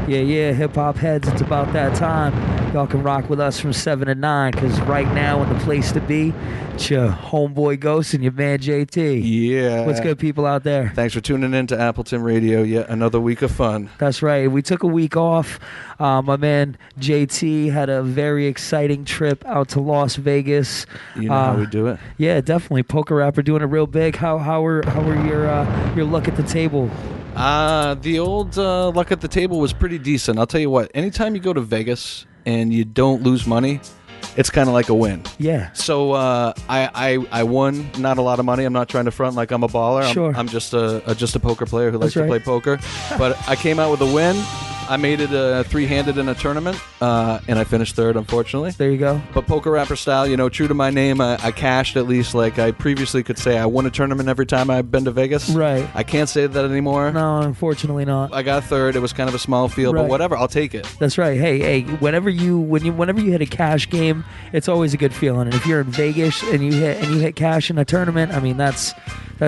Yeah, hip-hop heads, it's about that time. Y'all can rock with us from 7 to 9, because right now in the place to be, it's your homeboy Ghost and your man JT. Yeah. What's good, people out there? Thanks for tuning in to Appleton Radio. Yet another week of fun. That's right. We took a week off. My man JT had a very exciting trip out to Las Vegas. You know how we do it. Yeah, definitely. Poker Rapper doing it real big. How were your luck at the table? The old luck at the table was pretty decent. I'll tell you what, anytime you go to Vegas and you don't lose money, it's kind of like a win. Yeah. So I won not a lot of money. I'm not trying to front like I'm a baller. Sure. I'm just a poker player who likes That's to right. play poker. But I came out with a win. I made it three-handed in a tournament, and I finished third, unfortunately. There you go. But Poker Rapper style, true to my name, I cashed at least. Like I previously could say I won a tournament every time I've been to Vegas. Right. I can't say that anymore. No, unfortunately not. I got third. It was kind of a small field, Right. but whatever. I'll take it. That's right. Hey, whenever you hit a cash game, it's always a good feeling. And if you're in Vegas and you hit cash in a tournament, I mean that's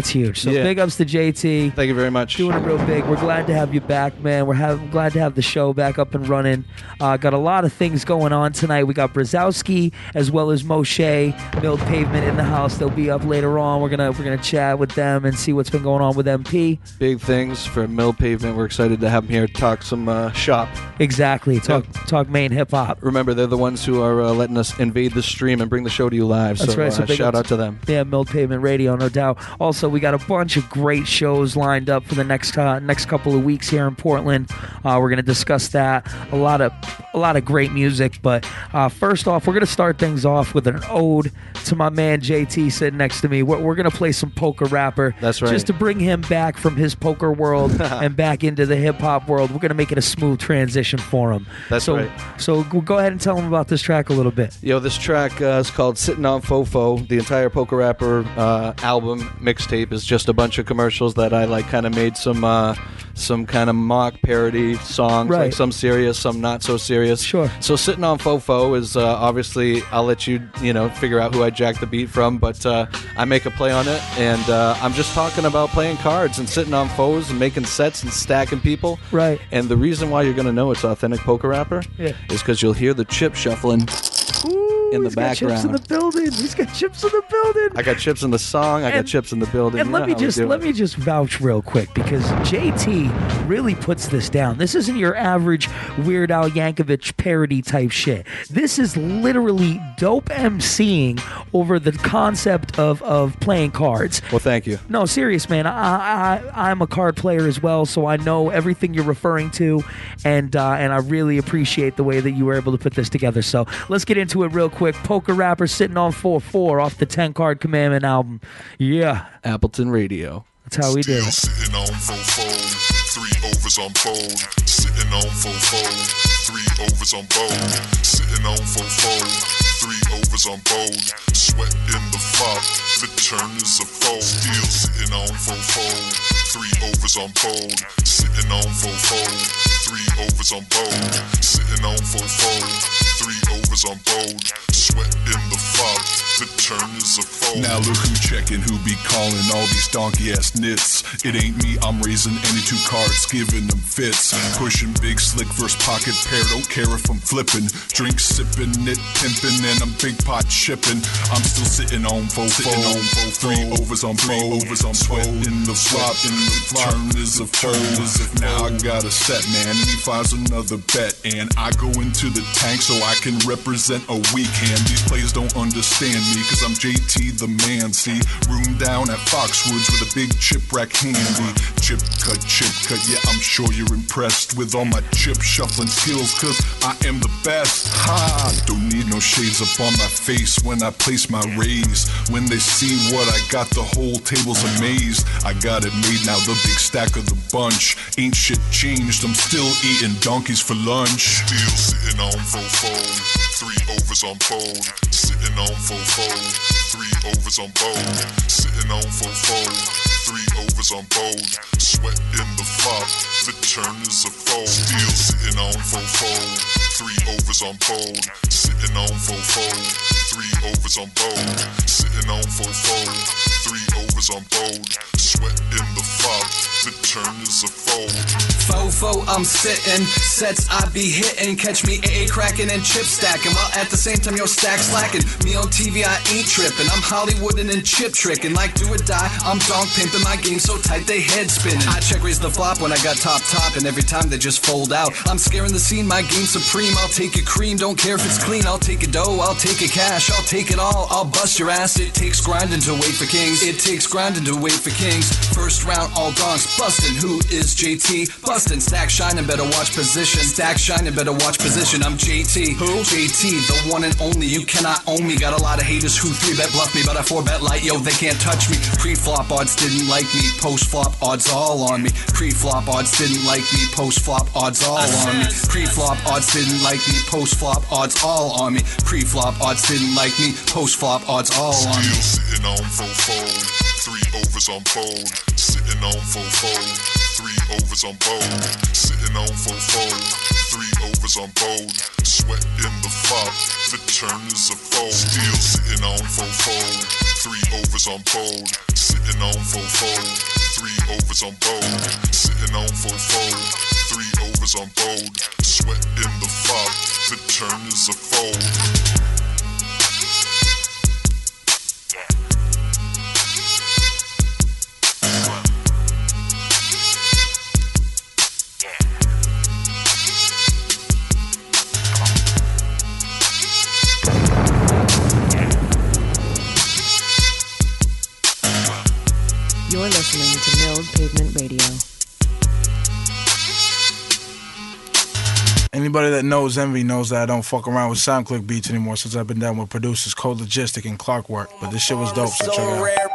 huge. So Yeah. Big ups to JT. Thank you very much. Doing it real big. We're glad to have you back, man. We're glad to have the show back up and running. Got a lot of things going on tonight. We got Brzowski as well as Moshe, Milled Pavement in the house. They'll be up later on. We're gonna chat with them and see what's been going on with MP. Big things for Milled Pavement. We're excited to have them here talk some shop. Exactly. Talk main hip hop. Remember, they're the ones who are letting us invade the stream and bring the show to you live. That's so right. So big shout ups. out to them. Yeah, Milled Pavement Radio, no doubt. Also, we got a bunch of great shows lined up for the next couple of weeks here in Portland. We're going to discuss that. A lot of great music. But first off, we're going to start things off with an ode to my man JT sitting next to me. We're going to play some Poker Rapper. That's right. Just to bring him back from his poker world and back into the hip hop world. We're going to make it a smooth transition for him. That's right. So go ahead and tell him about this track a little bit. This track is called Sitting on Fofo. The entire Poker Rapper album mixtape is just a bunch of commercials that I kind of made some kind of mock parody songs, Right. like some serious, some not so serious. Sure. So Sitting on Fofo is obviously, I'll let you figure out who I jacked the beat from, but I make a play on it, and I'm just talking about playing cards and sitting on foes and making sets and stacking people. Right. And the reason why you're going to know it's authentic Poker Rapper is because you'll hear the chip shuffling. Ooh, In the he's got chips in background. the building. He's got chips in the building. I got chips in the song. I got chips in the building. And You let know me how we do it. just vouch real quick, because JT really puts this down. This isn't your average Weird Al Yankovic parody type shit. This is literally dope MCing over the concept of playing cards. Well, thank you. No, serious, man. I'm a card player as well, so I know everything you're referring to, and I really appreciate the way that you were able to put this together. So let's get into it real quick. Poker Rapper sitting on 4-4 off the 10 Card Commandment album. Yeah, Appleton Radio. that's how we do it. Sitting on fold, 3 overs on bold. Sitting on fold, 3 overs on bold. Sitting on fold, 3 overs on bold. Sweat in the flop, the turn is a fold. Still sitting on fold, 3 overs on bold. Sitting on fold, 3 overs on bold. Sitting on fold, 3 overs on bold. Sweat in the flop, the turn is a fold. Now look who checking, who be calling all these donkey ass nits. It ain't me, I'm raising any 2 cards, giving them fits. Pushing big slick versus pocket pair, don't care if I'm flipping. Drink sipping, it pimping, and I'm big pot shipping. I'm still sitting on fofo, 3 overs on sweat in the flop, turn is a fold. Now I got a set, man, and he finds another bet, and I go into the tank so I can represent a weak hand. These players don't understand me, cause I'm JT the man, see. Room down at Foxwoods with a big chip rack handy. Chip cut, yeah, I'm sure you're impressed with all my chip shuffling skills, cause I am the best. Ha! Don't need no shades up on my face when I place my raise. When they see what I got, the whole table's amazed. I got it made now, the big stack of the bunch. Ain't shit changed, I'm still eating donkeys for lunch. Still sitting on fold, 3 overs on bold. Sitting on fold, 3 overs on bold. Sitting on fold, 3 overs on bold. Sweat in the flop, the turn is a fold. Still sitting on fold, 3 overs on bold. Sitting on fold, 3 overs on bold. Sitting on fold, 3 overs on bold. Sweat in the fog, the turn is a fold. Fofo, I'm sitting, sets I be hitting. Catch me AA cracking and chip stacking, while at the same time your stack slacking. Me on TV, I ain't tripping. I'm Hollywoodin' and chip tricking. Like do or die, I'm donk pimping. My game so tight they head spinning. I check raise the flop when I got top, and every time they just fold out. I'm scaring the scene, my game supreme. I'll take your cream, don't care if it's clean. I'll take your dough, I'll take your cash, I'll take it all. I'll bust your ass. It takes grinding to wait for kings. It takes grinding to wait for kings. First round, all donks bustin'. Who is JT? Bustin', stack shining, better watch position. Stack shining, better watch position. I'm JT. Who? JT, the one and only. You cannot own me. Got a lot of haters who 3-bet bluff me, but I 4-bet light. Yo, they can't touch me. Pre-flop odds didn't like me. Post-flop odds all on me. Pre-flop odds didn't like me. Post-flop odds all on me. Pre-flop odds didn't like me. Post-flop odds all on me. Pre-flop odds didn't like me. Post-flop odds all on me. Still sitting on full fold. 3 overs on bold. Sitting on full fold. 3 overs on bold. Sitting on full fold. 3 overs on bold. Sweat in the fog, the turn is a fold. Still sitting on full fold. 3 overs on bold. Sitting on full fold. 3 overs on bold. Sitting on full fold. 3 overs on bold. Sweat in the fog, the turn is a fold. You're listening to Milled Pavement Radio. Anybody that knows Envy knows that I don't fuck around with SoundClick beats anymore since I've been down with producers Cold Logistic and Clockwork. But this shit was dope, so check it out.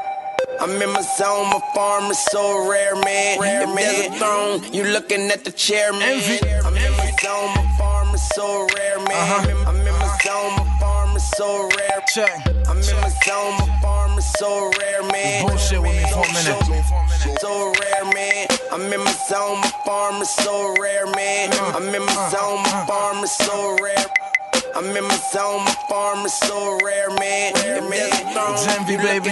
I'm in my zone, my farm is so rare, man. If there's a throne, you looking at the chair, man. I'm in my zone, my farm is so rare, man. I'm in my zone, my farm is so rare. Check. I'm in my zone, my farm is so rare, man. Bullshit with me for a minute. So rare, man. I'm in my zone, my farm is so rare, man. I'm in my zone, my farm is so rare. I'm in my zone, my farm is so rare, man. It's Envy, baby.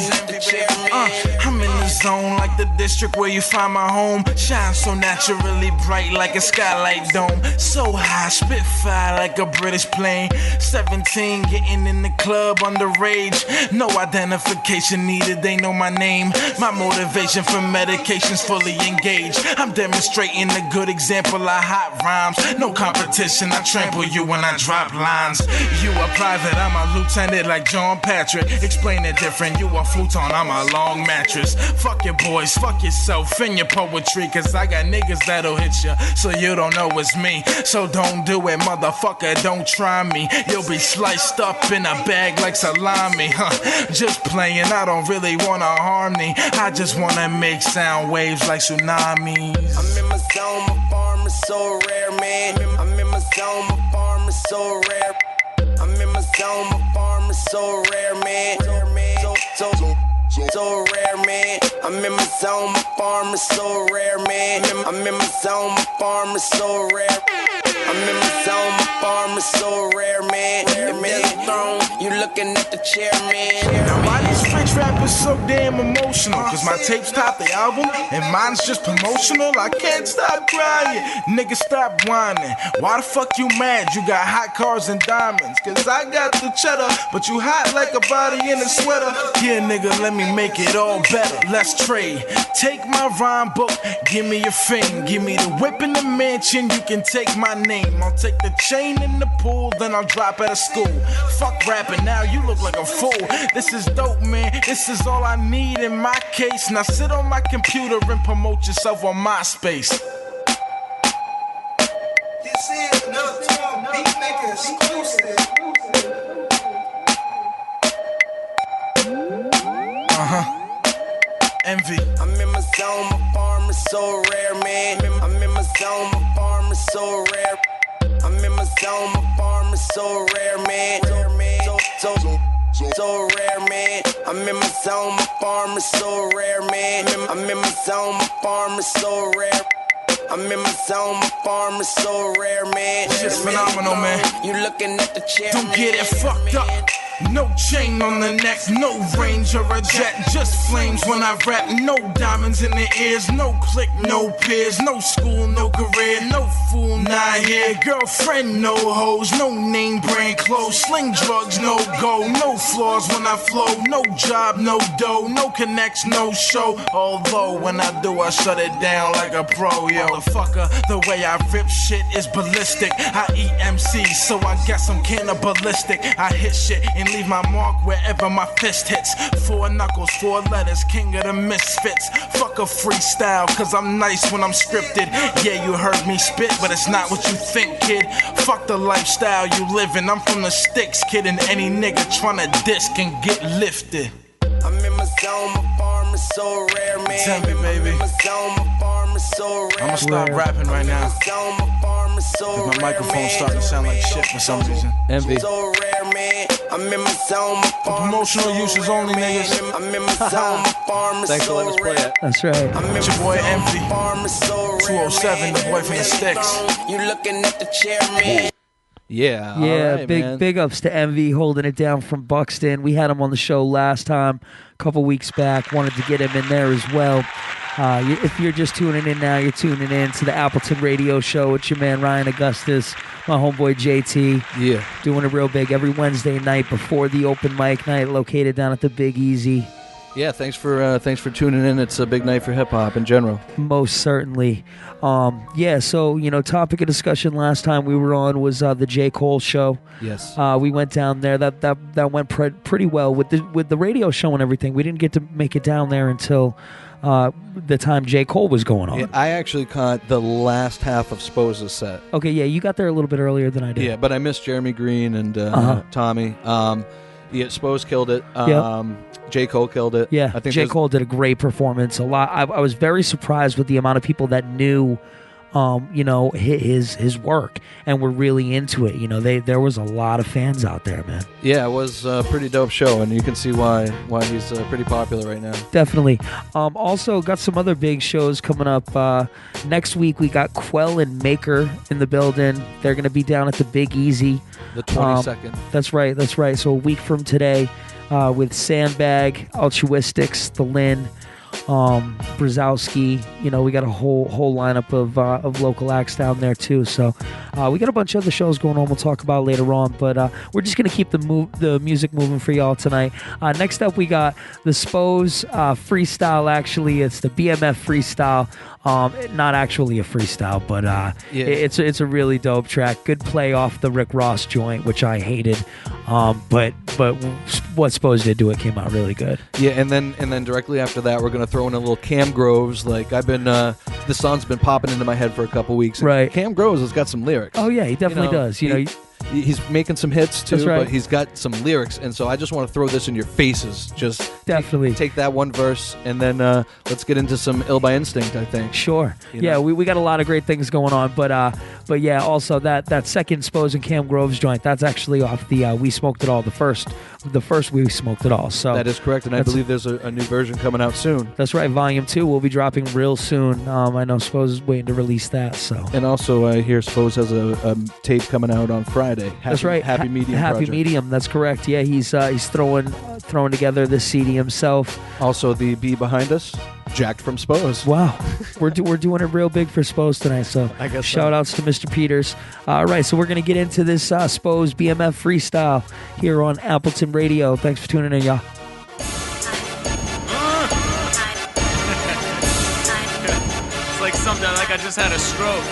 I'm in the zone like the district where you find my home. Shine so naturally bright like a skylight dome. So high, spit fire like a British plane. 17, getting in the club underage. No identification needed, they know my name. My motivation for medication's fully engaged. I'm demonstrating a good example of hot rhymes. No competition, I trample you when I drop lines. You a private, I'm a lieutenant like John Patrick. Explain it different, you a futon, I'm a long mattress. Fuck your boys, fuck yourself and your poetry. Cause I got niggas that'll hit you, so you don't know it's me. So don't do it, motherfucker, don't try me. You'll be sliced up in a bag like salami, Just playing, I don't really wanna harm me. I just wanna make sound waves like tsunamis. I'm in my zone, my farm is so rare, man. I'm in my zone, my farm is so rare. I'm in my zone, my farm is so rare, man. So rare, man. I'm in my zone, my farm is so rare, man. I'm in my zone, my farm is so rare. I'm in my zone, my farm is so rare, man. If there's a throne, you looking at the chair, man. Now why these French rappers so damn emotional? Cause my tapes top the album and mine's just promotional. I can't stop crying, nigga stop whining. Why the fuck you mad? You got hot cars and diamonds. Cause I got the cheddar, but you hot like a body in a sweater. Yeah nigga, let me make it all better. Let's trade. Take my rhyme book, give me your fame. Give me the whip in the mansion, you can take my name. I'll take the chain in the pool, then I'll drop out of school. Fuck rapping now, you look like a fool. This is dope, man, this is all I need in my case. Now sit on my computer and promote yourself on MySpace. This is another Beatmaker exclusive. Envy. I'm in my zone, my farm is so rare, man. I'm in my zone, my farm is so rare. I'm in my zone, my farm is so rare, man. So rare, man. I'm in my zone, my farm is so rare, man. I'm in my zone, my farm is so rare. I'm in my zone, my farm is so rare, man. Shit's phenomenal, man. You looking at the chair, don't get it fucked up. No chain on the neck, no range or a jet, just flames when I rap. No diamonds in the ears, no click, no peers, no school, no career, no fool, not here. Girlfriend, no hoes, no name brand clothes, sling drugs, no go, no flaws when I flow, no job, no dough, no connects, no show. Although when I do, I shut it down like a pro, yo. Motherfucker, the way I rip shit is ballistic. I eat MC, so I guess I'm cannibalistic. I hit shit and leave my mark wherever my fist hits. 4 knuckles, 4 letters, king of the misfits. Fuck a freestyle, cause I'm nice when I'm scripted. Yeah, you heard me spit, but it's not what you think, kid. Fuck the lifestyle you livin'. I'm from the sticks, kid, and any nigga tryna diss can get lifted. I'm in my zone, my farm is so rare, man. Tell me, baby. I'm in my zone, my farm is so rare. I'ma stop rapping right now. My microphone's starting to sound like shit for some reason. Envy. So rare, man. I'm in my zone, my farm Promotional uses only, niggas. I'm in my zone, my farm is Thanks for letting us so play rare. it. That's right. It's your boy Envy. 207, the boy from the sticks. You looking at the chair, man. Yeah. Yeah, all right, man. big ups to Envy holding it down from Buxton. We had him on the show last time, a couple weeks back. Wanted to get him in there as well. If you're just tuning in now, you're tuning in to the Appleton Radio Show. It's your man Ryan Augustus, my homeboy JT. Yeah. Doing it real big every Wednesday night before the open mic night, located down at the Big Easy. Yeah, thanks for tuning in. It's a big night for hip hop in general. Most certainly. Yeah, so, topic of discussion last time we were on was the J. Cole show. Yes. We went down there. That went pretty well with the radio show and everything. We didn't get to make it down there until the time J. Cole was going on. Yeah, I actually caught the last half of Spose's set. Okay, yeah, you got there a little bit earlier than I did. Yeah, but I missed Jeremy Green and Tommy. Yeah, Spose killed it. J. Cole killed it. Yeah, I think J. Cole did a great performance. A lot. I was very surprised with the amount of people that knew, his work and were really into it. There was a lot of fans out there, man. Yeah, it was a pretty dope show, and you can see why he's pretty popular right now. Definitely. Also, got some other big shows coming up. Next week, we got Quell and Maker in the building. They're going to be down at the Big Easy. The 22nd. That's right. So a week from today, with Sandbag, Altruistics, The Lynn, Brzowski. We got a whole lineup of local acts down there too. So we got a bunch of other shows going on we'll talk about later on, but we're just gonna keep the music moving for y'all tonight. Next up we got the Spose freestyle. Actually, it's the BMF freestyle. Not actually a freestyle, but it's a really dope track. Good play off the Rick Ross joint, which I hated. But what Spose did to it came out really good. Yeah, and then directly after that, we're gonna throw in a little Cam Groves. Like I've been, this song's been popping into my head for a couple weeks. Right. Cam Groves has got some lyrics. Oh yeah, he definitely does. He's making some hits too, That's right. but he's got some lyrics, and so I just want to throw this in your faces. Just definitely take that one verse, and then let's get into some Ill by Instinct. I think. Sure. Yeah, we got a lot of great things going on, but yeah, also that second Spose and Cam Groves joint, that's actually off the We Smoked It All, the first We Smoked It All. So that is correct, and I believe there's a new version coming out soon. That's right. Volume 2 will be dropping real soon. I know Spose is waiting to release that. So. And also, I hear Spose has a tape coming out on Friday. That's right. Happy Medium. Happy Project. Medium. That's correct. Yeah, he's throwing together this CD himself. Also, the B behind us, Jacked from Spose. Wow, we're doing it real big for Spose tonight. So I guess shout outs to Mr. Peters. All right, so we're gonna get into this Spose BMF freestyle here on Appleton Radio. Thanks for tuning in, y'all. It's like something like I just had a stroke.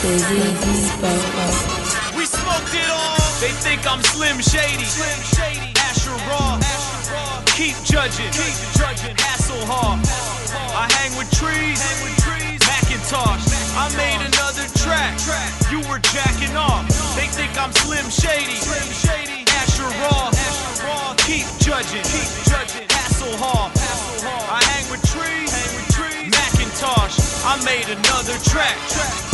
We smoked it all. They think I'm Slim Shady. Asher Raw. Keep judging. Hasselhoff. I hang with trees. Macintosh. I made another track. You were jacking off. They think I'm Slim Shady. Asher Raw. Keep judging. Hasselhoff. I hang with trees. Macintosh. I made another track.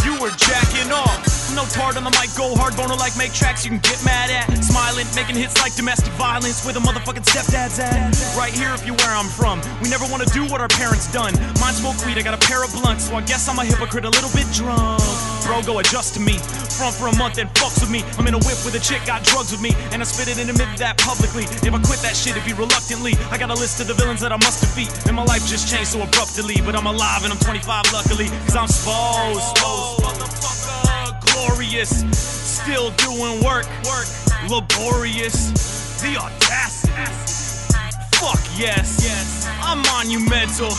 You were jacking off. no tard on the mic, go hard, boner like make tracks you can get mad at. Smiling, making hits like domestic violence with a motherfucking stepdad's at. Right here if you where I'm from, we never want to do what our parents done. Mine smoke weed, I got a pair of blunts, so I guess I'm a hypocrite, a little bit drunk. Bro, go adjust to me, front for a month and fucks with me. I'm in a whip with a chick, got drugs with me, and I spit it and admit that publicly. If I quit that shit, it'd be reluctantly. I got a list of the villains that I must defeat, and my life just changed so abruptly. But I'm alive and I'm 25 luckily, cause I'm supposed, motherfucker, glorious, still doing work, laborious, the audacity, fuck yes, I'm monumental,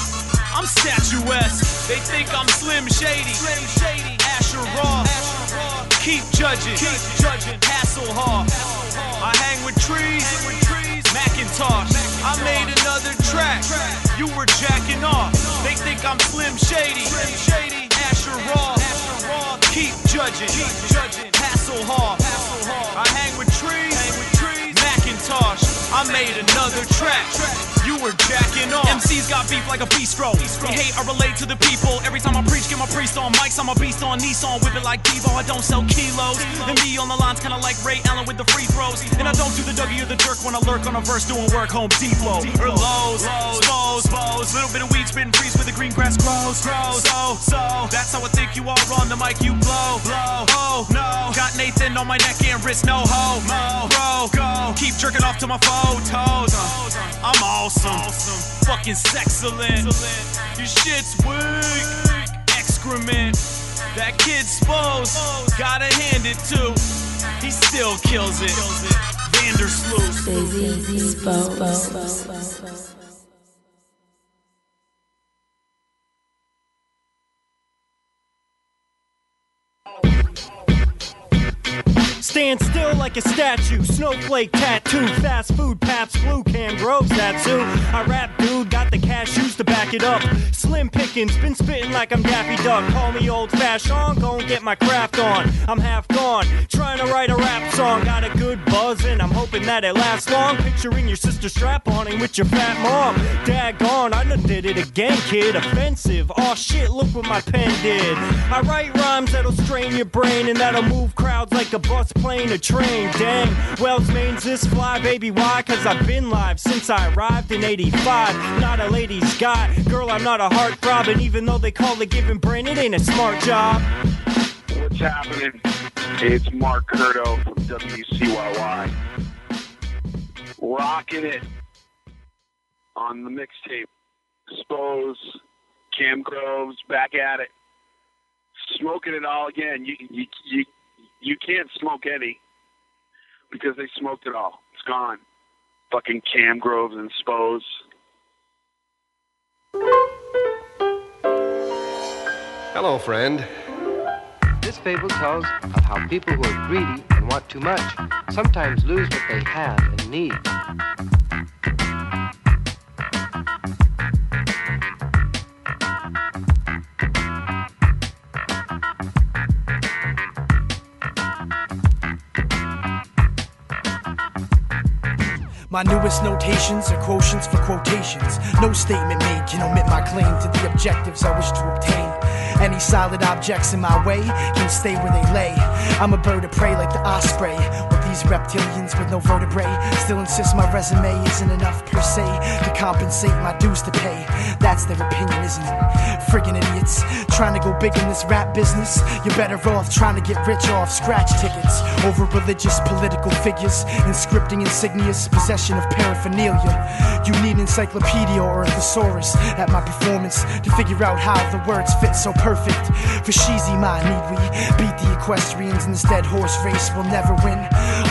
I'm statuesque, they think I'm Slim Shady, Asher Raw, keep judging, Hasselhoff, I hang with trees, Macintosh, I made another track, you were jacking off, they think I'm Slim Shady, Asher Raw, keep judging, Hasselhoff, I hang with trees, Macintosh, I made another track, you were jacking off. MCs got beef like a bistro. They hate, I relate to the people. Every time I preach, get my priest on mics. I'm a beast on Nissan, whip it like Devo. I don't sell kilos. And me on the line's kinda like Ray Allen with the free throws. And I don't do the Dougie or the jerk when I lurk on a verse doing work. Home Depot or Lowe's, Spose. Little bit of weed spitting freeze where the green grass grows. So that's how I think you all run the mic. You blow. Oh no, got Nathan on my neck and wrist. No ho, bro, go. Keep jerking off to my photos. I'm awesome. Fucking sexcellent. Your shit's weak. Excrement. That kid Spose, gotta hand it to. He still kills it. Vandersloot. Stand still like a statue, snowflake tattoo, fast food, Paps, blue, Cam Groves tattoo. I rap, dude, got the cashews to back it up. Slim pickings, been spitting like I'm Daffy Duck. Call me old fashioned, go and get my craft on. I'm half gone, trying to write a rap song. Got a good buzz and I'm hoping that it lasts long. Picturing your sister strap-oning with your fat mom. Daggone, I done did it again, kid. Offensive, aw shit, look what my pen did. I write rhymes that'll strain your brain and that'll move crowds like a bus, plane, a train. Dang, Wells mains this fly, baby, why? Cause I've been live since I arrived in 85. Not a ladies guy, girl, I'm not a heartthrob. And even though they call it giving brain, it ain't a smart job. What's happening? It's Mark Curto from WCYY. Rocking it on the mixtape. Spose, Cam Groves, back at it. Smoking it all again. You can't smoke any because they smoked it all. It's gone. Fucking Cam Groves and Spose. Hello, friend. This fable tells of how people who are greedy and want too much sometimes lose what they have and need. My newest notations are quotients for quotations. No statement made can omit my claim to the objectives I wish to obtain. Any solid objects in my way can stay where they lay. I'm a bird of prey like the osprey. With these reptilians with no vertebrae still insist my resume isn't enough per se to compensate my dues to pay. That's their opinion, isn't it? Friggin' idiots trying to go big in this rap business. You're better off trying to get rich off scratch tickets over religious political figures and scripting insignias, possession of paraphernalia. You need encyclopedia or a thesaurus at my performance to figure out how the words fit so perfect. For sheezy my need we beat the equestrians in this dead horse race we'll never win.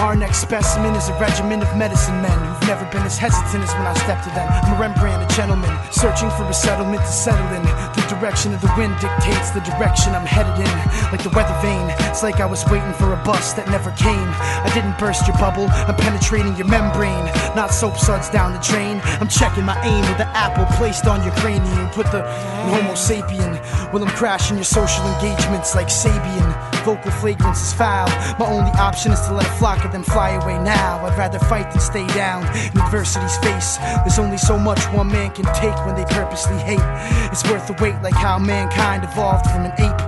Our next specimen is a regiment of medicine men who've never been as hesitant as when I stepped to them. I'm a Rembrandt, a gentleman, searching for a settlement to settle in. The direction of the wind dictates the direction I'm headed in. Like the weather vane, it's like I was waiting for a bus that never came. I didn't burst your bubble, I'm penetrating your membrane. Not soap suds down the drain. I'm checking my aim with the apple placed on your cranium. Put the homo sapien. Well, I'm crashing your social engagements like Sabian. Vocal flagrance is foul. My only option is to let a flock of them fly away now. I'd rather fight than stay down in adversity's face. There's only so much one man can take when they purposely hate. It's worth the wait like how mankind evolved from an ape.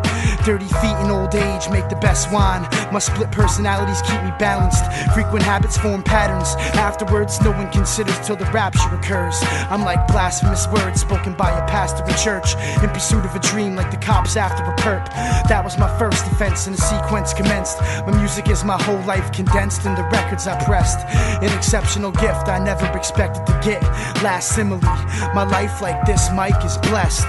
30 feet in old age make the best wine. My split personalities keep me balanced. Frequent habits form patterns. Afterwards, no one considers till the rapture occurs. I'm like blasphemous words spoken by a pastor in church, in pursuit of a dream like the cops after a perp. That was my first offense and the sequence commenced. My music is my whole life condensed in the records I pressed. An exceptional gift I never expected to get. Last simile, my life like this mic is blessed.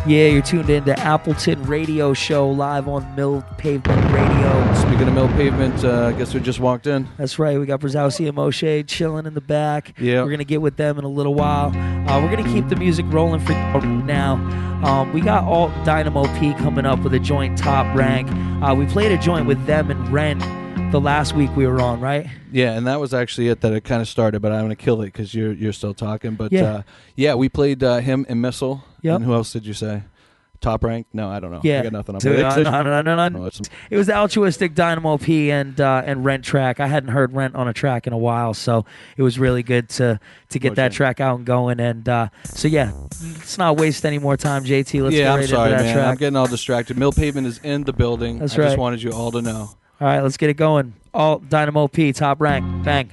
Yeah, you're tuned in to Appleton Radio Show live on Milled Pavement Radio. Speaking of Milled Pavement, I guess we just walked in. That's right. We got Brzowski Moshe chilling in the back. Yeah. We're going to get with them in a little while. We're going to keep the music rolling for now. We got Alt Dynamo P coming up with a joint Top Rank. We played a joint with them and Ren the last week we were on, right? Yeah, and that was actually it that it kind of started, but I'm going to kill it because you're still talking. But yeah, we played him and Missile. Yep. And who else did you say? Top Rank? No, I don't know. Yeah. I got nothing. No. It was the Altruistic Dynamo P and Rent track. I hadn't heard Rent on a track in a while, so it was really good to get that track out and going. And so yeah, let's not waste any more time, JT. Let's get right into that track. I'm getting all distracted. Milled Pavement is in the building. That's I right. just wanted you all to know. All right, let's get it going. Alt Dynamo P, Top Rank, bang.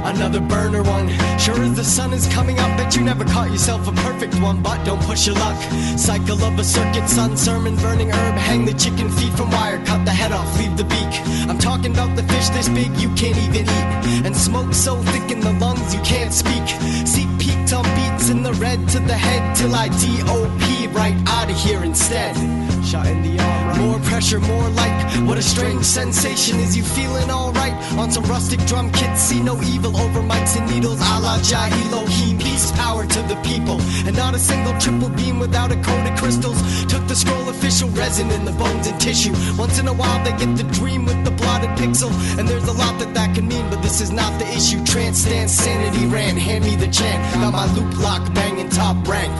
Another burner one. Sure as the sun is coming up, bet you never caught yourself a perfect one, but don't push your luck. Cycle of a circuit, sun, sermon, burning herb, hang the chicken feet from wire, cut the head off, leave the beak. I'm talking about the fish this big you can't even eat, and smoke so thick in the lungs you can't speak. See peaked on beats in the red to the head till I D.O.P. right out of here instead. Shot in the arm, right? More pressure, more light. What a strange sensation. Is you feeling alright? On some rustic drum kits, see no evil over mics and needles, a la Jah Elohim. Peace, power to the people, and not a single triple beam without a coat of crystals. Took the scroll official resin in the bones and tissue. Once in a while they get the dream with the blotted pixel, and there's a lot that can mean, but this is not the issue. Trance, dance, sanity ran, hand me the chant. Got my loop lock banging Top Rank.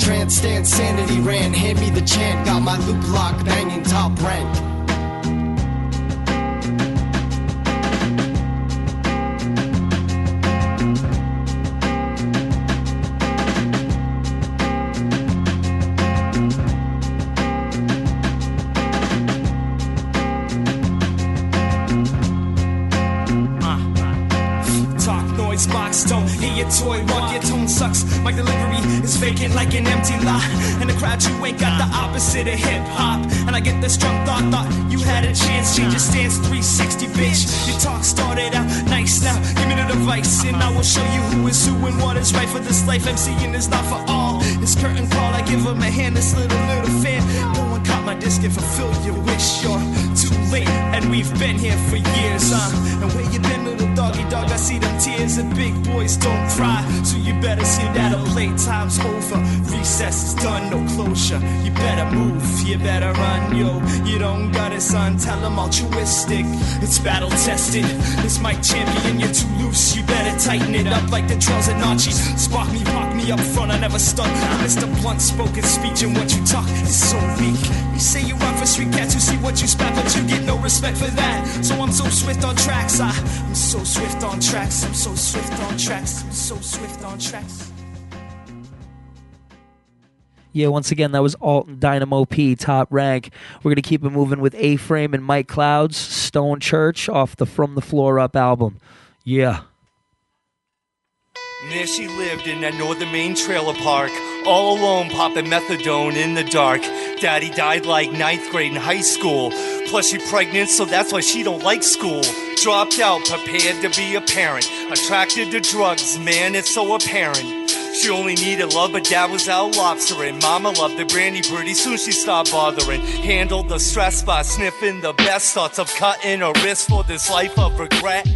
Trance, dance, sanity ran, hand me the chant. Got my loop lock banging Top Rank. Don't hear your toy walk, your tone sucks. My delivery is vacant like an empty lot. And the crowd you ain't got the opposite of hip hop. And I get this strong thought you had a chance. Change your stance 360, bitch. Your talk started out nice, now give me the device and I will show you who is who and what is right for this life. MCing is not for all. This curtain call, I give him a hand, this little fan. No one caught my disc and fulfill your wish. You're too late, and we've been here for years, And where you been, little doggy dog? I see them tears, and big boys don't cry, so you better see that a playtime's over. Recess is done, no closure. You better move, you better run, yo. You don't got it, son, tell them altruistic. It's battle tested, this mic champion, you're too loose. You better tighten it up like the trails at Archie. Spark me, park me up front, I never stuck. Mr. Blunt spoken speech, and what you talk is so weak. You say you rock for street cats, you see what you spat, but you get no respect for that. So I'm so swift on tracks, I'm so swift on tracks, I'm so swift on tracks, I'm so swift on tracks. Yeah, once again, that was Alt and Dynamo P, Top Rank. We're going to keep it moving with A-Frame and Mike Clouds, Stone Church, off the From the Floor Up album. Yeah. There she lived in that Northern Maine trailer park, all alone popping methadone in the dark. Daddy died like 9th grade in high school. Plus she pregnant, so that's why she don't like school. Dropped out, prepared to be a parent. Attracted to drugs, man, it's so apparent. She only needed love, but dad was out lobstering. Mama loved the brandy, pretty soon she stopped bothering. Handled the stress by sniffing the best. Thoughts of cutting her wrist for this life of regret.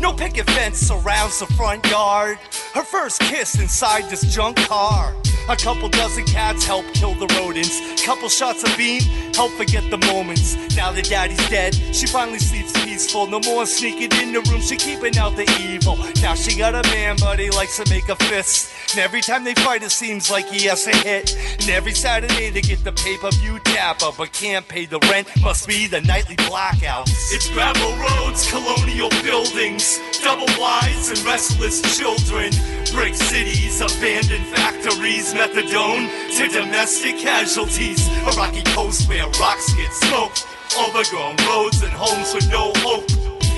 No picket fence surrounds the front yard. Her first kiss inside this junk car. A couple dozen cats help kill the rodents. Couple shots of beam help forget the moments. Now that daddy's dead, she finally sleeps peaceful. No more sneaking in the room, she keeping out the evil. Now she got a man, but he likes to make a fist. And every time they fight, it seems like he has to hit. And every Saturday they get the pay-per-view tapper, but can't pay the rent, must be the nightly blackouts. It's gravel roads, colonial buildings, double wides and restless children. Brick cities, abandoned factories, methadone to domestic casualties. A rocky coast where rocks get smoked, overgrown roads and homes with no hope.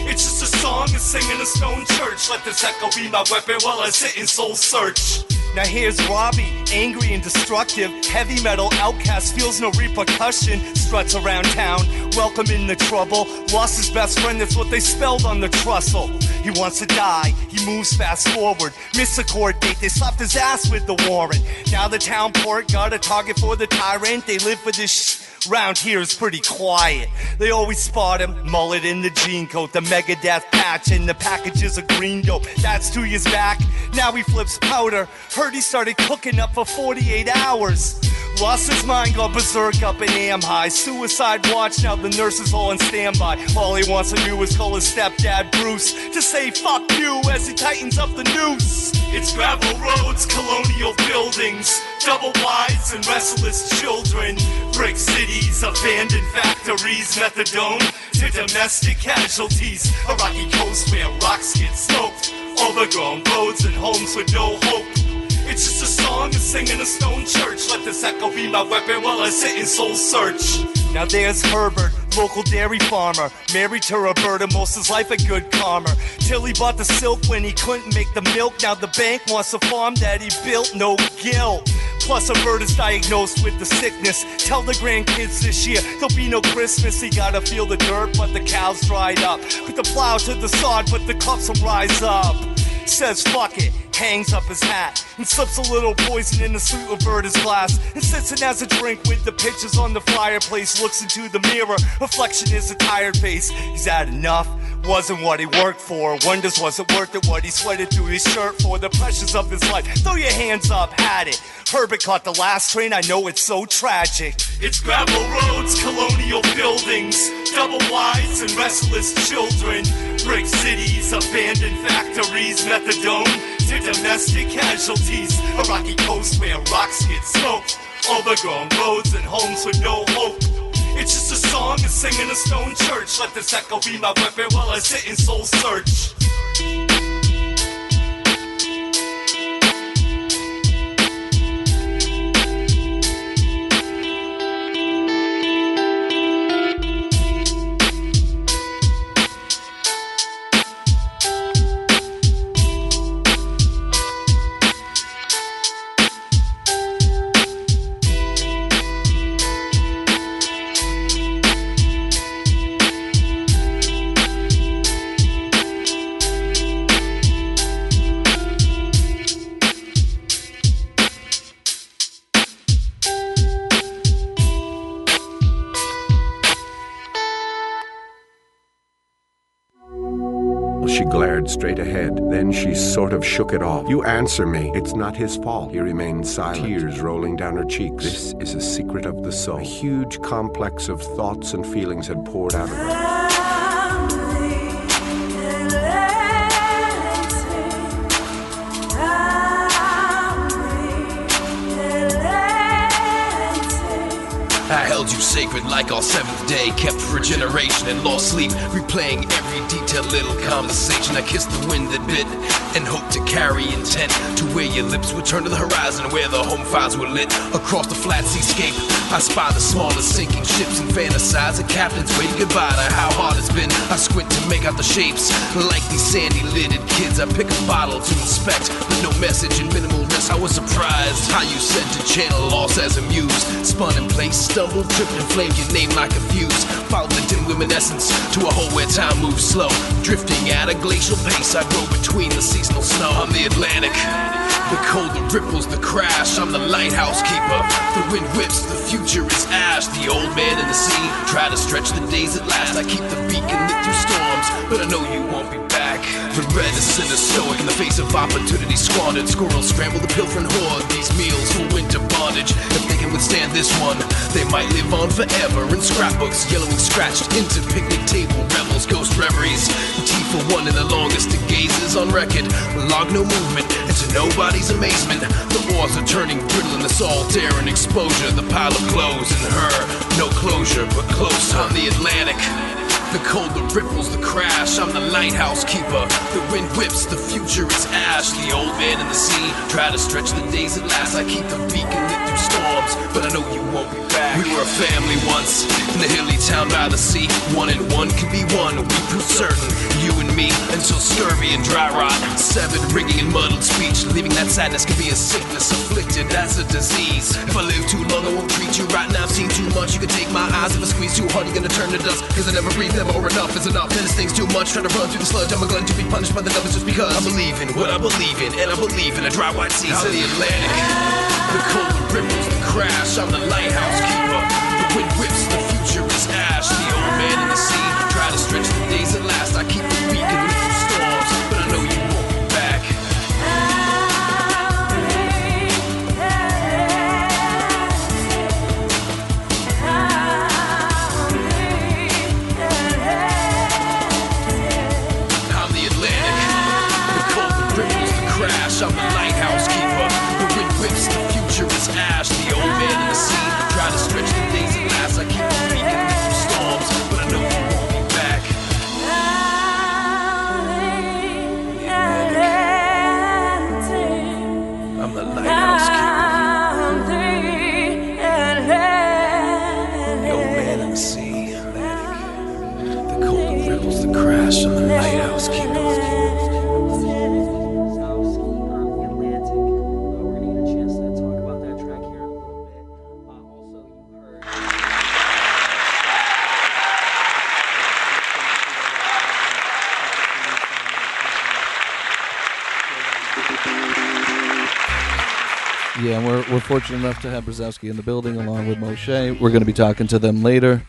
It's just a song and singing a stone church. Let this echo be my weapon while I sit in soul search. Now here's Robbie, angry and destructive. Heavy metal outcast, feels no repercussion. Struts around town, welcoming the trouble. Lost his best friend, that's what they spelled on the trestle. He wants to die, he moves fast forward. Missed a court date, they slapped his ass with the warrant. Now the town port got a target for the tyrant. They live for this round here is pretty quiet. They always spot him, mullet in the jean coat, the Megadeth patch, and the packages of green dope. That's 2 years back, now he flips powder. Heard he started cooking up for 48 hours. Lost his mind, got berserk up in Am High. Suicide watch, now the nurse is all on standby. All he wants to do is call his stepdad Bruce to say fuck you as he tightens up the noose. It's gravel roads, colonial buildings, double wides and restless children. Brick cities, abandoned factories, methadone to domestic casualties. A rocky coast where rocks get smoked, overgrown roads and homes with no hope. It's just a song and singing a stone church. Let this echo be my weapon while I sit in soul search. Now there's Herbert, local dairy farmer, married to Roberta, most his life a good calmer. Till he bought the silk when he couldn't make the milk. Now the bank wants a farm that he built, no guilt. Plus Roberta's diagnosed with the sickness. Tell the grandkids this year there'll be no Christmas. He gotta feel the dirt, but the cows dried up. Put the plow to the sod, but the cups will rise up. Says fuck it, hangs up his hat, and slips a little poison in the sweet Roberta's glass, and sits and has a drink with the pictures on the fireplace. Looks into the mirror, reflection is a tired face. He's had enough, wasn't what he worked for. Wonders was it worth it, what he sweated through his shirt for. The pressures of his life, throw your hands up, had it. Herbert caught the last train, I know it's so tragic. It's gravel roads, colonial buildings, double wides and restless children. Brick cities, abandoned factories, methadone to domestic casualties. A rocky coast where rocks get smoked, overgrown roads and homes with no hope. It's just a song and singing a stone church. Let this echo be my weapon while I sit in soul search. She glared straight ahead. Then she sort of shook it off. You answer me. It's not his fault. He remained silent, tears rolling down her cheeks. This is a secret of the soul. A huge complex of thoughts and feelings had poured out of her. I held you sacred like our seventh day, kept for a generation and lost sleep, replaying every detailed little conversation. I kissed the wind that bit and hoped to carry intent to where your lips would turn to the horizon, where the home fires were lit. Across the flat seascape, I spy the smallest sinking ships and fantasize the captains waving goodbye to how hard it's been. I squint to make out the shapes, like these sandy-lidded kids. I pick a bottle to inspect, with no message and minimal risk. I was surprised how you said to channel loss as a muse. Spun in place, stumbled, tripped and flamed your name like a fuse. Followed the dim luminescence to a hole where time moves slow. Drifting at a glacial pace, I grow between the seasonal snow. I'm the Atlantic, the cold, the ripples, the crash. I'm the lighthouse keeper, the wind whips, the future is ash. The old man in the sea, try to stretch the days at last. I keep the beacon lit through storms, but I know you won't be back. The reticent is stoic in the face of opportunity squandered. Squirrels scramble the pilfering horde. These meals will win bondage. If they can withstand this one, they might live on forever. In scrapbooks, yellowing scratched into picnic table revels, ghost reveries. The T for one in the longest of gazes on record. Log no movement, and to nobody's amazement, the walls are turning brittle in the salt air and exposure. The pile of clothes and her, no closure, but close on the Atlantic. The cold, the ripples, the crash, I'm the lighthouse keeper. The wind whips, the future is ash. The old man in the sea, try to stretch the days at last. I keep the beacon lit through storms, but I know you won't be back. We were a family once, in the hilly town by the sea. One and one could be one, we prove certain. You and me, until scurvy and dry rot. Severed, ringing and muddled speech. Leaving that sadness could be a sickness afflicted, that's a disease. If I live too long, I won't treat you right now. I've seen too much, you can take my eyes. If I squeeze too hard, you're gonna turn to dust. Cause I never breathe, never or enough is enough. And this thing's too much, trying to run through the sludge. I'm a glutton to be punished by the numbers just because I believe in what I believe in. And I believe in a dry white seas of the Atlantic. The cold, the ripples, the crash, I'm the lighthouse keeper. The wind whips, the future is ash. The old man in the sea, try to stretch the days that last. I keep the beacon lit through storms, but I know you won't be back. I'm the lighthouse keeper. The wind whips, the future is ash. The old man in the sea, try to stretch the days that last. I keep the beacon lit through storms, but I know you won't be back. I'm the lighthouse keeper. The old man in the sea, the cold ripples, the crash. I'm the lighthouse keeper. Yeah, and we're fortunate enough to have Brzowski in the building along with Moshe. We're going to be talking to them later,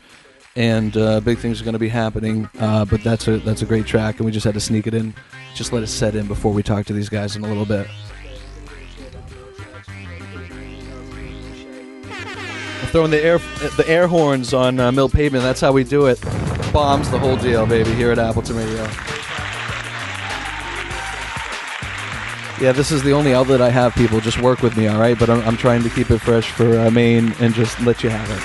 and big things are going to be happening. But that's a great track, and we just had to sneak it in. Just let it set in before we talk to these guys in a little bit. I'm throwing the air horns on Milled Pavement. That's how we do it. Bombs the whole deal, baby, here at Appleton Radio. Yeah, this is the only outlet I have, people. Just work with me, all right? But I'm trying to keep it fresh for Maine and just let you have it.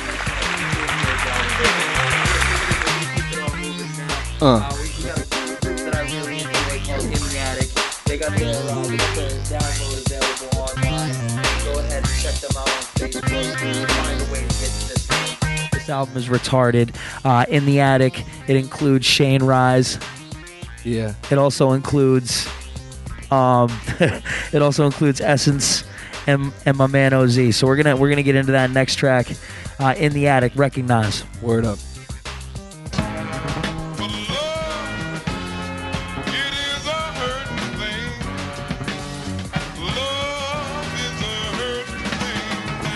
We got a group that I really enjoy called In the Attic. They got their download available online. Go ahead and check them out on Facebook. Find a way to get to this thing. This album is retarded. In the Attic, it includes Shane Rise. Yeah. It also includes... it also includes Essence and my man OZ. So we're gonna get into that next track. In the Attic, Recognize. Word up.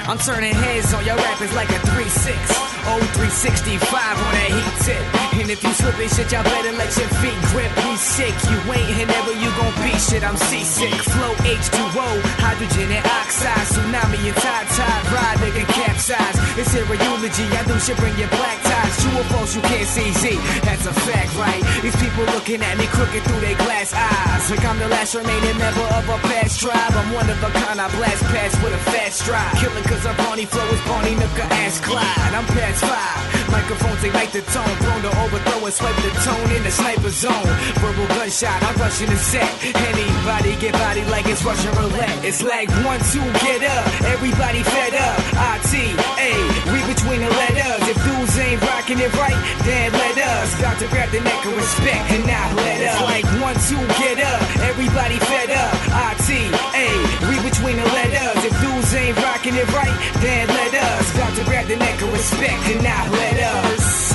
I'm turning heads on your rappers like a 3-6. Oh, 365 on that heat tip. And if you slippin' shit, y'all better let your feet grip. Be sick, you ain't here, never you gon' be shit. I'm seasick, flow H2O, hydrogen and oxide, tsunami and tide, ride, nigga, capsize. It's here a eulogy, I do shit, bring your black ties. True or false, you can't see Z, that's a fact, right? These people looking at me crooked through their glass eyes. Like I'm the last remaining member of a past tribe. I'm one of a kind, I blast past with a fast stride. Killing cause a Barney flow is Barney, nigga, ass Clyde. I'm past 5, microphones ignite the tone, prone to overthrow and swipe the tone in the sniper zone. Verbal gunshot, I'm rushing the set. Anybody get body like it's Russian roulette. It's like 1, 2, get up, everybody fed up. I-T-A, read between the letters. If dudes ain't rocking it right, then let us. Got to grab the neck of respect and not let up. It's like 1, 2, get up, everybody fed up. I-T-A, read between the letters. If dudes ain't rocking it right, then let us. Got to grab the neck of respect and not let us.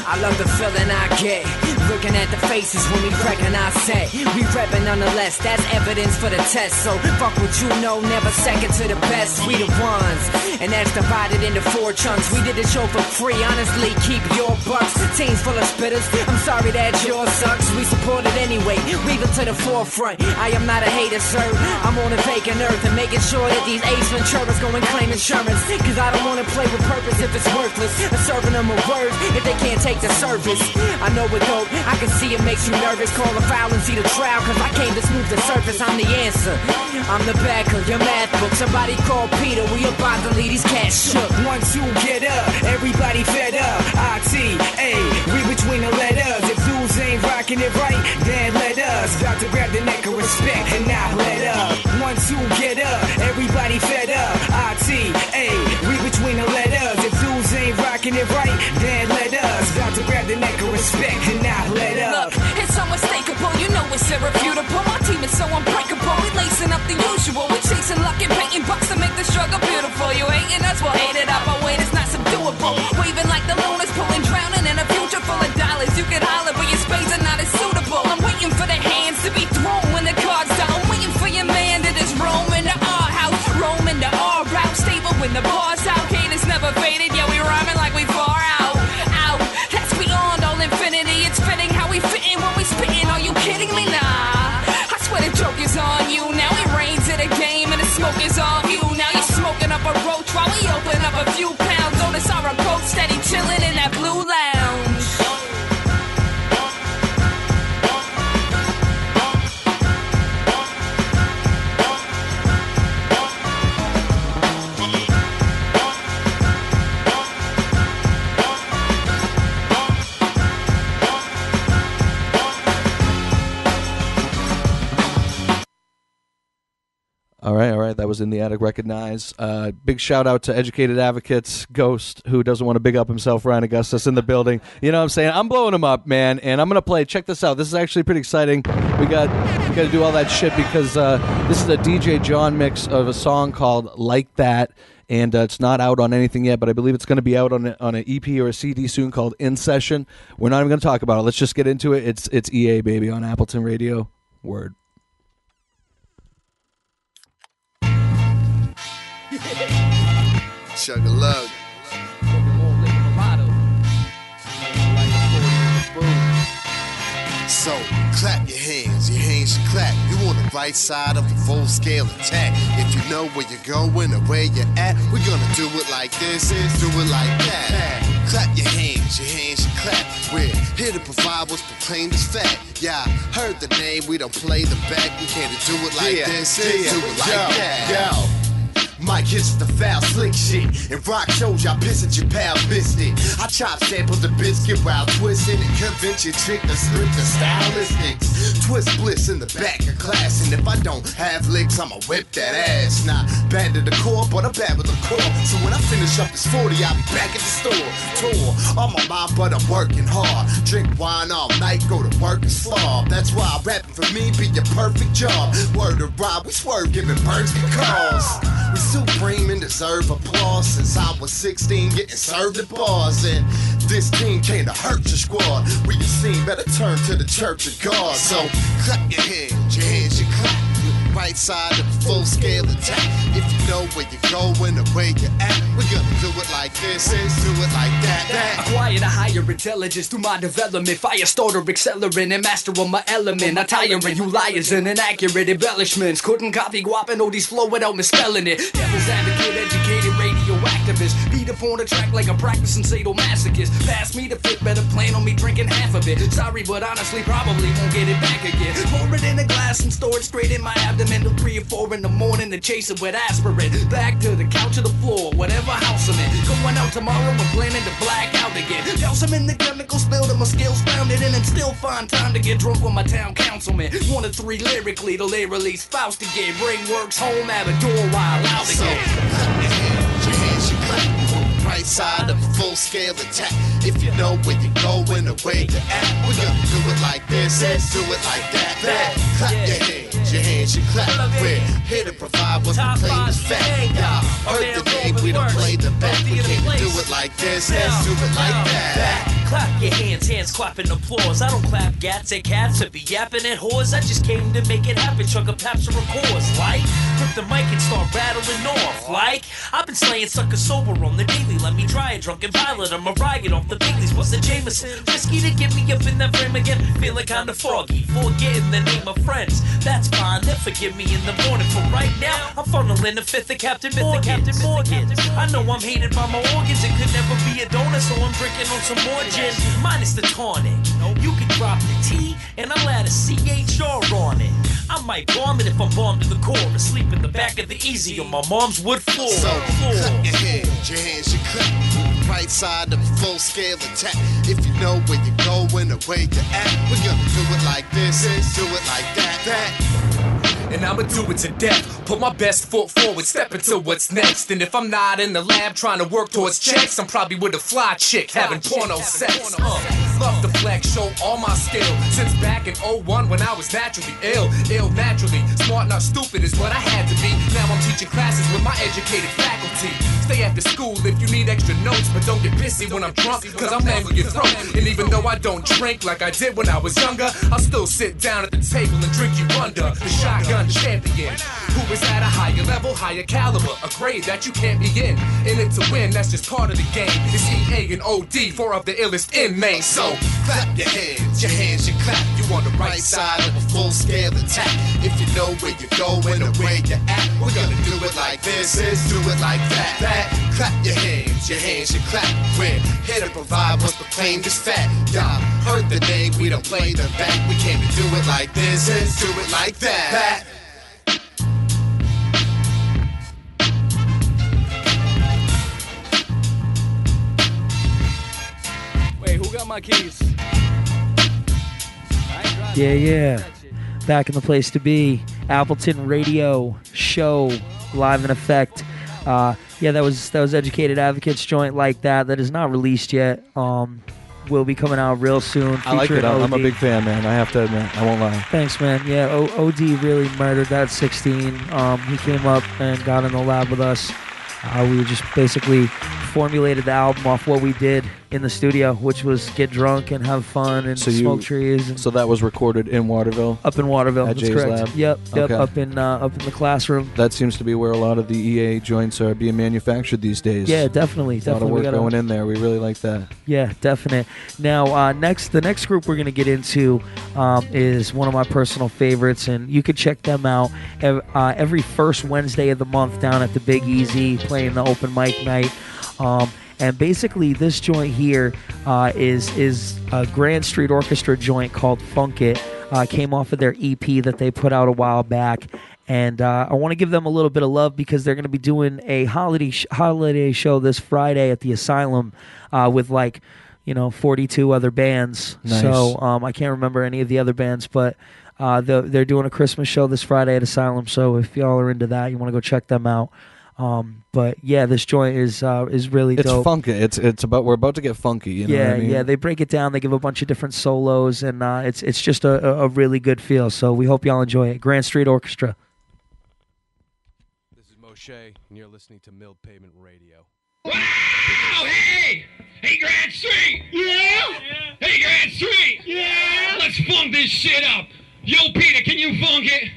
I love the feeling I get. looking at the faces when we recognize set. We reppin' nonetheless, that's evidence for the test. So fuck what you know, never second to the best. We the ones, and that's divided into 4 chunks. We did the show for free, honestly, keep your bucks. Teams full of spitters, I'm sorry that yours sucks. We support it anyway, leave it to the forefront. I am not a hater, sir, I'm on a vacant earth and making sure that these Ace Venturas go and claim insurance. Cause I don't wanna play with purpose if it's worthless. I'm serving them a word if they can't take the service. I know it dope, I can see it makes you nervous. Call a foul and see the trial, cause I came to smooth the surface. I'm the answer, I'm the back of your math book. Somebody call Peter, we about to leave these cats shook. 1, 2, get up, everybody fed up. I-T-A, read between the letters. If dudes ain't rocking it right, then let us. Got to grab the neck of respect and not let up. 1, 2, get up, everybody fed up. I-T-A, read between the letters. If dudes ain't rocking it right, then let us. Got to grab the neck of respect and not let up. Look, it's unmistakable, you know it's irrefutable. My team is so unbreakable, we lacing up the usual. We chasing luck and painting bucks to make the struggle beautiful. You hating us, well hate it up, our weight is not subduable. Waving like the lunars, pulling, drowning in a future full of dollars. You can holler, but your spades are not as suitable. I'm waiting for the hands to be thrown when the cards down. I'm waiting for your man to just roam into our house, roam into our route, stable when the bar's out. Cadence never faded, yeah, we rhyming like we far out. Out, that's beyond all infinity. It's fitting how we fit in when we spitting. Are you kidding me? Nah, I swear the joke is on you. Now it rains in the game and the smoke is on you. Now you're smoking up a roach while we open up a few pounds. Notice our approach, steady chilling in that blue lounge. All right. That was In the Attic Recognize. Big shout out to Educated Advocates, Ghost, who doesn't want to big up himself, Ryan Augustus in the building. You know what I'm saying? I'm blowing him up, man, and I'm going to play. Check this out. This is actually pretty exciting. We got to do all that shit because this is a DJ John mix of a song called Like That, and it's not out on anything yet, but I believe it's going to be out on an EP or a CD soon called In Session. We're not even going to talk about it. Let's just get into it. It's EA, baby, on Appleton Radio. Word. Chug a lug. So, clap your hands should clap. You on the right side of the full scale attack. If you know where you're going or where you're at, we're gonna do it like this, do it like that. Clap your hands should clap. We're here to provide what's proclaimed as fact. Yeah, heard the name, we don't play the back. We can't do it like this, do it like that. Yo. Mike hits the foul slick shit, and rock shows y'all pissing your pal missed it. I chop samples the biscuit while twisting and convince your chick to slip the stylistics. Twist bliss in the back of class, and if I don't have licks, I'ma whip that ass. Not bad to the core, but I'm bad with the core. So when I finish up this 40, I'll be back at the store. Tour on my mind, but I'm working hard. Drink wine all night, go to work and starve. That's why rapping for me be your perfect job. Word to Rob, we swerve giving birds because we supreme and deserve applause. Since I was 16 getting served at bars, and this team came to hurt your squad. We you seen better turn to the church of God. So clap your hands should clap. Right side of the full scale attack. If you know where you're going or where you're at, we're gonna do it like this, do it like that. Acquired a higher intelligence through my development. Fire starter, accelerant, and master of my element. I tiring you liars and inaccurate embellishments. Couldn't copy guap and all these flow without misspelling it. Devil's advocate, educated radioactivist. Beat up on the track like I'm practicing sadomasochist. Pass me the fit, better plan on me drinking half of it. Sorry, but honestly, probably won't get it back again. Pour it in a glass and store it straight in my abdomen. Till 3 or 4 in the morning to chase it with aspirin. Back to the couch or the floor, whatever house I'm in. Going out tomorrow and planning to black out again. Else I'm in the chemical spill that my skills founded in, and still find time to get drunk with my town councilman. 1 of 3 lyrically, till they release Faust again. Bring works home, have a door while out again. Your hands should clap. Right side of a full scale attack. If you know where you're going or where you're at, we're gonna do it like this, do it like that. Clap your hands should clap. We're here to provide what's proclaimed as fact. Y'all heard the name, We don't play the back, we can't do it like this, let's do it like that. Clap your hands clapping applause. I don't clap gats at cats or be yapping at whores. I just came to make it happen, chug a paps or records. Like, grip the mic and start rattling off. Like, I've been slaying suckers sober on the daily. Let me try it, drunken pilot. I'm a riot off the Baileys. What's the Jameson? Risky to get me up in that frame again. Feeling kinda foggy, forgetting the name of friends. That's fine, they'll forgive me in the morning. For right now, I'm funneling the fifth of Captain Morgan. I know I'm hated by my organs. It could never be a donut, so I'm drinking on some more gin. Minus the tonic. You can drop the T, and I'll add a CHR on it. I might bomb it if I'm bombed to the core and sleep in the back of the easy on my mom's wood floor. So, clap your hands should clap. Right side of a full-scale attack. If you know where you're going or where you're at, we're gonna do it like this, do it like that. And I'ma do it to death. Put my best foot forward, step into what's next. And if I'm not in the lab trying to work towards checks, I'm probably with a fly chick having porno sex. Love to flex, show all my skill. Since back in 01 when I was naturally ill naturally. Smart, not stupid is what I had to be. Now I'm teaching classes with my educated faculty. Stay after school if you need extra notes, but don't get pissy when I'm drunk, cause I'm angry your throat. And even though I don't drink like I did when I was younger, I'll still sit down at the table and drink you under. The shotgun champion, who is at a higher level, higher caliber, a grade that you can't be in it to win, that's just part of the game. It's EA and OD, four of the illest inmates. So clap your hands should clap. You on the right side of a full-scale attack. If you know where you're going or where you're at, we're gonna do it like this, do it like that. Clap your hands should clap. We're here to provide what's proclaimed as fact. Y'all heard the name, we don't play the back. We came to do it like this, do it like that. Wait, who got my keys? Yeah. Back in the place to be. Appleton Radio show live in effect. That was Educated Advocates joint like that. That is not released yet. Will be coming out real soon. I like it. I'm a big fan, man. I have to admit. I won't lie. Thanks, man. Yeah, OD really murdered that at 16. He came up and got in the lab with us. We just basically formulated the album off what we did in the studio, which was get drunk and have fun and smoke trees. And so that was recorded in Waterville? Up in Waterville, at that's Jay's correct. lab? Yep, Okay. up in the classroom. That seems to be where a lot of the EA joints are being manufactured these days. Yeah, definitely. A lot of work going in there. We really like that. Yeah, definite. Now, the next group we're going to get into is one of my personal favorites, and you can check them out every first Wednesday of the month down at the Big Easy, playing the open mic night. And basically, this joint here is a Grand Street Orchestra joint called Funk It. Came off of their EP that they put out a while back. And I want to give them a little bit of love because they're going to be doing a holiday show this Friday at the Asylum with 42 other bands. Nice. So I can't remember any of the other bands, but they're doing a Christmas show this Friday at Asylum. So if y'all are into that, you want to go check them out. But yeah, this joint is really dope. It's funky. It's about we're about to get funky. You know what I mean? Yeah. They break it down. They give a bunch of different solos, and it's just a really good feel. So we hope y'all enjoy it. Grand Street Orchestra. This is Moshe, and you're listening to Milled Pavement Radio. Wow! Hey! Hey, Grand Street! Yeah? Hey, Grand Street! Yeah? Let's funk this shit up. Yo, Peter, can you funk it?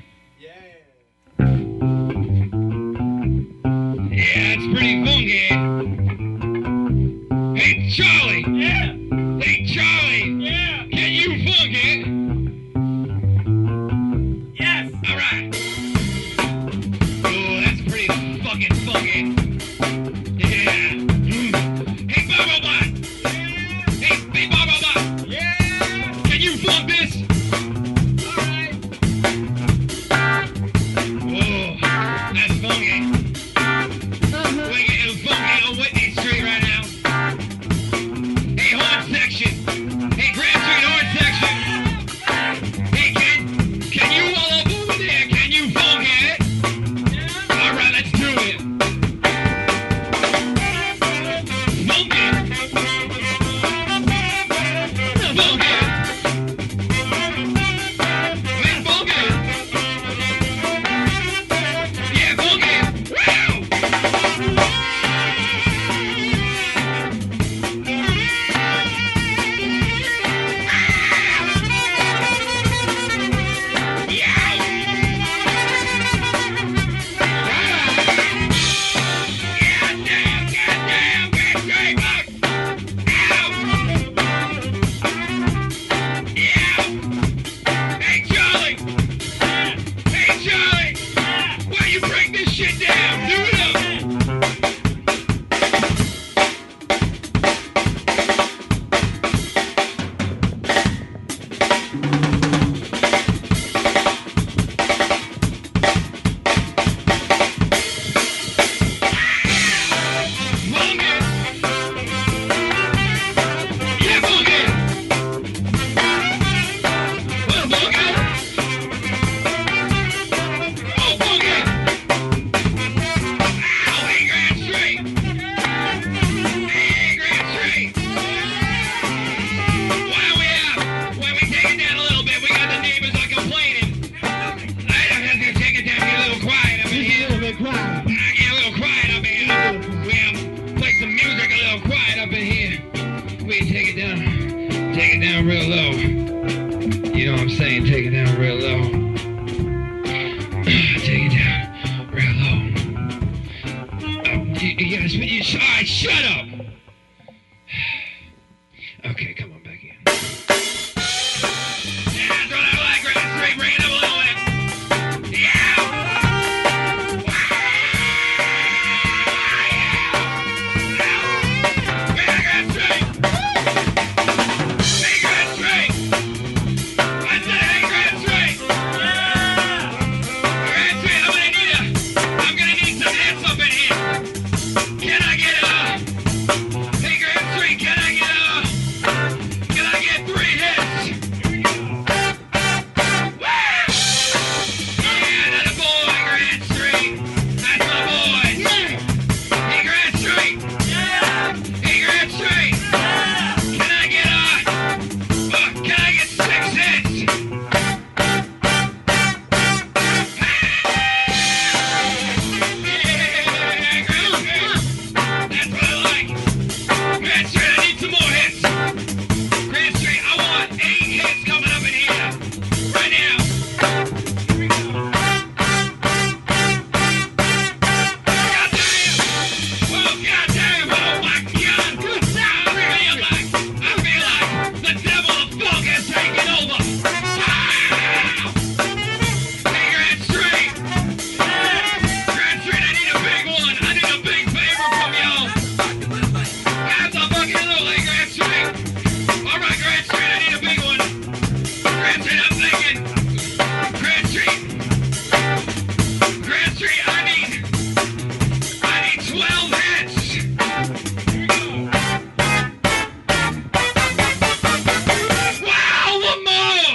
Yeah, it's pretty funky. Hey, Charlie! Yeah? Hey, Charlie! Yeah? Can you funk it? Yes! Alright! Oh, that's pretty fucking funky. Yeah! Hey, Bobobot! Yeah? Hey, Bobobot! Yeah? Can you funk this? Alright! Oh, that's funky. Funky, Yes, alright, shut up! Okay, come on, back here. Yeah, that's what I like, Grand Street, bring it up a little bit. Yeah! Grand Street! Hey, Grand Street! I said, hey, Grand Street! Yeah! Grand Street, I'm gonna need some hits up in here. Can I get hey, Grand Street, can I get 3 hits? Here we go. Woo! Yeah, that's a boy, Grand Street. That's my boy. Yeah. Hey, Grand Street. Yeah. Hey, Grand Street. Yeah. Can I get 6 hits? That's what I like. Grand Street, I need some more hits. Grand Street, I want 8 hits coming up in here. Right now. Here we go. Goddamn. Well, goddamn. Oh, my God. I feel like the devil of funk has taken over. Wow. Hey, Grand Street. Grand Street, I need a big one. I need a big favor from y'all. Guys, I'm fucking little, hey, Grand Street. All right, Grand Street, I need a big one. Grand Street, I'm thinking. Grand Street. Grand Street, I need 12 hits. Here we go. Wow, one more.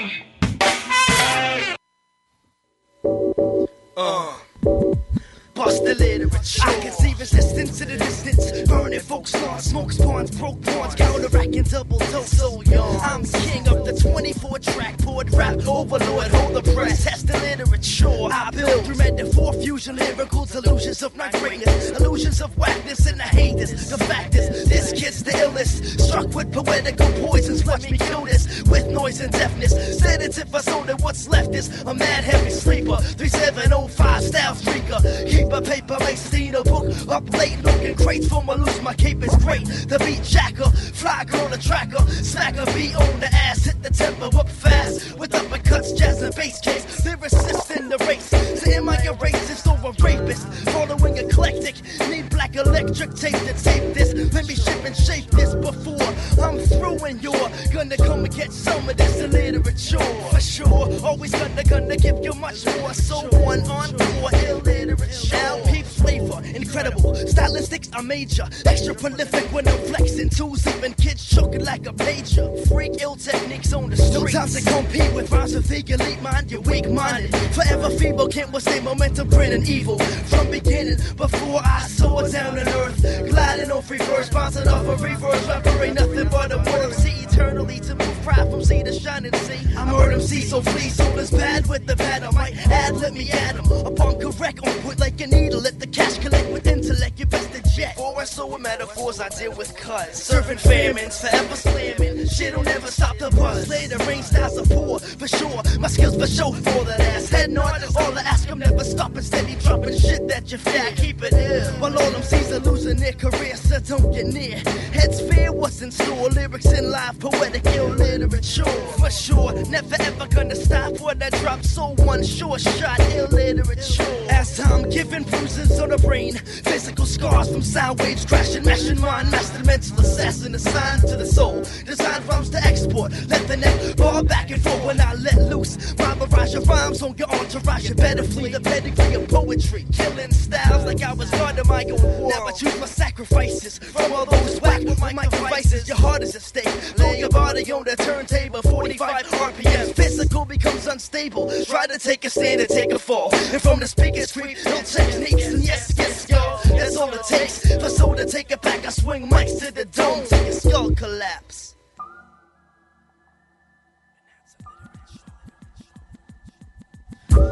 Bust the literature. I can see resistance to the distance. Burning folks lawn, smoke spawns, broke pawns, counteracting double dose. So young. I'm king of the 24-track poured rap overlord. Hold the press, test the literature. I build through metaphor, fusion, lyrical delusions of my greatness, illusions of whackness, and I hate this. The fact is, this kid's the illest. Struck with poetical poisons, watch me kill this with noise and deafness. Sedative, I so that what's left is a mad heavy sleeper. 3705 style freaker. Keep a paper, make a book up late, looking great for my loose. My cape is great. The beat jacker, fly girl the tracker, smack a beat on the ass, hit the tempo up fast with uppercuts, jazz and bass case. Lyricist in the race. So am I a racist or a rapist? Following eclectic, need black electric tape to tape this. Let me ship and shape this before I'm through, and you're gonna come and get some of this literature for sure. Always gonna give you much more. So one encore illiterature. LP flavor, incredible. Stylistics are major, extra prolific when I'm flexing. Tools, even kids choking like a pager. Freak ill techniques on the streets. No time to compete with rhymes with the elite mind. You're weak-minded, forever feeble. Can't withstand momentum, bringing evil from beginning. Before I saw down on earth, gliding on free verse, bouncing off a reverse. Rapper ain't nothing but a word MC eternally to move pride from sea to shining sea. I'm a MC, so flee. Soul is bad with the bad. I might add, let me add them. Upon correct, on point like a needle. Let the cash collect with intellect. You best to jet. For I so with metaphors, I deal with cuts. Serving famines, forever slamming. Shit'll never stop the buzz. Later rain styles are poor, for sure. My skills for show for that ass. Head nod, all I ask, I'm never stopping. Steady dropping shit that you fear. Keep it ill. While all them C's are losing their career, so don't get near. Heads fear what's in store. Lyrics in live, poetic ill literature. For sure, never ever gonna stop when I drop. So one sure shot ill literature. As time giving bruises on the brain, physical scars from sound waves crashing, mashing mind, master mental assassin assigned to the soul. Design rhymes to export, let the net bar back and forth when I let loose. My barrage of rhymes on your entourage, you better flee the pedigree of poetry. Killing styles like I was God of my own war. Now I choose my sacrifices from all those whack with my devices. Your heart is at stake, throw your body on the turntable, 45 RPM. Physical becomes unstable, try to take a stand and take a fall. And from the speakers creep, no techniques, and yes, y'all, that's all it takes. For soul to take it back, I swing mics to the dome, till your skull collapse.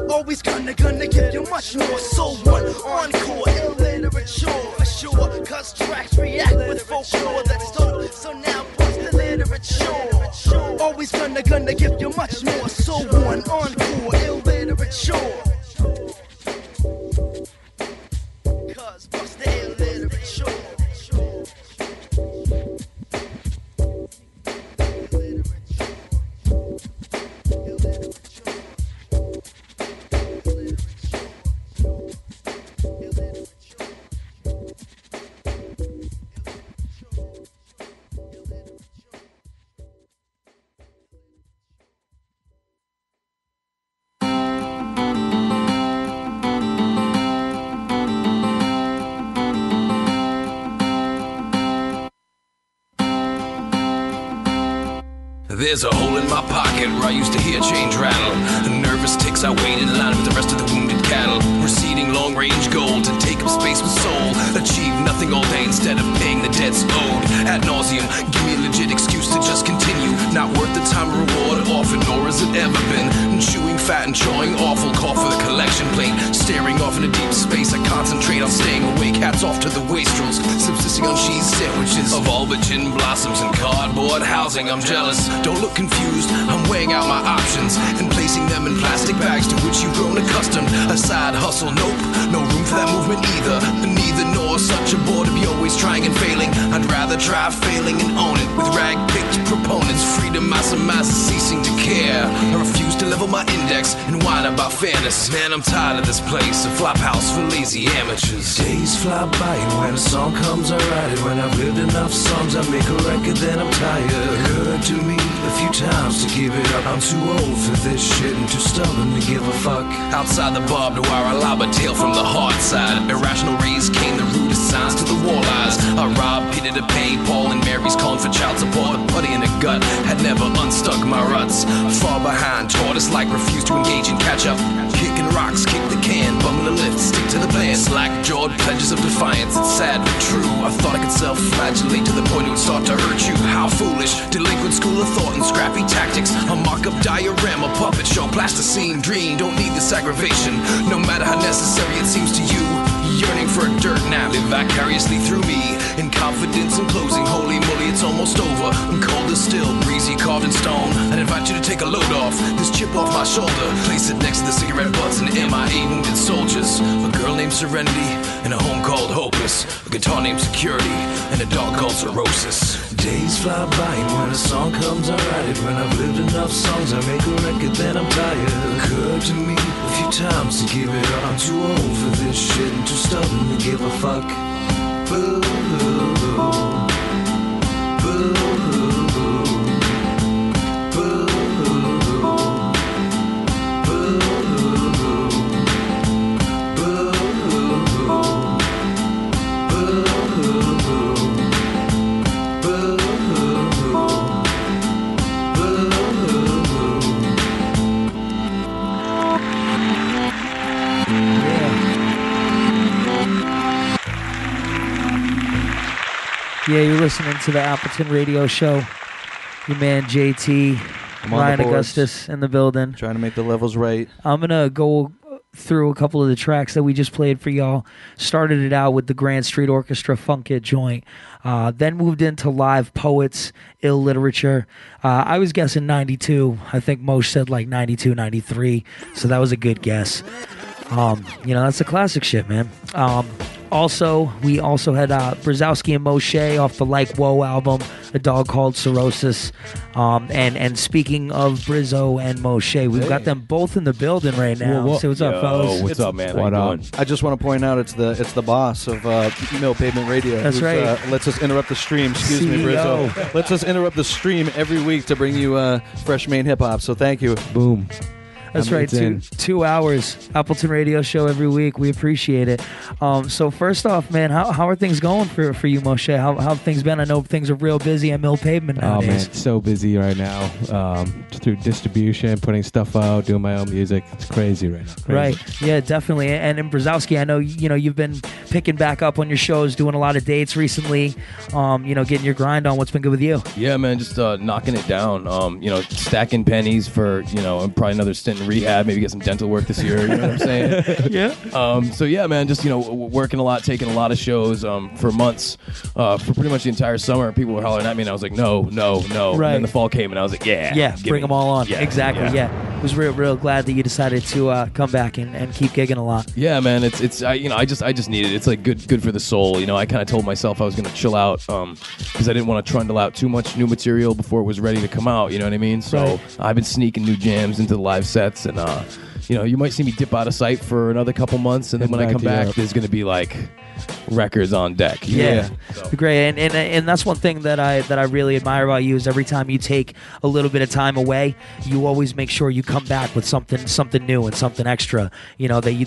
Always gonna give you much more. So one encore, illiterature for sure. Cause tracks react with folklore that's dope. So now bust the literature. Always gonna give you much more. So one encore, illiterature. Cause bust the illiterature. There's a hole in my pocket where I used to hear change rattle. Nervous ticks, I wait in line with the rest of the wounded cattle. Receding long-range goal to take up space with soul. Achieve nothing all day instead of paying the debts owed. Ad nauseum, give me a legit excuse to just continue. Not worth the time or reward offered, nor has it ever been. Chewing fat and chawing awful, call for the collection plate. Staring off into deep space, I concentrate on staying awake. Hats off to the wastrels, subsisting on cheese sandwiches of all but gin blossoms and cardboard housing. I'm jealous, don't look confused. I'm weighing out my options and placing them in plastic bags to which you've grown accustomed. A side hustle, nope, no room for that movement either. Neither nor such a bore to be always trying and failing. I'd rather try failing and own it with rag-picked proponents. Freedom, I surmise, ceasing to care. I refuse to level my index and whine about fairness. Man, I'm tired of this place, a flop house for lazy amateurs. Days fly by and when a song comes I write it. When I've lived enough songs I make a record, then I'm tired. Occurred to me a few times to give it up. I'm too old for this shit and too stubborn to give a fuck. Outside the barbed wire, I lob a tale from the hard side. Irrational rays came the rudest signs to the walleyes. I robbed Peter to pay Paul and Mary's calling for child support. Putty in the gut had never unstuck my ruts. Far behind, tortoise like refused to engage and catch up. Kicking rocks, kick the can, bumming the lift, stick to the plan. Slack-jawed pledges of defiance, it's sad but true. I thought I could self-flagellate to the point it would start to hurt you. How foolish, delinquent school of thought and scrappy tactics. A mock-up diorama, puppet show, plasticine dream. Don't need this aggravation, no matter how necessary it seems to you. Yearning for a dirt nap, live vicariously through me. In confidence and closing, holy moly, it's almost over. I'm cold as still, breezy, carved in stone. I'd invite you to take a load off, this chip off my shoulder. Place it next to the cigarette butts and MIA wounded soldiers. A girl named Serenity, and a home called Hopeless. A guitar named Security, and a dog called Cirrhosis. Days fly by and when a song comes I write it. When I've lived enough songs I make a record, then I'm tired. Occurred to me a few times to give it up. I'm too old for this shit and too stubborn to give a fuck. Boo, boo, boo. Yeah, you're listening to the Appleton Radio Show. Your man JT, Ryan Augustus in the building. Trying to make the levels right. I'm going to go through a couple of the tracks that we just played for y'all. Started it out with the Grand Street Orchestra Funk It joint. Then moved into Live Poets, Ill Literature. I was guessing 92. I think Moshe said like 92, 93. So that was a good guess. That's the classic shit, man. We also had Brzowski and Moshe off the Like Whoa album, A Dog Called Cirrhosis. And speaking of Brizzo and Moshe, we've got them both in the building right now. Say what's up, fellas. What's up, man? What up? I just want to point out it's the boss of Milled Pavement Radio. That's right. Lets us interrupt the stream. Excuse me, Brizzo. Lets us interrupt the stream every week to bring you fresh main hip hop. So thank you. Boom. That's right, 2 hours, Appleton Radio Show every week. We appreciate it. So first off, man, how are things going for you, Moshe? How have things been? I know things are real busy at Milled Pavement nowadays. Oh, man, so busy right now. Through distribution, putting stuff out, doing my own music. It's crazy right now. Crazy. Right, yeah, definitely. And in Brzowski, I know you've been picking back up on your shows, doing a lot of dates recently, getting your grind on. What's been good with you? Yeah, man, just knocking it down. Stacking pennies for, probably another stint in rehab, maybe get some dental work this year, you know what I'm saying? Yeah. So yeah, man, just working a lot, taking a lot of shows for months, for pretty much the entire summer. People were hollering at me, and I was like, no. Right. And then the fall came, and I was like, yeah, bring them all on. Yeah, exactly. Yeah. I was real glad that you decided to come back and keep gigging a lot. Yeah, man, I just needed it. It's like good for the soul. I kind of told myself I was gonna chill out because I didn't want to trundle out too much new material before it was ready to come out. You know what I mean? So right. I've been sneaking new jams into the live sets, and you might see me dip out of sight for another couple months, and then when I come back, there's gonna be like records on deck. Yeah. Great. And that's one thing that I really admire about you is every time you take a little bit of time away, you always make sure you come back with something new and something extra. You know that you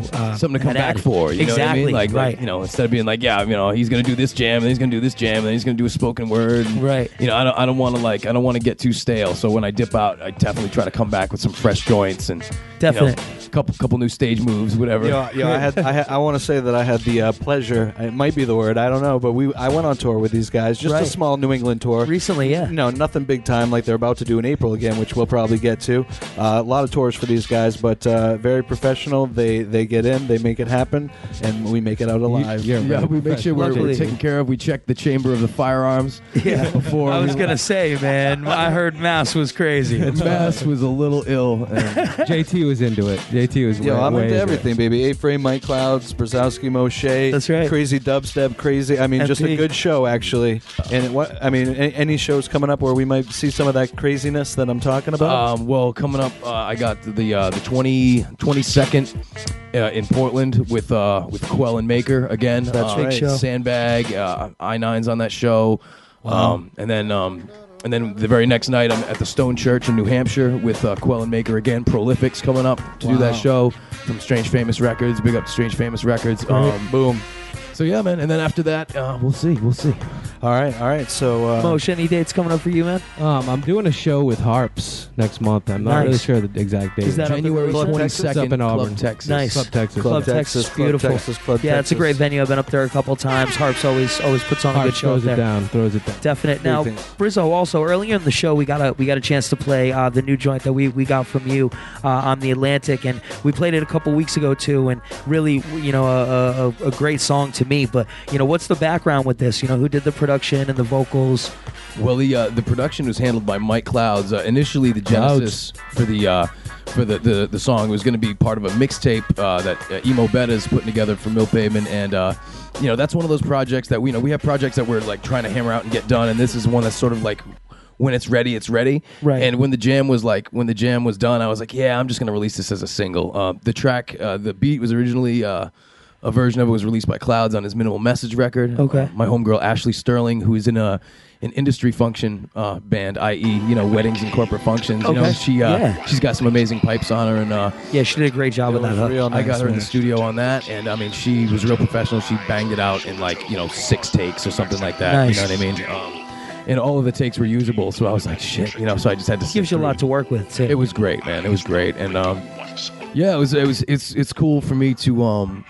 something to come back added. for. You know what I Exactly. mean? Like, right. you know, instead of being like, yeah, you know, he's gonna do this jam, and he's gonna do this jam, and then he's gonna do a spoken word. And, right. You know, I don't want to get too stale. So when I dip out, I definitely try to come back with some fresh joints and Definite. couple new stage moves, whatever. I want to say that I had the pleasure. It might be the word. I don't know, but I went on tour with these guys. Just a small New England tour recently. Yeah. No, nothing big time like they're about to do in April again, which we'll probably get to. A lot of tours for these guys, but very professional. They get in, they make it happen, and we make it out alive. We make sure we're taken care of. We check the chamber of the firearms. Yeah. Before I was gonna say, man, I heard Mass was crazy. Mass was a little ill. And JT was into it. JT was. I'm way into into everything, it. baby. A-Frame, Mike Clouds, Brzowski Moshe. That's right. Crazy dubstep, crazy. I mean, just a MP. good show, actually. And any shows coming up where we might see some of that craziness that I'm talking about? Well, coming up, I got the 22nd in Portland with Quell and Maker again. That's right. Big show. Sandbag, I9's on that show. Wow. And then the very next night, I'm at the Stone Church in New Hampshire with Quell and Maker again. Prolific's coming up to do that show from Strange Famous Records. Big up to Strange Famous Records. Boom. So yeah, man. And then after that, we'll see. All right. So, Moshe, any dates coming up for you, man? I'm doing a show with Harps next month. I'm not really sure the exact date. Is that January up in 22nd, up in Auburn, Club Texas. Nice. Club Texas. Club Texas, beautiful. Yeah, it's a great venue. I've been up there a couple times. Harps always puts on a good Harps show up there. throws it down. Definite. Now, things. Brizzo, also earlier in the show, we got a chance to play the new joint that we got from you on the Atlantic, and we played it a couple weeks ago too. And really, a great song to me. But what's the background with this? Who did the production and the vocals? Well, the production was handled by Mike Clouds. Initially, the genesis for the song was going to be part of a mixtape that Emo Betta's putting together for Milled Pavement, and that's one of those projects that we have projects that we're like trying to hammer out and get done, and this is one that's sort of like when it's ready, it's ready. Right. And when the jam was done, I was like, yeah, I'm just going to release this as a single. The track, the beat was originally. A version of it was released by Clouds on his Minimal Message record. Okay. My homegirl Ashley Sterling, who is in an industry function band, i.e., weddings and corporate functions. Okay. She's got some amazing pipes on her, and yeah, she did a great job with that. I got her in the studio on that, and I mean, she was real professional. She banged it out in 6 takes or something like that. Nice. You know what I mean? And all of the takes were usable, so I was like, shit, so I just had to. Gives you a lot to work with too. It was great, man. It was great, and it's cool for me to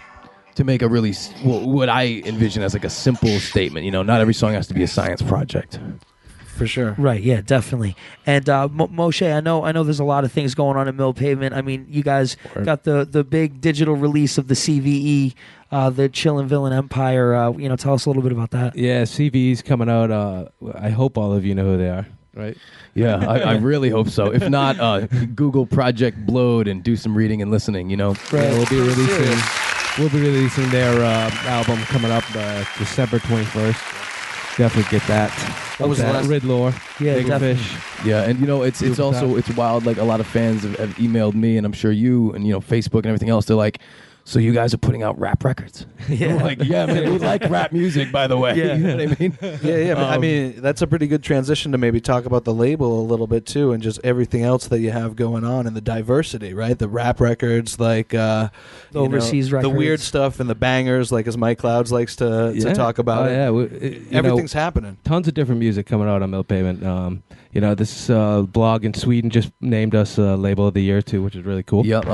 make a really what I envision as like a simple statement. Not every song has to be a science project. For sure. Right, yeah, definitely. And Moshe, I know there's a lot of things going on at Milled Pavement. I mean, you guys got the big digital release of the CVE, the Chillin' Villain Empire. Tell us a little bit about that. Yeah, CVE's coming out. I hope all of you know who they are. Right? Yeah, I really hope so. If not, Google Project Blowed and do some reading and listening. Right. Yeah, we'll be releasing their album coming up December 21st. Definitely get that. What was the last? Riddlore. Yeah, Big definitely. Fish. Yeah, and it's also it's wild. Like a lot of fans have emailed me, and I'm sure you and Facebook and everything else. They're like, so you guys are putting out rap records? Yeah. Like, yeah, man, we like rap music, by the way. Yeah. You know what I mean? Yeah. I mean, that's a pretty good transition to maybe talk about the label a little bit too, and just everything else that you have going on and the diversity, right? The rap records, like the overseas records, the weird stuff, and the bangers, like as Mike Clouds likes to talk about. Everything's happening. Tons of different music coming out on Milled Pavement. This blog in Sweden just named us Label of the Year too, which is really cool. Yep,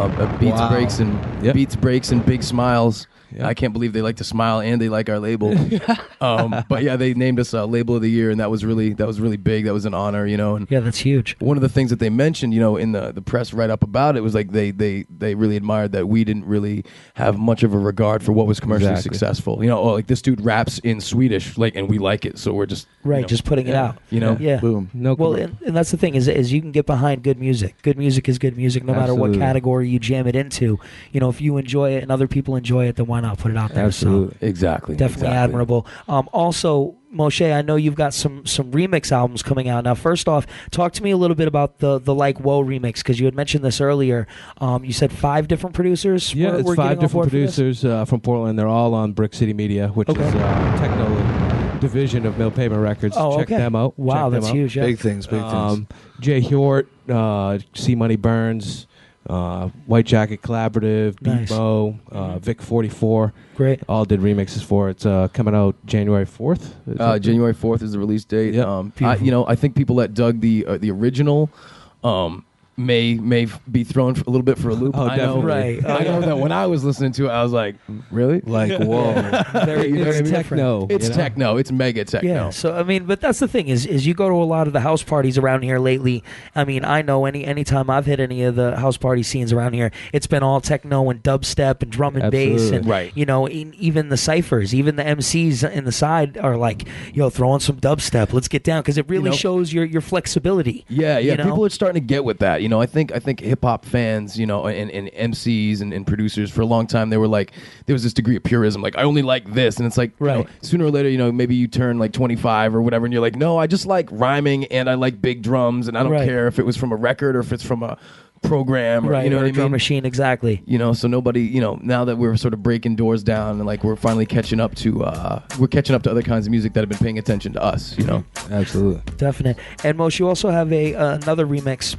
Beats, Breaks, and Big Smiles. Yeah. I can't believe they like to smile and they like our label. But yeah, they named us Label of the Year, and that was really big. That was an honor, And yeah, that's huge. One of the things that they mentioned, in the press write up about it was like they really admired that we didn't really have much of a regard for what was commercially successful. Like this dude raps in Swedish, and we like it, so we're just just putting it out. Yeah. Boom. No. Well, and that's the thing is you can get behind good music. Good music is good music, no matter what category you jam it into. If you enjoy it and other people enjoy it, then why not put it out there? Absolutely. So exactly. Definitely admirable. Also, Moshe, I know you've got some remix albums coming out now. First off, talk to me a little bit about the Like Whoa remix, because you had mentioned this earlier. You said 5 different producers. Yeah, it's 5 different producers from Portland. They're all on Brick City Media, which is a techno division of Milled Pavement Records. Oh, Check them out. Wow, Check that's them out. huge. Yeah. Big things. Jay Hjort, C Money Burns, White Jacket Collaborative, Nice. Beat Mo, Vic 44. Great. All did remixes for it. It's coming out January 4th. January 4th is the release date. I think people that dug the original may be thrown a little bit for a loop. Oh, I know, definitely. Right. I know that when I was listening to it, I was like, really? Like, whoa. Very, very techno. It's techno. It's mega techno. Yeah, so I mean, but that's the thing is you go to a lot of the house parties around here lately. I mean, I know anytime I've hit any of the house party scenes around here, it's been all techno and dubstep and drum and bass, and Right. you know, even the ciphers, even the MCs in the side are like, yo, throw on some dubstep, let's get down, because it really shows your flexibility. Yeah, you know? People are starting to get with that. You know, I think hip hop fans, you know, and MCs and producers for a long time, they were like, there was this degree of purism, like I only like this, and it's like, you know, sooner or later, you know, maybe you turn like 25 or whatever, and you're like, no, I just like rhyming and I like big drums, and I don't care if it was from a record or if it's from a program, or, you know or what a I drum mean? machine, exactly. You know, so nobody, you know, now that we're sort of breaking doors down and like we're finally catching up to other kinds of music that have been paying attention to us, you know. Absolutely. Definite. And Moshe, you also have another remix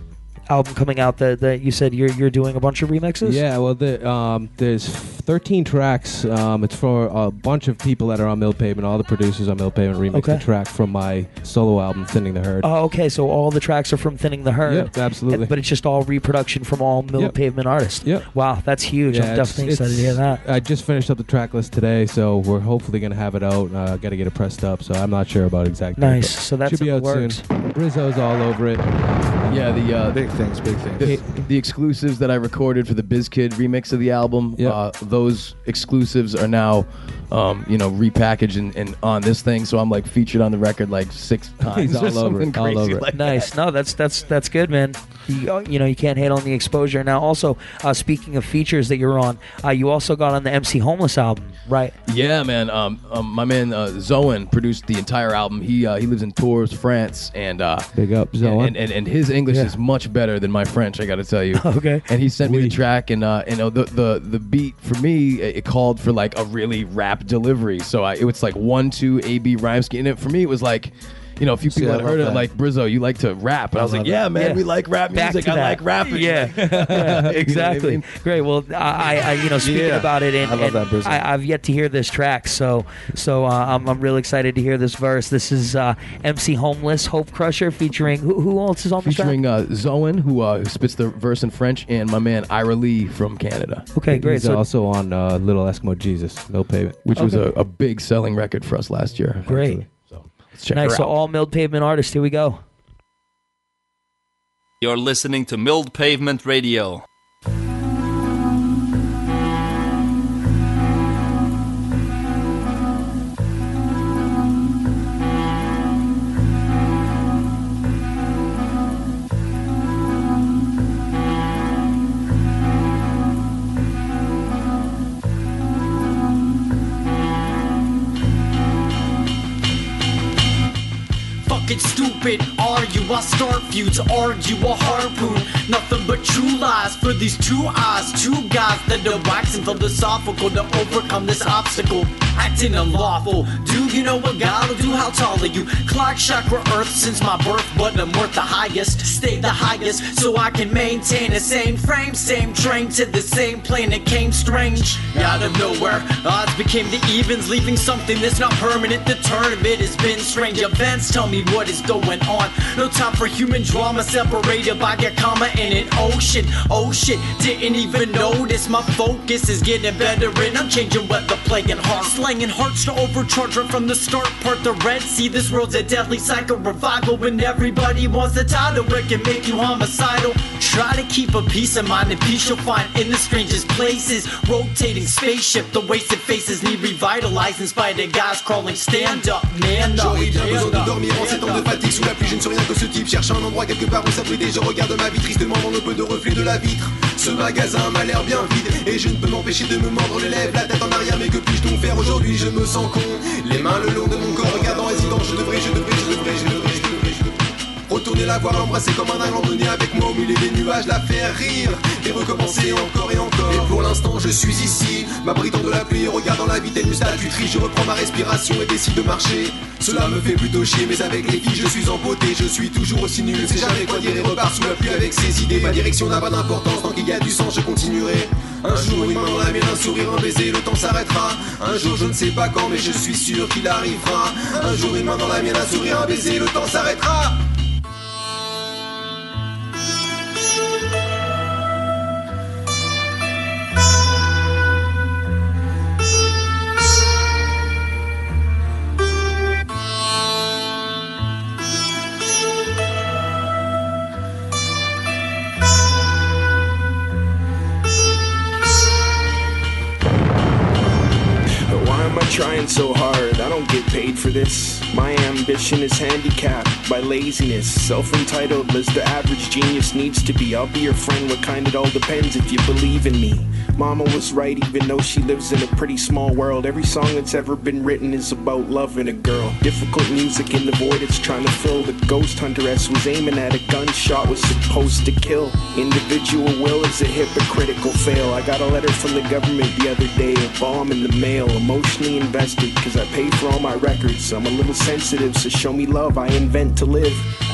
album coming out that you said you're doing a bunch of remixes. Yeah, well, there's 13 tracks. It's for a bunch of people that are on Milled Pavement. All the producers on Milled Pavement remixed the track from my solo album, Thinning the Herd. Oh, okay. So all the tracks are from Thinning the Herd. Yep, absolutely. But it's just all reproduction from all Milled Pavement artists. Yep. Wow, that's huge. Yeah, I'm definitely excited to hear that. I just finished up the track list today, so we're hopefully going to have it out. Got to get it pressed up, so I'm not sure about exactly. Nice. So that's should be in out the works. soon. Rizzo's all over it. Yeah, the big things. The exclusives that I recorded for the BizKid remix of the album, those exclusives are now, repackaged and on this thing. So I'm like featured on the record like 6 times. He's all over it. Crazy All over it. like Nice. that. No, that's good, man. You can't hate on the exposure. Now, also speaking of features that you're on, you also got on the MC Homeless album, right? Yeah, man. My man Zoen produced the entire album. He lives in Tours, France, and big up Zoen. And his English is much better than my French, I got to tell you. Okay. And he sent me the track, and the beat for me, it called for like a really rap delivery. So it was like 1-2 A-B rhyme scheme, and for me it was like, you know, a few people had heard it, like, Brizzo, you like to rap. And I was like, yeah, man, we like rap music. I like rapping. Yeah, yeah, exactly. You know what I mean? Great. Well, I speaking about it, and I love that, Brizzo. I've yet to hear this track, so I'm really excited to hear this verse. This is MC Homeless, Hope Crusher, featuring who else is on the track? Featuring Zoen, who spits the verse in French, and my man Ira Lee from Canada. Okay, great. He's also on Little Eskimo Jesus, Milled Pavement, which was a big selling record for us last year. Great. Actually. So let's check Nice. her So out. all Milled Pavement artists. Here we go. You're listening to Milled Pavement Radio. Fucking stupid, are you? I start feuds, argue a harpoon. Nothing but true lies for these 2 eyes. 2 guys that are waxing philosophical to overcome this obstacle. Acting unlawful. Do you know what God will do? How tall are you? Clock chakra earth since my birth, but I'm worth the highest. Stay the highest so I can maintain the same frame. Same train to the same plane. It came strange. Out of nowhere, odds became the evens, leaving something that's not permanent. The turn of it has been strange events. Tell me what is going on. No time for human drama, separated by a comma in an ocean. Oh shit, didn't even notice. My focus is getting better and I'm changing weather, playing hard. Slanging hearts to overcharge right from the start. Part the Red Sea, this world's a deadly cycle. Revival when everybody wants the title. It can make you homicidal. Try to keep a peace of mind and peace you'll find in the strangest places. Rotating spaceship, the wasted faces need revitalizing. Spider guys crawling, stand up, man up. J'aurais bien besoin de dormir en ces temps de fatigue. Sous la pluie je ne suis rien que ce type. Cherche un endroit quelque part où s'abriter. Je regarde ma vie tristement dans le peu de reflets de la vitre. Ce magasin m'a l'air bien vide et je ne peux m'empêcher de me mordre les lèvres. La tête en arrière, mais que puis-je donc faire aujourd'hui? Je me sens con, les mains le long de mon corps, regardant hésitant retourner la voir, l'embrasser comme un abandonné avec moi au milieu des nuages, la faire rire et recommencer encore et encore. Et pour l'instant je suis ici, m'abritant de la pluie, regardant la vie telle une statuerie. Je reprends ma respiration et décide de marcher. Cela me fait plutôt chier, mais avec les filles je suis empoté. Je suis toujours aussi nul, sais jamais quoi dire et repars sous la pluie avec ses idées. Ma direction n'a pas d'importance, tant qu'il y a du sang je continuerai. Un jour une main dans la mienne, un sourire, un baiser, le temps s'arrêtera. Un jour je ne sais pas quand, mais je suis sûr qu'il arrivera. Un jour une main dans la mienne, un sourire, un baiser, le temps s'arrêtera. Trying so hard, I don't get paid for this. My ambition is handicapped by laziness. Self-entitled as the average genius needs to be. I'll be your friend, what kind, it all depends if you believe in me. Mama was right, even though she lives in a pretty small world. Every song that's ever been written is about loving a girl. Difficult music in the void it's trying to fill. The ghost hunteress was aiming at a gunshot was supposed to kill. Individual will is a hypocritical fail. I got a letter from the government the other day, a bomb in the mail. Emotionally invested, cause I pay for all my records. I'm a little sensitive, so show me love, I invent to live.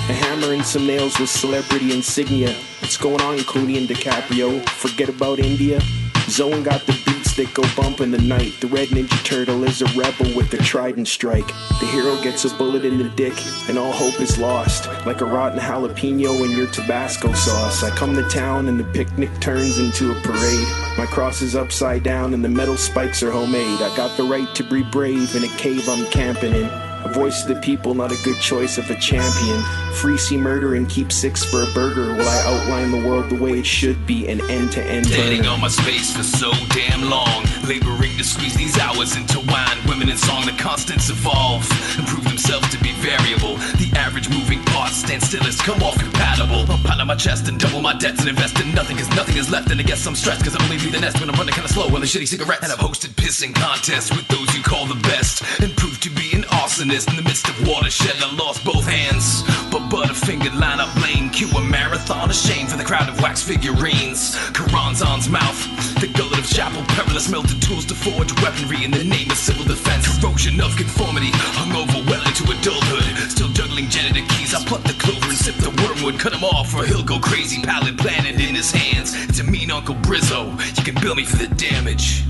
A hammer and some nails with celebrity insignia. What's going on, Clooney and DiCaprio? Forget about India. Zoe got the beats that go bump in the night. The red Ninja Turtle is a rebel with a trident strike. The hero gets a bullet in the dick and all hope is lost. Like a rotten jalapeno in your Tabasco sauce. I come to town and the picnic turns into a parade. My cross is upside down and the metal spikes are homemade. I got the right to be brave in a cave I'm camping in. A voice of the people, not a good choice of a champion. Free see murder and keep 6 for a burger while I outline the world the way it should be, an end-to-end Standing burner. on my space for so damn long, laboring to squeeze these hours into wine. Women in song, the constants evolve and prove themselves to be variable. The average moving parts stand still as come off compatible. I'll pound on my chest and double my debts and invest in nothing cause nothing is left. And I guess I'm stressed cause I only leave the nest when I'm running kinda slow on the shitty cigarettes. And I've hosted pissing contests with those you call the best and proved to be an arsonist in the midst of watershed. I lost both hands, but butterfingered line up blame. Cue a marathon of shame for the crowd of wax figurines. Karanzan's mouth, the gullet of chapel, perilous melted tools to forge weaponry in the name of civil defense. Corrosion of conformity, hung over well into adulthood. Still juggling janitor keys, I pluck the clover and sip the wormwood. Cut him off or he'll go crazy, pallet planted in his hands. It's a mean Uncle Brizzo, you can bill me for the damage.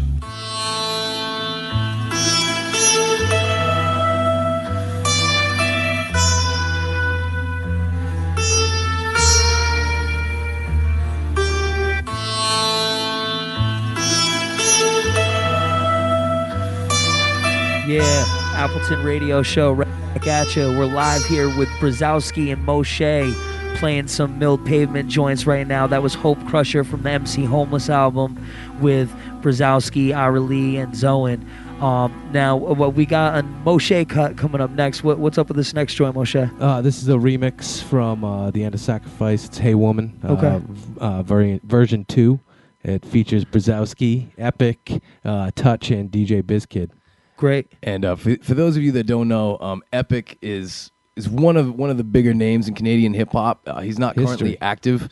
Yeah, Appleton Radio Show right back at you. We're live here with Brzowski and Moshe playing some Milled Pavement joints right now. That was Hope Crusher from the MC Homeless album with Brzowski, Ira Lee, and Zoen. Now, what we got a Moshe cut coming up next. What's up with this next joint, Moshe? This is a remix from The End of Sacrifice. It's Hey Woman. Okay. Version 2. It features Brzowski, Epic, Touch, and DJ BizKid. Great. And for those of you that don't know, Epic is one of the bigger names in Canadian hip hop. He's not currently active,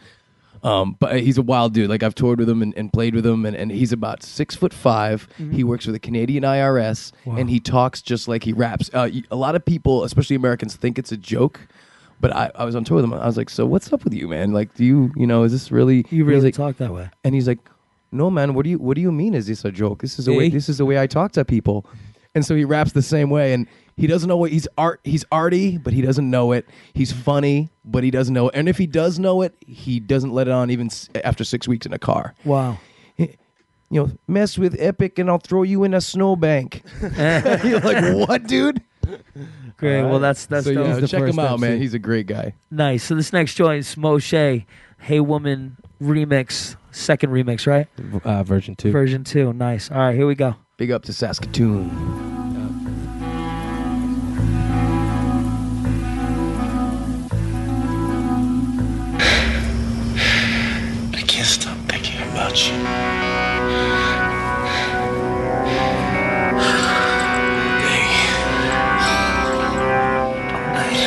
but he's a wild dude. Like I've toured with him and played with him, and he's about 6'5". Mm-hmm. He works for the Canadian IRS, and he talks just like he raps. A lot of people, especially Americans, think it's a joke. But I was on tour with him. I was like, so what's up with you, man? Like, do you is this really? You really talk that way? And he's like, no, man. What do you mean? Is this a joke? This is the way I talk to people. And so he raps the same way, and he doesn't know what he's arty, but he doesn't know it. He's funny, but he doesn't know it. And if he does know it, he doesn't let it on even after 6 weeks in a car. Wow. Mess with Epic and I'll throw you in a snowbank. You're like, what, dude? Great. Well, that's so the check first him out, MC. man. He's a great guy. Nice. So this next joint is Moshe, Hey Woman remix, second remix, right? Version 2. Version 2. Nice. All right, here we go. Big up to Saskatoon. I can't stop thinking about you. All day. All night.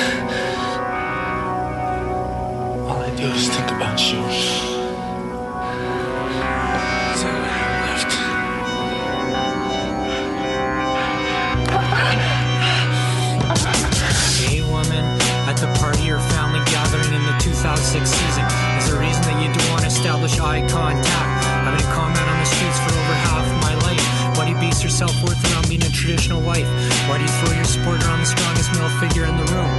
self-worth around being a traditional wife? Why do you throw your support around the strongest male figure in the room?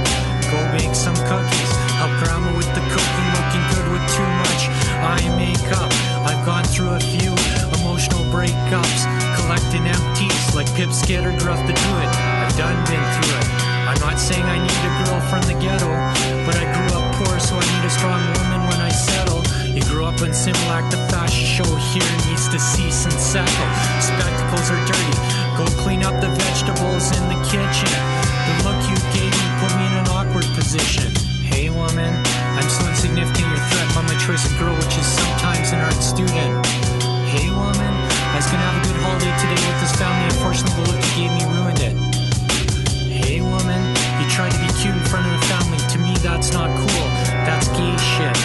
Go bake some cookies, help grandma with the cooking, looking good with too much eye makeup. I've gone through a few emotional breakups, collecting empties like Pip Scatter Gruff to do it. I've been through it. I'm not saying I need a girl from the ghetto, but I grew up poor, so I need a strong woman when I settle. You grew up in Similac, the fashion show here needs to cease and settle. Spectacles are dirty, go clean up the vegetables in the kitchen. The look you gave me put me in an awkward position. Hey woman, I'm so insignificant you're threatened by my choice of girl, which is sometimes an art student. Hey woman, I was gonna have a good holiday today with this family, unfortunately the look you gave me ruined it. Hey woman, you tried to be cute in front of the family, to me that's not cool, that's gay shit.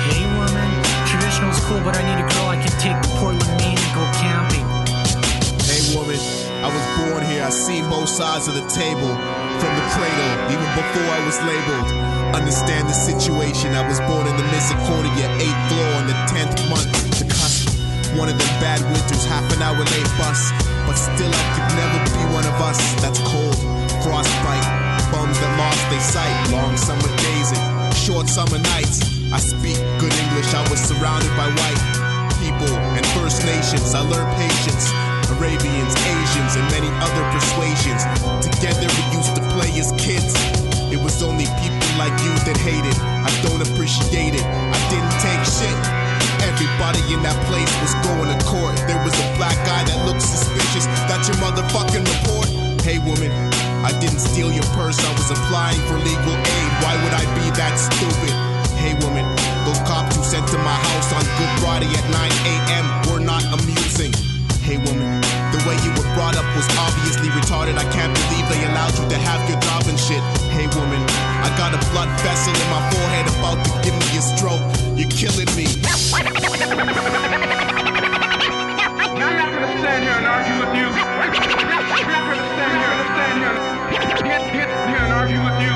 Hey woman, traditional's cool, but I need a girl I can take to Portland, Maine and go camping. Hey woman, I was born here, I seen both sides of the table. From the cradle, even before I was labeled. Understand the situation, I was born in the Misericordia, 8th floor on the 10th month. The cusp, one of them bad winters, half an hour late bus. But still I could never be one of us. That's cold, frostbite, bums that lost their sight. Long summer days and short summer nights. I speak good English, I was surrounded by white people and First Nations. I learned patience, Arabians, Asians, and many other persuasions. Together we used to play as kids. It was only people like you that hated. I don't appreciate it, I didn't take shit. Everybody in that place was going to court. There was a black guy that looked suspicious. That's your motherfucking report. Hey woman, I didn't steal your purse, I was applying for legal aid. Why would I be that stupid? Hey woman, those cops you sent to my house on Good Friday at 9 a.m. were not amusing. Hey woman, the way you were brought up was obviously retarded. I can't believe they allowed you to have your job and shit. Hey woman, I got a blood vessel in my forehead about to give me a stroke. You're killing me. I'm not gonna stand here and argue with you. I'm not gonna stand here and argue with you.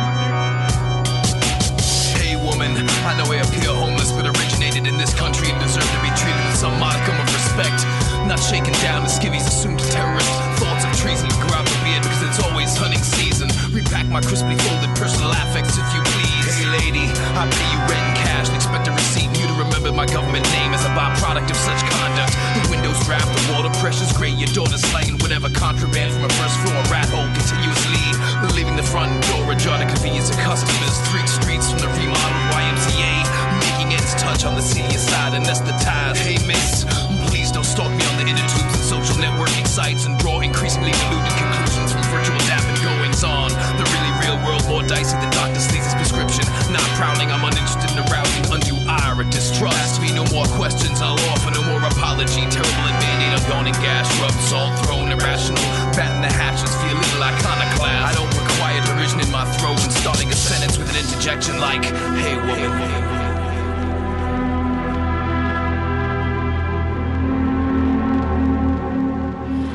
Hey woman, I know I appear homeless, but originated in this country and deserve to be treated with some modicum of respect. Not shaken down, the skivvies assumed terrorist. Thoughts of treason grew out the beard because it's always hunting season. Repack my crisply folded personal affects if you please. Hey lady, I pay you rent in cash and expect a receipt and you to remember my government name as a byproduct of such conduct. The windows draft, the water pressure's great, your daughter's slanging whatever contraband from a first floor rat hole continuously. Leaving the front door ajar to convenience of customers. 3 streets from the remodeled YMCA. Making ends touch on the senior side and that's the ties. Hey miss, please don't stalk me on the inner tubes and social networking sites and draw increasingly diluted conclusions from virtual dapping goings on. The really real world more dicey than Dr. Sleazy's prescription. Not prowling, I'm uninterested in arousing undue ire or distrust. Ask me no more questions, I'll offer no more apology. Terrible and band-aid, I'm gone and gas rubbed, salt thrown, irrational. Batting the hatches, feel a little iconoclast. I don't require derision in my throat and starting a sentence with an interjection like, hey woman.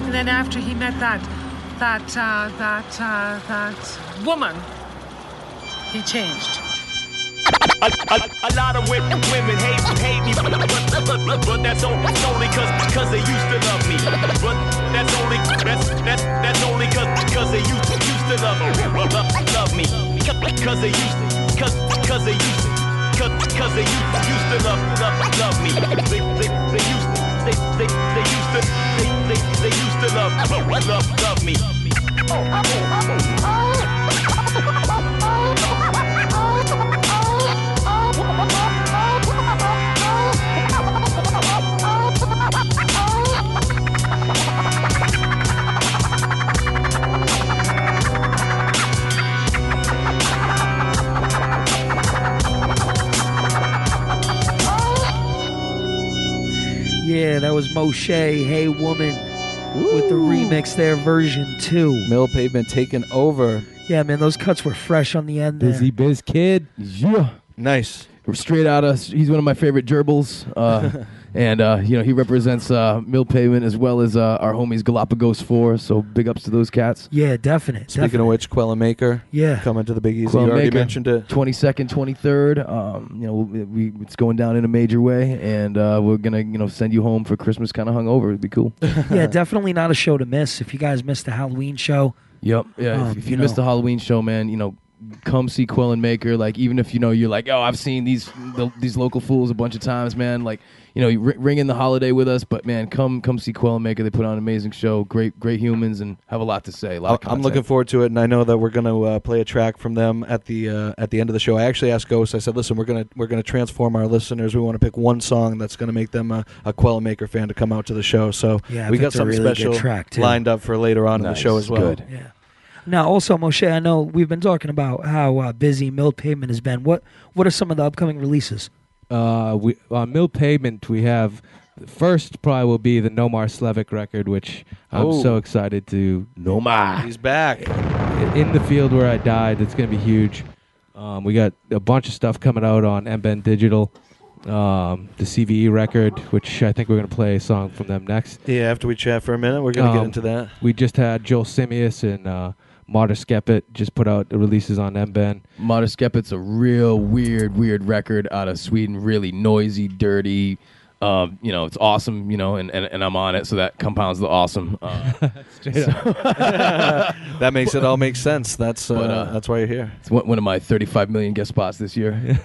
And then after he met that woman, he changed. A lot of women hate me, but that's only cause they used to love me. But that's only cause they used to love me. Cause they used to love me. They used to love me. Yeah, that was Moshe, Hey Woman, with the remix there, version 2. Milled Pavement taking over. Yeah, man, those cuts were fresh on the end there. Busy Biz Kid. Yeah. Nice. Straight out of, he's one of my favorite gerbils. And he represents Milled Pavement as well as our homies Galapagos 4. So big ups to those cats. Yeah, definite. Speaking of which, Quella Maker, coming to the Big Easy. You already mentioned it. 22nd, 23rd. It's going down in a major way, and we're gonna send you home for Christmas, kind of hungover. It'd be cool. Yeah, definitely not a show to miss. If you guys missed the Halloween show. Yep. Yeah. If you missed the Halloween show, man, come see Quellen Maker. Like, even if you're like, oh, I've seen these local fools a bunch of times, man. Like, you ring in the holiday with us, but man, come see Quellen Maker. They put on an amazing show. Great humans, and have a lot to say. I'm looking forward to it, and I know that we're gonna play a track from them at the end of the show. I actually asked Ghost. I said, listen, we're gonna transform our listeners. We want to pick one song that's gonna make them a Quellen Maker fan to come out to the show. So we got something really special lined up for later on in the show as well. Good. Yeah. Now, also, Moshe, I know we've been talking about how busy Milled Pavement has been. What are some of the upcoming releases? On Milled Pavement, we have first probably will be the Nomar Slevik record, which I'm so excited to. Nomar, he's back. In the Field Where I Died. It's going to be huge. We got a bunch of stuff coming out on MBN Digital. The CVE record, which I think we're going to play a song from them next. Yeah, after we chat for a minute, we're going to get into that. We just had Joel Simius and Martyr Skepet just put out the releases on MBN. Martyr Skepet's a real weird record out of Sweden. Really noisy, dirty. It's awesome. And I'm on it, so that compounds the awesome. That makes it all make sense. That's why you're here. It's one of my 35 million guest spots this year.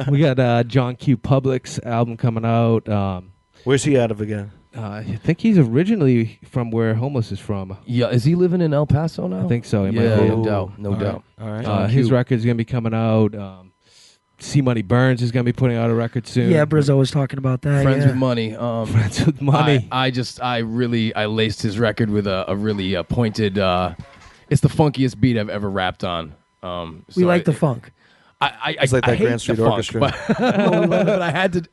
We got John Q. Public's album coming out. Where's he out of again? I think he's originally from where Homeless is from. Yeah, is he living in El Paso now? I think so. No doubt. All right. His record's going to be coming out. C Money Burns is going to be putting out a record soon. Yeah, Brizzo was talking about that. Friends with Money. Friends with Money. I laced his record with a really pointed. It's the funkiest beat I've ever rapped on. We like the funk. It's like that Grand Street Orchestra. But I had to.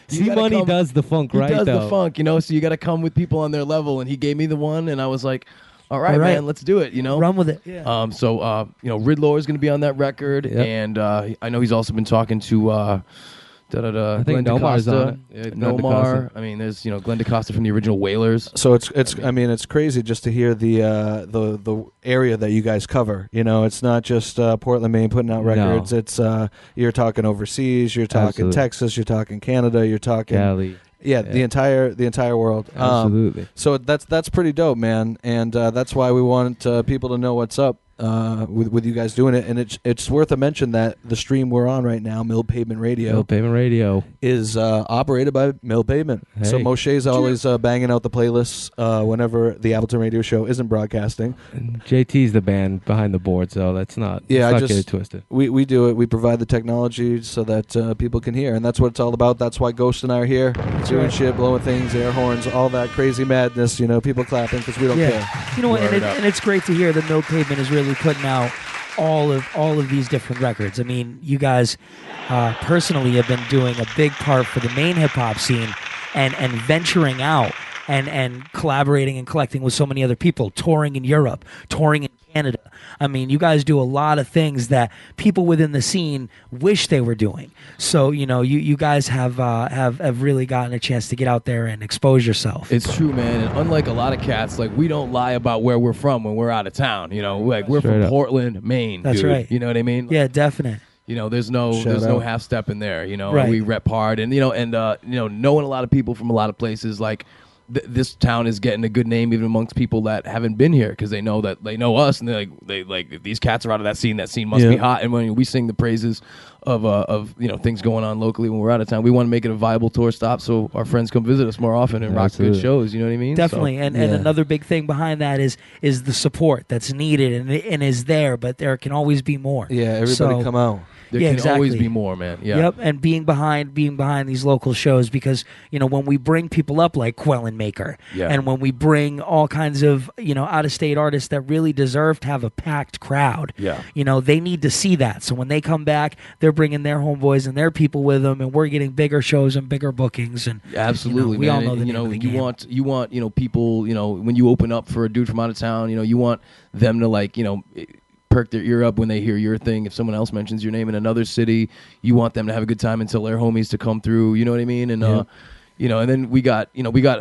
C Money does the funk, right? He does though. the funk, so you got to come with people on their level. And he gave me the one, and I was like, all right, man, let's do it. Run with it. Yeah. Riddler is going to be on that record, and I know he's also been talking to. I think Glenn Nomar's DaCosta. on it. Nomar. I mean, there's Glenn DaCosta from the original Wailers. So it's crazy just to hear the area that you guys cover. It's not just Portland, Maine putting out records. No. It's you're talking overseas. You're talking Absolutely. Texas. You're talking Canada. You're talking Cali. Yeah, the entire world. Absolutely. So that's pretty dope, man, and that's why we want people to know what's up with you guys doing it. And it's worth a mention that the stream we're on right now, Milled Pavement Radio, is operated by Milled Pavement. Hey. So Moshe's always banging out the playlists whenever the Appleton radio show isn't broadcasting. And JT's the band behind the board, so let's not get it twisted. We do it. We provide the technology so that people can hear, and that's what it's all about. That's why Ghost and I are here, doing shit, blowing things, air horns, all that crazy madness. People clapping because we don't care. And it's great to hear that Milled Pavement is really putting out all of these different records. I mean, you guys personally have been doing a big part for the Maine hip hop scene, and venturing out and collaborating and collecting with so many other people, touring in Europe, touring in Canada. I mean, you guys do a lot of things that people within the scene wish they were doing. So, you guys have really gotten a chance to get out there and expose yourself. It's true, man. And unlike a lot of cats, we don't lie about where we're from when we're out of town. We're from Portland, Maine. That's dude. right. You know what I mean? Yeah, definite. There's no half step in there. Right. We rep hard, and knowing a lot of people from a lot of places, this town is getting a good name even amongst people that haven't been here, because they know us, and they like these cats are out of that scene. That scene must be hot. And when we sing the praises of things going on locally when we're out of town, we want to make it a viable tour stop so our friends come visit us more often and rock good shows. You know what I mean? Definitely. And another big thing behind that is the support that's needed and is there, but there can always be more. Yeah, everybody come out. There can always be more, man. Yeah. Yep, and being behind these local shows, because when we bring people up like Quellen Maker, and when we bring all kinds of out of state artists that really deserve to have a packed crowd, they need to see that. So when they come back, they're bringing their homeboys and their people with them, and we're getting bigger shows and bigger bookings. And absolutely, we man. all know the name of the game. You want people. When you open up for a dude from out of town, you want them to perk their ear up when they hear your thing. If someone else mentions your name in another city, you want them to have a good time and tell their homies to come through. You know what I mean? And And then we got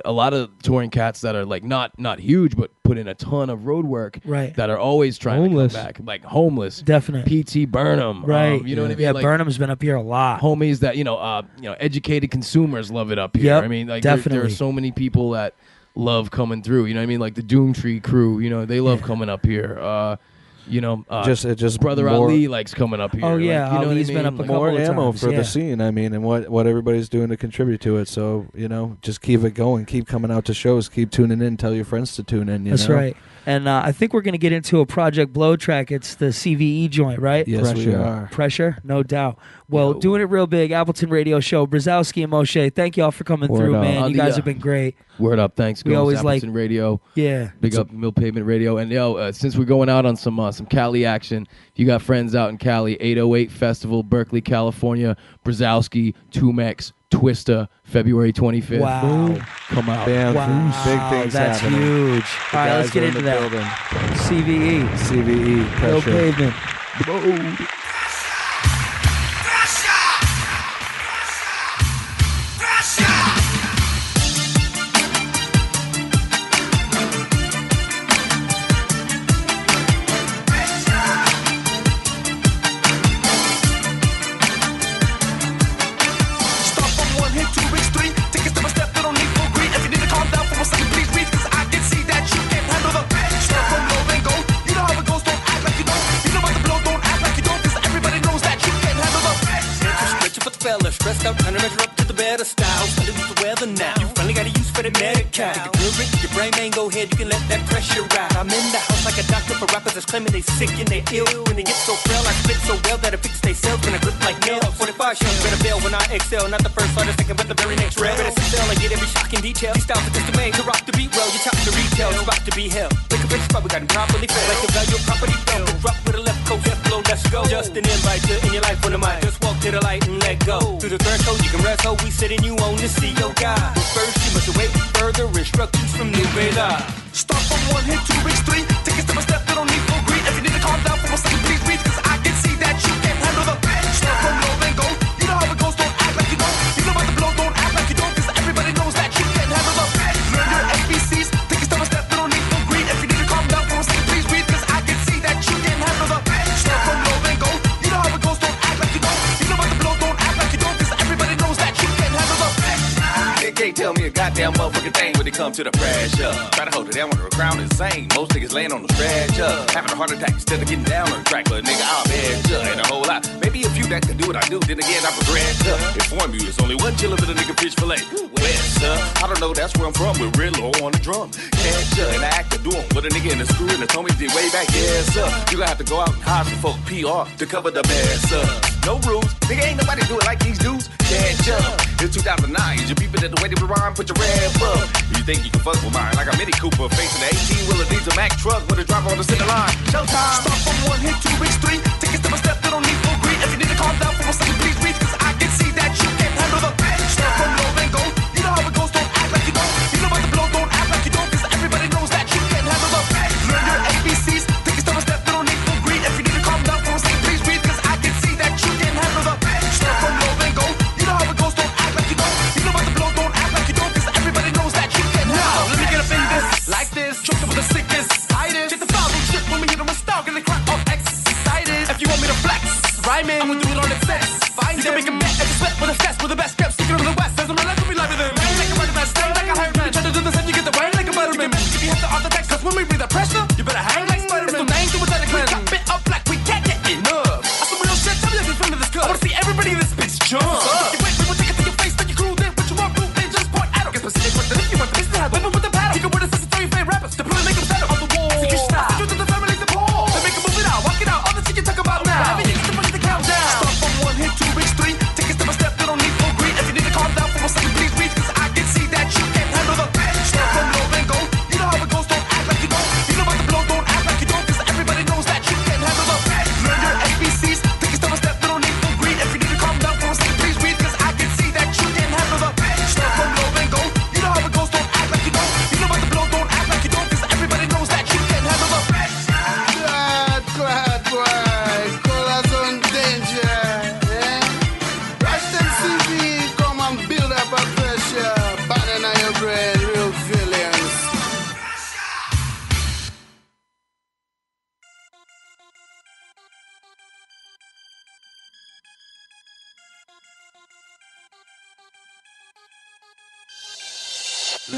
a lot of touring cats that are like not huge, but put in a ton of road work. Right. That are always trying Homeless. to come back, like Homeless. Definitely. P.T. Burnham. Right. You know what I mean? Yeah, Like, Burnham's been up here a lot. homies that educated consumers love it up here. Yep, I mean, like there are definitely. so many people that love coming through. You know what I mean? Like the Doomtree crew. They love coming up here. Just Brother more- Ali likes coming up here. Oh, yeah, Like, you know what I Ali's mean? been up a Like, couple more of ammo times, for yeah. the scene. I mean, and what everybody's doing to contribute to it. So just keep it going. Keep coming out to shows. Keep tuning in. Tell your friends to tune in. That's right. And I think we're going to get into a Project Blow track. It's the CVE joint, right? Yes, we are. Pressure, no doubt. Well, doing it real big, Appleton Radio Show, Brzowski and Moshe, thank y'all for coming Word through, up. man. On You the, guys have been great. Word up, thanks. We Goes always Appleton Radio. Yeah. Big up Milled Pavement Radio. And since we're going out on some Cali action, if you got friends out in Cali, 808 Festival, Berkeley, California, Brzowski, Tumex, Twista, February 25th. Wow. Boom. Come out. Bam. Wow, Big things that's happening. huge. The All right, let's guys get are in into the that. building. CVE. Pressure. Pavement. Start from one, hit two, reach three. Take a step by step, they don't need full greed. If you need to calm down for a second, please breathe, 'cause I can see that you can't handle the start from low, then go. You know how it goes, don't act like you don't. You know about the blow, don't act like you don't, 'cause everybody knows that you can't handle the Stretching for the fella, stressed out, trying to measure up to the better style. Studying the weather now. You finally got a use for the medical. Take a good drink, your brain man, go ahead, you can let that pressure ride. I'm in the house like a doctor for rappers that's claiming they sick and they ill. When they get so frail, I spit so well that it fixes they cells when I grip like nails. 45 shows, better bail when I excel. Not the first artist thinking, but the very next rap. Better sell and get every shocking detail. These styles are just made to rock the beat well. You top the retail, it's about to be hell. Make a bitch spot, we got him properly fed. Like the value of property, don't get drop with a left coast, left flow, let's go. Just an invite to in your life on the mic. Just walk to the light and let go. Through the threshold, you can rest, ho, we sitting you on the CEO guide. But first, you must await further instructions from New Bela. start from one, hit two, reach three. Take a step by step, they don't need full greed. If you need to calm down for a second, please breathe, 'cause I can see that you can't handle the start from low, then go. You know how it goes, don't act like you don't. You know about the blow, don't act like you don't, 'cause everybody knows that you can't handle the learn your ABCs. Take a step by step, they don't need full greed. If you need to calm down for a second, please breathe, 'cause I can see that you can't handle the start from low, then go. You know how it goes, don't act like you don't. You know about the blow, don't act like you don't, 'cause everybody knows that you can't handle the They can't tell me a goddamn motherfucking thing when it comes to the pressure. Try to hold it down when the ground is insane. Most niggas laying on the stretcher, having a heart attack instead of getting down on the track. But nigga, I'll bet ya ain't a whole lot. Maybe a few that can do what I do. Then again, I regret ya. Inform you, there's only one chiller for the nigga fish fillet. West, I don't know, that's where I'm from. With real low on the drum. Catch ya and I act to do 'em with a nigga in the screw and the homies did way back. Yes, sir. You gonna have to go out and hire some folk PR to cover the mess. No rules, nigga, ain't nobody do it like these dudes. Catch ya. It's 2009. Is your people that the way they rhyme? Put your rev up. You think you can fuck with mine? Like a Mini Cooper facing the 18-wheeler diesel Mack truck with a driver on the center line. Showtime. Start from one, hit two, reach three. Take a step by step, they don't need full greed. If you need to calm down for a second, please breathe, 'cause I can see that you can't handle the start from low, then go. You know how it goes, don't act like you don't. You know about the blow, don't act like you don't, 'cause everybody knows that you can't handle the learn your ABCs. Take a step by step, they don't need full greed. If you need to calm down for a second, please breathe, 'cause I can see that you can't handle the start from low, then go. You know how it goes, don't act like you don't. You know about the blow, don't act like you don't, 'cause everybody knows that you can't handle the. Let me get up in this, like this. Choked up with the sickest, tightest. Get the foul shit when we hit 'em with style, get the crack off excited. If you want me to flex, rhyming, I'ma do it on excess. you can make a bet at the sweat with a fest with the best steps. Sticking over the west, as a man, let me live with them. Like a running man, stay like a hired man. Try to do the same, you get the wine like a butterman. If you have to off the text, 'cause when we breathe that pressure, You better hang like Spider-Man. it's the name to it that it got bit up black, we can't get enough. That's some real shit, tell me if you're friend of this club. I wanna see everybody in this bitch jump. You wait, we will take it to your face, then you cruise in. What you want, move in, just point at 'em. Get specific with the hip, you want the business to have women with the paddle. You can wear the system, throw your favorite rappers. To put and make them settle on the wall. Execution style. Truth to the family, the poor. They make 'em move it out, walk it out, all the shit you talk about now. Having it, the money to count down. Start from one, hit two, reach three. Take a step by step, they don't need full greed. I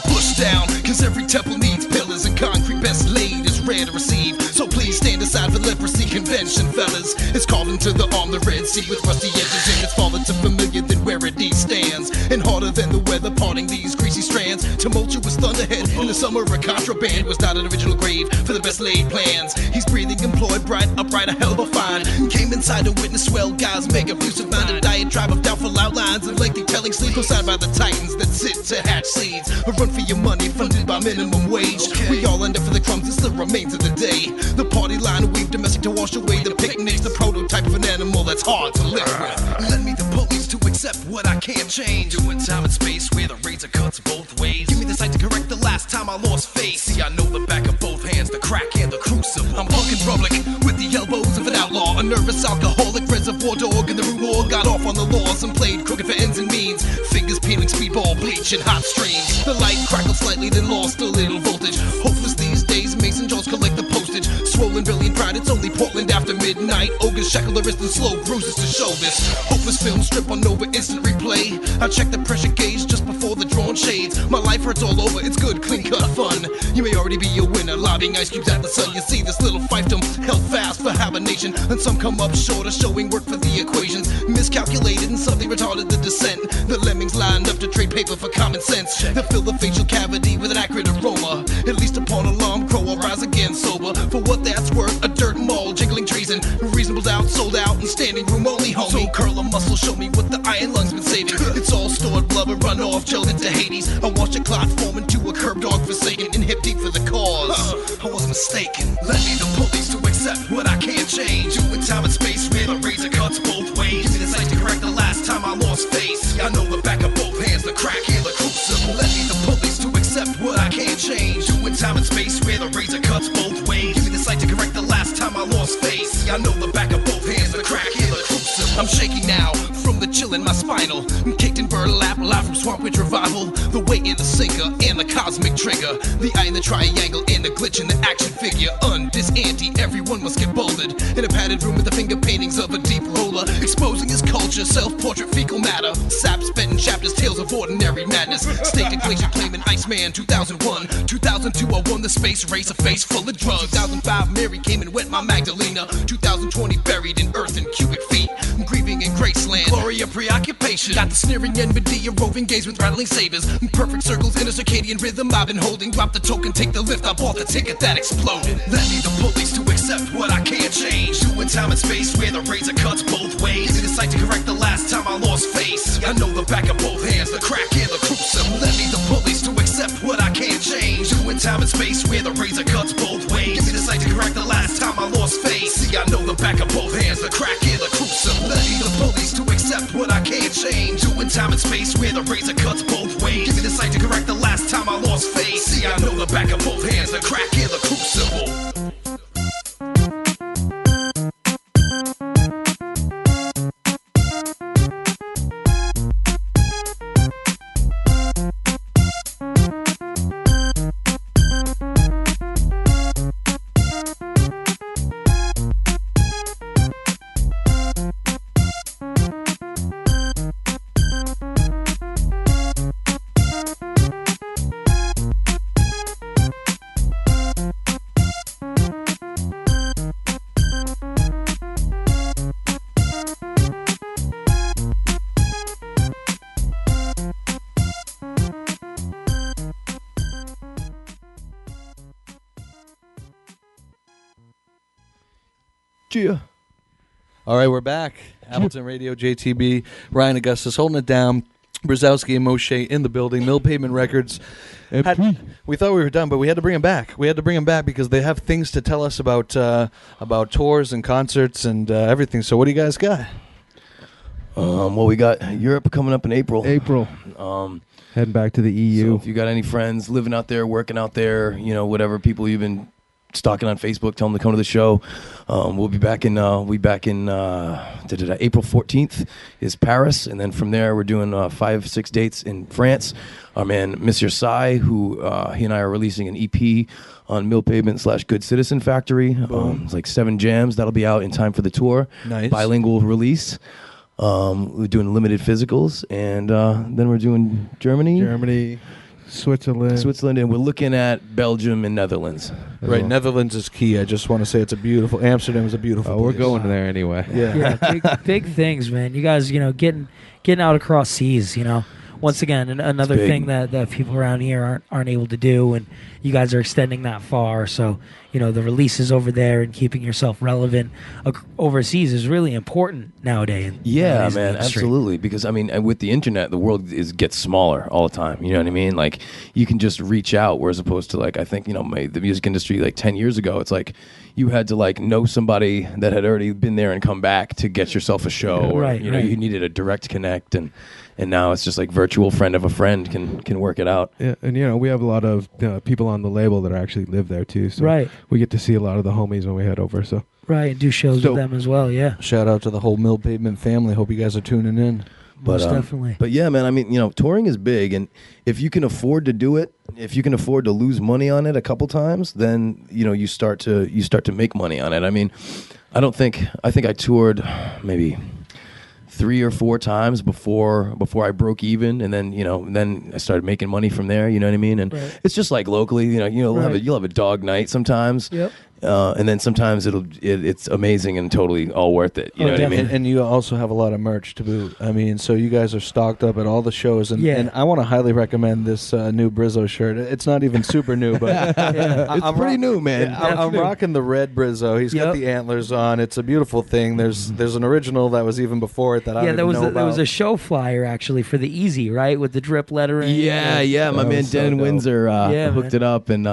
push down, cause every temple needs pillars and concrete best laid is rare to receive. So please stand aside for leprosy convention, fellas. It's carved into the arm, the Red Sea with rusty edges, and it's fallen to familiar than where it stands. And harder than the weather parting these greasy strands. Tumultuous thunderhead in the summer, a contraband was not an original grave for the best laid plans. He's breathing, employed, bright, upright, a hell of a find. Came inside to witness swell guys make abusive mind, a diatribe of doubtful outlines and lengthy telling sleep co-signed by the titans that sit to hatch seeds. A run for your money funded by minimum wage. We all end up for the crumbs, it's the remains of the day. The party line weave domestic to wash away the picnics, the prototype of an animal that's hard to live with. Lend me the police to accept what I can't change. Doing time and space where the razor cuts both ways. Give me the sight to correct the last time I lost face. See, I know the back of both hands, the crack and the crucible. I'm punk in public with the elbows of an outlaw, a nervous alcoholic reservoir dog in the room war. Got off on the laws and played crooked for ends and means. Fingers peeling speedball, bleach and hot streams. The light crackled slightly, then lost a little voltage. Hopeless these days, mason jaws collect the postage. Swollen brilliant pride, it's only Portland after midnight. Ogres shackle the wrist and slow bruises to show this. Hopeless film strip on Nova instant replay. I check the pressure gauge just before the drawn shades. My life hurts all over, it's good, clean cut fun. You may already be a winner, lobbing ice cubes at the sun. You see this little fiefdom held fast for hibernation, and some come up short of showing work for the equations. Miscalculated and suddenly retarded the descent. The lemmings lined up to trade paper for common sense. They'll fill the facial cavity with an acrid aroma. At least upon alarm, crow will rise again sober. For what that's worth, a dirt mall, jiggling treason. Reasonable doubt, sold out, and standing room only, homie. So curl a muscle, show me what the iron lungs been saving. It's all stored blubber, run off, gelled into Hades. I watch a clot form into a curb dog forsaken, and hip deep for the cause. I was mistaken. Let me the police to accept what I can't change. Doing time and space where the razor cuts both ways. Give me the sight to correct the last time I lost face. I know the back of both hands, the crack and the crucible. Let me the police to accept what I can't change. Doing time and space where the razor cuts both ways. Give me the sight to correct the last time I lost face. I know the back of both hands, the crack and the crucible. I'm shaking now from the chill in my spinal. I'm kicked in burlap, live from Swamp Witch Revival. The weight in the sinker and the cosmic trigger. The eye in the triangle and the glitch in the action figure. Undis ante, everyone must get bolded. In a padded room with the finger paintings of a deep roller. Exposing his culture, self-portrait, fecal matter. Sap spent in chapters, tales of ordinary madness. Staked equation claiming Iceman 2001. 2002 I won the space race, a face full of drugs. 2005 Mary came and wet my Magdalena. 2020 buried in earth and cubic feet. I'm grieving in Graceland, gloria preoccupation. Got the sneering enmity, a roving gaze with rattling sabers. Perfect circles in a circadian rhythm I've been holding. Drop the token, take the lift, I bought the ticket that exploded. Let me the police to accept what I can't change. Doing time and space where the razor cuts both ways. Give me the sight to correct the last time I lost face. I know the back of both hands, the crack and the crucible. Let me the police to accept what I can't change. Doing time and space where the razor cuts both ways. Give me the sight to correct the last time I lost face. See, I know the back of both hands, the crack and the crucible. Let me the police to accept what I can't change. Doing time and space where the razor cuts both ways. Give me the sight to correct the last time I lost face. See, I know the back of both hands, the crack and the crucible. Yeah. All right, we're back. Appleton Radio, JTB, Ryan Augustus holding it down. Brzowski and Moshe in the building. Milled Pavement Records. We thought we were done, but we had to bring them back. We had to bring them back because they have things to tell us about tours and concerts and everything. So what do you guys got? Well, we got Europe coming up in April. Heading back to the EU. So if you got any friends living out there, working out there, you know, whatever, people you've been stalking on Facebook, tell them to come to the show. We'll be back in April 14th is Paris, and then from there we're doing 5-6 dates in France. Our man Mr. Sai, who he and I are releasing an EP on Milled Pavement / Good Citizen Factory. It's like 7 jams. That'll be out in time for the tour. Nice. Bilingual release. We're doing limited physicals, and then we're doing Germany, Switzerland, and we're looking at Belgium and Netherlands. Right, Netherlands is key. I just want to say it's a beautiful. Amsterdam is a beautiful. We're place. going there anyway. Yeah, big things, man. You guys, getting out across seas, Once again, another thing that people around here aren't able to do, and you guys are extending that far. So, the releases over there and keeping yourself relevant overseas is really important nowadays. Yeah, man, absolutely. Because with the internet, the world gets smaller all the time. You know what I mean? Like, you can just reach out, whereas opposed to I think the music industry 10 years ago, it's like you had to know somebody that had already been there and come back to get yourself a show, or right. You needed a direct connect, and now it's just virtual friend of a friend can work it out. Yeah, and we have a lot of people on the label that actually live there too. So right. we get to see a lot of the homies when we head over. So right, and do shows with them as well. Yeah. Shout out to the whole Milled Pavement family. Hope you guys are tuning in. Most definitely. But yeah, man, touring is big, and if you can afford to do it, if you can afford to lose money on it a couple times, then you start to make money on it. I think I toured maybe 3 or 4 times before I broke even, and then I started making money from there. You know what I mean? And it's just locally, you'll have a dog night sometimes. Yep. And then sometimes it's amazing and totally all worth it. You know what I mean? And you also have a lot of merch to boot. So you guys are stocked up at all the shows, and I want to highly recommend this new Brizzo shirt. It's not even super new, but it's pretty new, man. Yeah, I'm rocking the red Brizzo. He's got the antlers on. It's a beautiful thing. There's an original that was even before it that I didn't know about. There was a show flyer actually for the Easy, right, with the drip lettering. Yeah. My man Dan Windsor hooked it up, and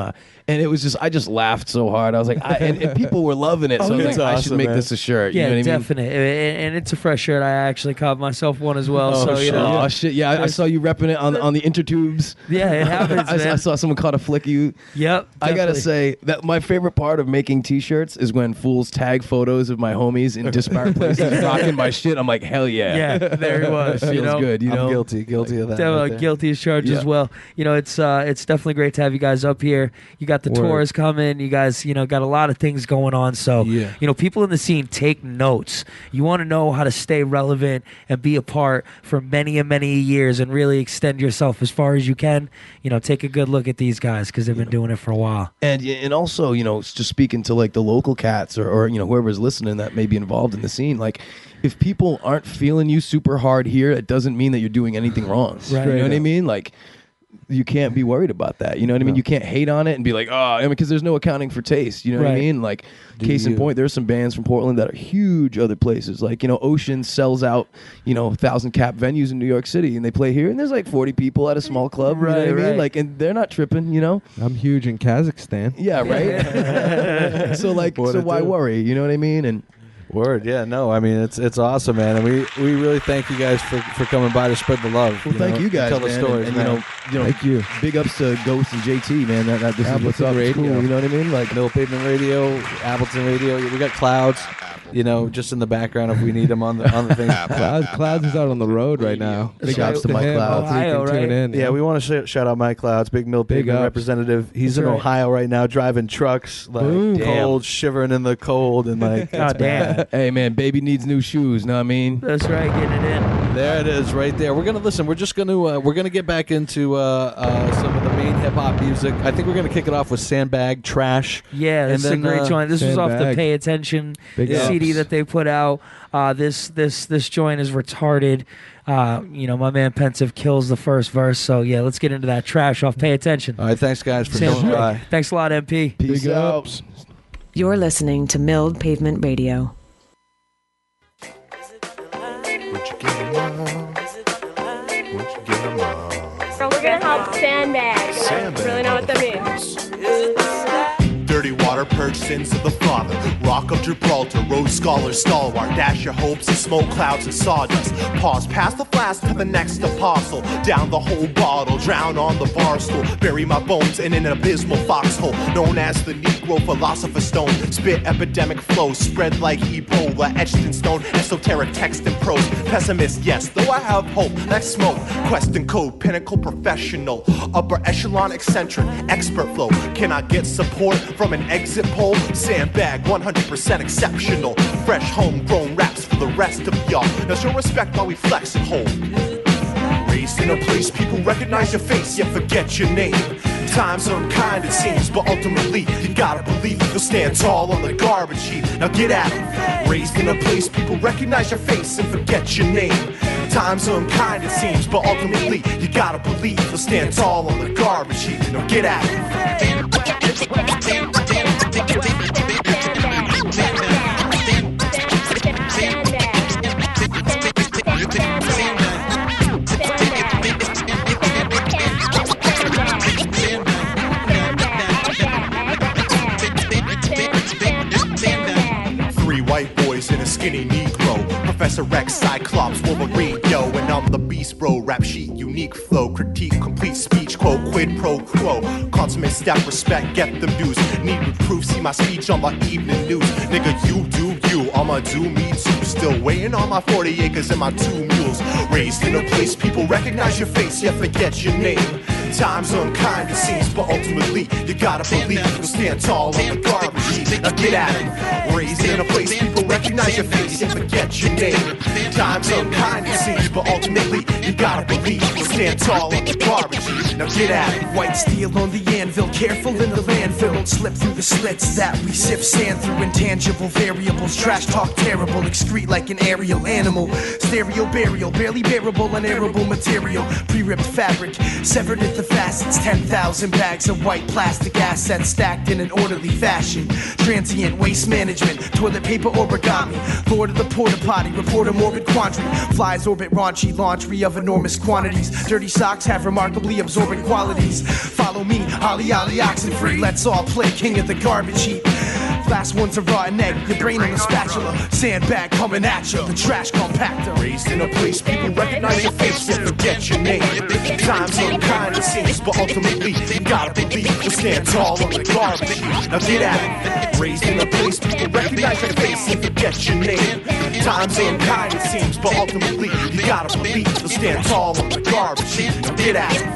it was just, I just laughed so hard. I was like, and people were loving it, so I was like, I should make this a shirt. Yeah, you know what definitely. I mean? And it's a fresh shirt. I actually caught myself one as well. Oh shit! Yeah, I saw you repping it on the intertubes. Yeah, it happens. I saw someone caught a flick of you. Yep. I gotta say that my favorite part of making T-shirts is when fools tag photos of my homies in disparate places rocking my shit. I'm like, hell yeah. Yeah, there he was. Feels good. I'm guilty of that. Definitely guilty as charged as well. It's definitely great to have you guys up here. You got the tours coming. You guys, got a lot of things going on. So, people in the scene, take notes. You want to know how to stay relevant and be a part for many and many years and really extend yourself as far as you can. Take a good look at these guys because they've been doing it for a while. And also, just speaking to the local cats or whoever's listening that may be involved in the scene, if people aren't feeling you super hard here, it doesn't mean that you're doing anything wrong. Right. You know what I mean? You can't be worried about that. You know what I mean? You can't hate on it and be like, because there's no accounting for taste. You know what I mean? Case in point, there's some bands from Portland that are huge other places. Ocean sells out, 1,000 cap venues in New York City, and they play here, and there's 40 people at a small club. Right, you know what I mean? right. And they're not tripping. I'm huge in Kazakhstan. Yeah, right. So why worry? You know what I mean? And Word, yeah, no, it's awesome, man, and we really thank you guys for coming by to spread the love. Well, thank you guys, tell man. the stories, and man. Thank you. Big ups to Ghost and JT, man. That this is what's up. It's cool, you know what I mean? Milled Pavement Radio, Appleton Radio. We got Clouds, just in the background if we need them on the thing. Clouds is out on the road right now. Big ups to Mike Clouds. Ohio, right? Tune in. Yeah, we want to shout out Mike Clouds, big Milled Pavement ups. representative. He's in Ohio right now, driving trucks, cold, shivering in the cold, and God damn. Hey, man, baby needs new shoes. Know what I mean? That's right, getting it in. There it is, right there. We're gonna get back into some of the main hip hop music. I think we're gonna kick it off with Sandbag Trash. Yeah, this is a great joint. This was off the Sandbag. Pay Attention Big CD ups. that they put out. This joint is retarded. My man Pensive kills the first verse. So yeah, let's get into that trash off Pay Attention. All right, thanks guys for coming by. Thanks a lot, MP. Peace out. You're listening to Milled Pavement Radio. So we're gonna help sandbag. Really know what that means. Dirty water purge sins of the father. Rock of Gibraltar, Rhodes Scholar, stalwart. Dash your hopes in smoke clouds and sawdust. Pause past the flask to the next apostle. Down the whole bottle, drown on the bar stool. Bury my bones in an abysmal foxhole known as the Negro Philosopher's Stone. Spit epidemic flows, spread like Ebola, etched in stone, esoteric text and prose. Pessimist, yes, though I have hope. Let's smoke, quest and code, pinnacle professional, upper echelon eccentric, expert flow. Can I get support from an exit poll? Sandbag, 100% exceptional. Fresh homegrown raps for the rest of y'all. Now show respect while we flex and hold. Raised in a place people recognize your face yet forget your name. Times are unkind it seems, but ultimately you gotta believe you'll stand tall on the garbage heap. Now get at it. Raised in a place people recognize your face and forget your name. Times are unkind it seems, but ultimately you gotta believe you'll stand tall on the garbage heap. Now get at it. 3 white boys and a skinny Negro. Professor Rex, Cyclops, Wolverine, yo, and I'm the beast bro. Rap sheet, unique flow, critique, complete speech, quote, quid pro quo. Consummate step, respect, get them dues. Need reproof, see my speech on the evening news. Nigga, you do you, I'ma do me too. Still waiting on my 40 acres and my 2 mules. Raised in a place people recognize your face, yet forget your name. Times are unkind it seems, but ultimately you gotta believe you'll stand tall on the garbage heap. Now get at it. Raised in a place people recognize your face and forget your name. Times are unkind it seems, but ultimately you gotta believe you'll stand tall on the garbage heap. Now get at it. White steel on the anvil, careful in the landfill. Don't slip through the slits that we sift sand through. Intangible variables, trash talk terrible, excrete like an aerial animal. Stereo burial, barely bearable, unairable material. Pre-ripped fabric, severed at the facets. 10,000 bags of white plastic assets stacked in an orderly fashion. Transient waste management, toilet paper origami. Lord of the porta potty, report a morbid quandary. Flies orbit raunchy, laundry of enormous quantities. Dirty socks have remarkably absorbent qualities. Follow me, Ollie Ollie oxen free. Let's all play king of the garbage heap. Last one's a rotten egg, your brain on a spatula. Sandbag coming at you, the trash compactor. Raised in a place people recognize your face and forget your name. Times are unkind it seems, but ultimately you gotta believe you'll stand tall on the garbage heap. Now get at it. Raised in a place people recognize your face and forget your name. Times are unkind it seems, but ultimately you gotta believe you'll stand tall on the garbage heap. Now get at it.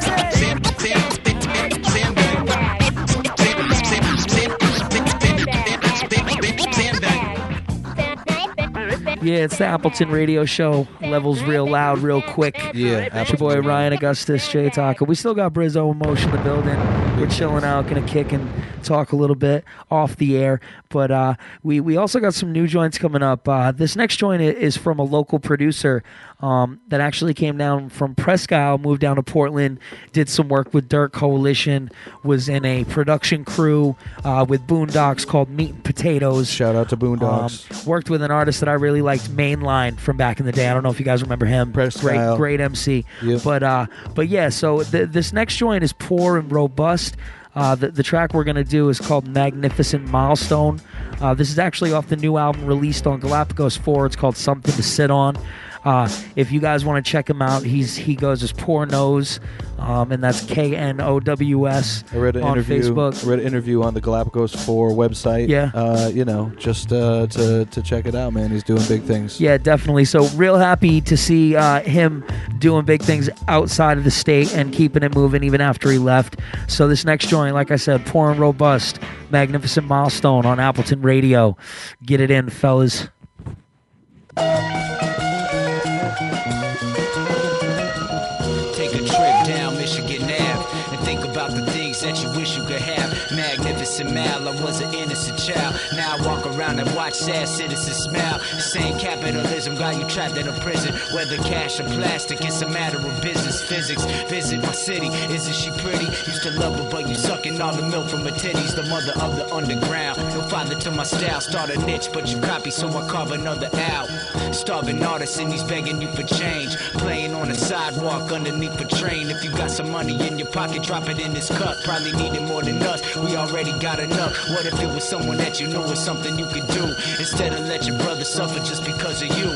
Yeah, it's the Appleton Radio Show. Levels real loud, real quick. Yeah, it's your boy Ryan Augustus, Jay Taka. We still got Brzowski Moshe in the building. We're chilling out, gonna kick and talk a little bit off the air. But we also got some new joints coming up. This next joint is from a local producer that actually came down from Presque Isle, moved down to Portland, did some work with Dirt Coalition, was in a production crew with Boondocks called Meat and Potatoes. Shout out to Boondocks. Worked with an artist that I really liked, Mainline, from back in the day. I don't know if you guys remember him. Great MC. Yep. But yeah, so this next joint is Poor and Robust. The track we're going to do is called Magnificent Milestone. This is actually off the new album released on Galapagos 4. It's called Something to Sit On. If you guys want to check him out, he goes as Poor Nose, and that's KNOWS I read an on interview. Facebook. I read an interview on the Galapagos 4 website. Yeah. Just to check it out, man. He's doing big things. Yeah, definitely. So real happy to see him doing big things outside of the state and keeping it moving even after he left. So this next joint, like I said, Poor and Robust, Magnificent Milestone on Appleton Radio. Get it in, fellas. Mal, I was an innocent child. Now I walk around and watch sad citizens smile. Same capitalism got you trapped in a prison. Whether cash or plastic, it's a matter of business physics. Visit my city, isn't she pretty? Used to love her, but you sucking all the milk from her titties. The mother of the underground. No father to my style. Start a niche, but you copy, so I carve another out. Starving artists and he's begging you for change. Playing on a sidewalk underneath a train. If you got some money in your pocket, drop it in this cup. Probably need it more than us, we already got enough. What if it was someone that you knew was something you could do, instead of let your brother suffer just because of you?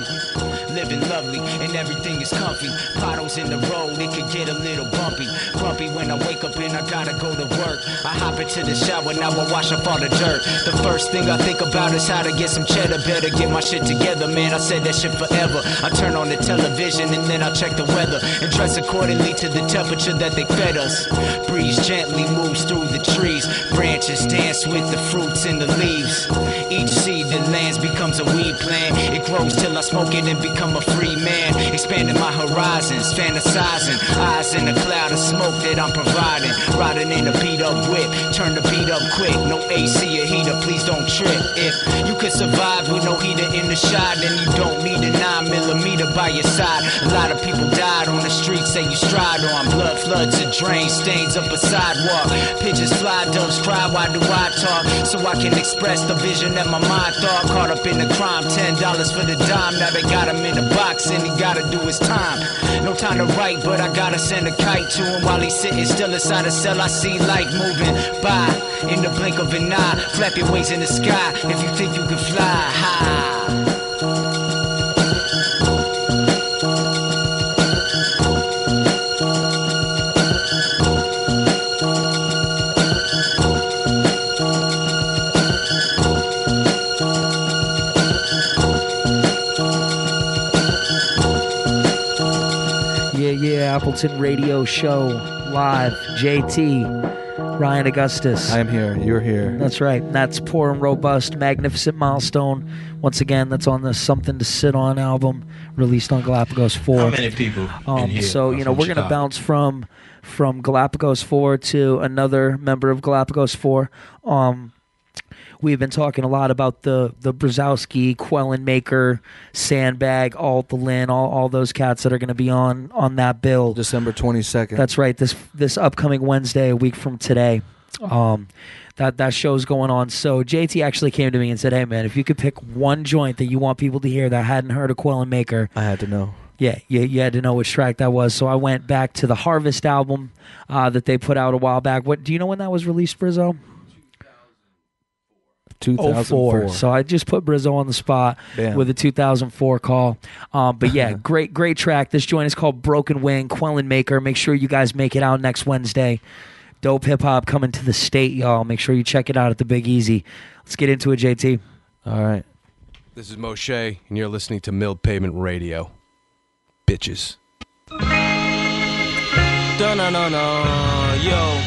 Living lovely and everything is comfy. Potholes in the road, it could get a little bumpy. Bumpy when I wake up and I gotta go to work. I hop into the shower, now I wash up all the dirt. The first thing I think about is how to get some cheddar. Better get my shit together, man, I said that shit forever. I turn on the television and then I check the weather and dress accordingly to the temperature that they fed us. Breeze gently moves through the trees. Branches dance with the fruits and the leaves. Each seed that lands becomes a weed plant. It grows till I smoke it and become a free man. Expanding my horizons, fantasizing. Eyes in a cloud of smoke that I'm providing. Riding in a beat up whip, turn the beat up quick. No AC or heater, please don't trip. If you could survive with no heater in the shot, then you don't need a 9mm by your side. A lot of people died on the streets that you stride on. Blood floods a drain, stains up a sidewalk. Pigeons fly, doves cry, why do I talk? So I can express the vision that my mind thought. Caught up in the crime, $10 for the dime. Now they got him in the box and he gotta do his time. No time to write, but I gotta send a kite to him. While he's sitting still inside a cell, I see light moving by in the blink of an eye. Flap your wings in the sky if you think you can fly high. Yeah, Appleton Radio Show live. JT, Ryan Augustus. I am here. You're here. That's right. That's Poor and Robust, Magnificent Milestone. Once again, that's on the Something to Sit On album, released on Galapagos 4. How many people in here So, we're going to bounce from Galapagos 4 to another member of Galapagos 4. We've been talking a lot about the Brzowski, Quellen Maker, Sandbag, Alt, the Lin, all those cats that are going to be on that bill. December 22nd. That's right. This upcoming Wednesday, a week from today. That show's going on. So JT actually came to me and said, "Hey man, if you could pick one joint that you want people to hear that hadn't heard of Quellen Maker," I had to know. Yeah, you had to know which track that was. So I went back to the Harvest album that they put out a while back. What do you know when that was released, Brizzo? 2004. So I just put Brizzo on the spot with a 2004 call. But yeah, great track. This joint is called Broken Wing, Quellen Maker. Make sure you guys make it out next Wednesday. Dope hip hop coming to the state, y'all. Make sure you check it out at the Big Easy. Let's get into it, JT. All right. This is Moshe, and you're listening to Milled Pavement Radio. Bitches. Dun-dun-dun-dun, yo.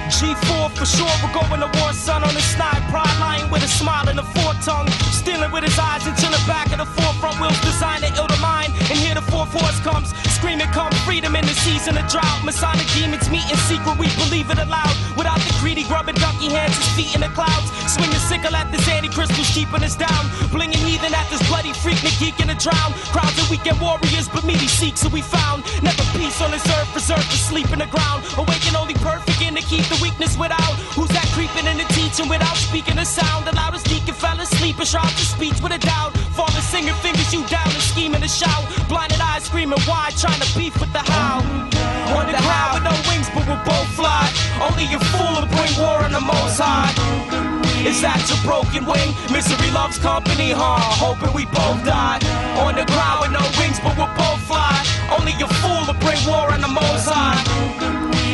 G4 for sure, we're going to war, son, on the snipe. Pride lying with a smile and a four-tongue. Stealing with his eyes until the back of the forefront wheels designed to ill to mind. And here the fourth horse comes, screaming come freedom in the season of drought. Masonic demons meet in secret, we believe it aloud. Without the greedy grubbing ducky hands, his feet in the clouds. Swing the sickle at this anti-crystals, keeping us down. Blinging heathen at this bloody freak, geek in a drown. Crowds of weekend warriors, but meaty seeks who we found. Never peace on this earth, reserved to sleep in the ground. Awaken only perfect in to keep the weakness without. Who's that creeping in the teaching without speaking a sound? The loudest deacon fell asleep and shroud to speech with a doubt. Father singing fingers you down and scheming to shout. Blinded eyes screaming why, trying to beef with the how. On the ground with no wings but we'll both fly. Only a fool will bring war on the most high. Is that your broken wing? Misery loves company, huh? Hoping we both die. On the ground with no wings but we'll both fly. Only a fool will bring war on the most high.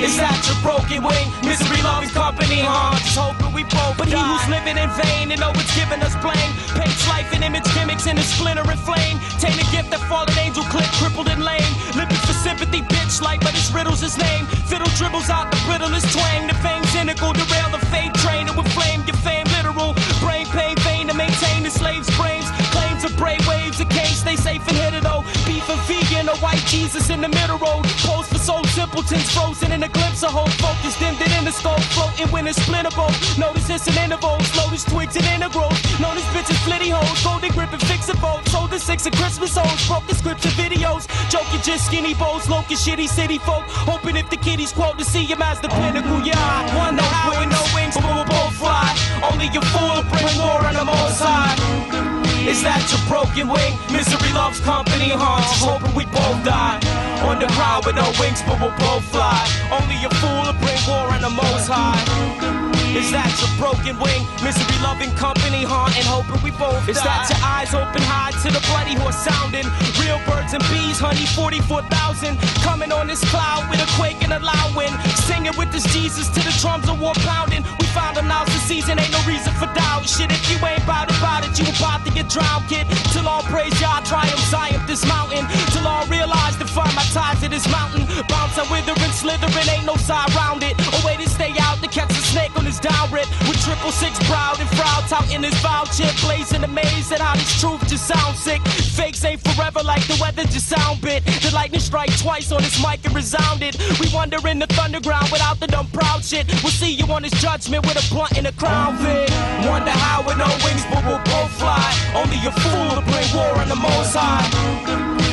Is that your broken wing? Misery loves company, huh? Just hoping we both But die. He who's living in vain and know it's giving us blame paints life in image gimmicks in a splinter and flame. Take a gift that fallen angel clip, crippled and lame. Living for sympathy, bitch like, but his riddle's his name. Fiddle dribbles out the brittlest twang. The fame cynical, derail the fade train. It would flame your fame literal. Brain pain, vain to maintain the slave's brains. Claims of brave waves, a case stay safe and hit it oh. Beef and vegan, a white Jesus in the middle road. Pose for soul simpletons, frozen in a glimpse of hope. Focus dimmed it in the scope, floating when it's splinter bolt. Notice this in intervals, lotus twigs and integrals. Notice bitches flitty hoes, golden grip and fix it boats. Sold the 6 of Christmas hoes, broken scripts and videos. Joking just skinny bows, locust shitty city folk. Hoping if the kiddies quote to see him as the pinnacle, yeah. One no how with no wings, but we'll both fly. Only a fool will bring war on the most high. Is that your broken wing? Misery loves company, huh? Just hoping we both with no wings, but we'll both fly. Only a fool will bring war on the Most High. Is that your broken wing? Misery loving company, haunting, hoping we both die. Is that your eyes open high to the bloody horse sounding? Real birds and bees, honey, 44,000. Coming on this cloud with a quake and a loud wind. Singing with this Jesus to the drums of war pounding. We found him now's the season, ain't no reason for doubt. Shit, if you ain't about it, you about to get drowned, kid. Till all praise Yah, triumph, Zion, this mountain. Till all realize to find my ties to this mountain. Bounce and withering, slithering, ain't no side round it. A way to stay out to catch a snake on this down rip. With 666 proud and proud, out in this foul chip. Blazing amazed at how this truth just sounds sick. Fakes ain't forever like the weather just sound bit. The lightning strike twice on this mic and resounded. We wander in the thunderground without the dumb proud shit. We'll see you on this judgment with a blunt and a crown fit. Wonder how with no wings but we'll both fly. Only a fool to bring war on the Most High.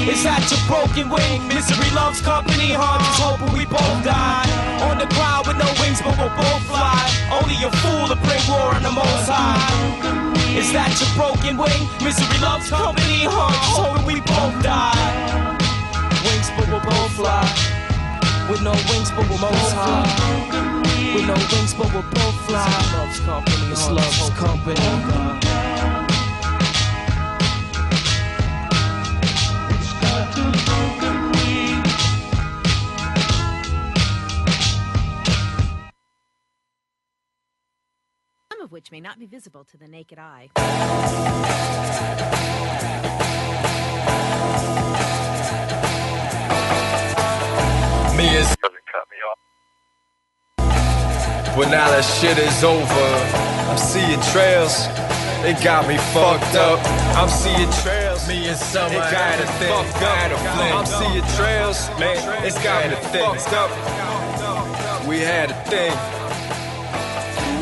Is that your broken wing? Misery loves company, just hoping we both die. On the ground with no wings but we'll both fly. Only a fool to bring war on the Most High. Is that your broken wing? Misery loves company, just hoping we both die. Wings but we'll both fly. With no wings but we'll Most High. With no wings but we'll both fly. This love's company. Of which may not be visible to the naked eye. Doesn't cut me off. But now that shit is over, I'm seeing trails. It got me fucked up. I'm seeing trails. Me and Summer it got it fucked up. I'm seeing trails, man. It's got me fucked up. We had a thing.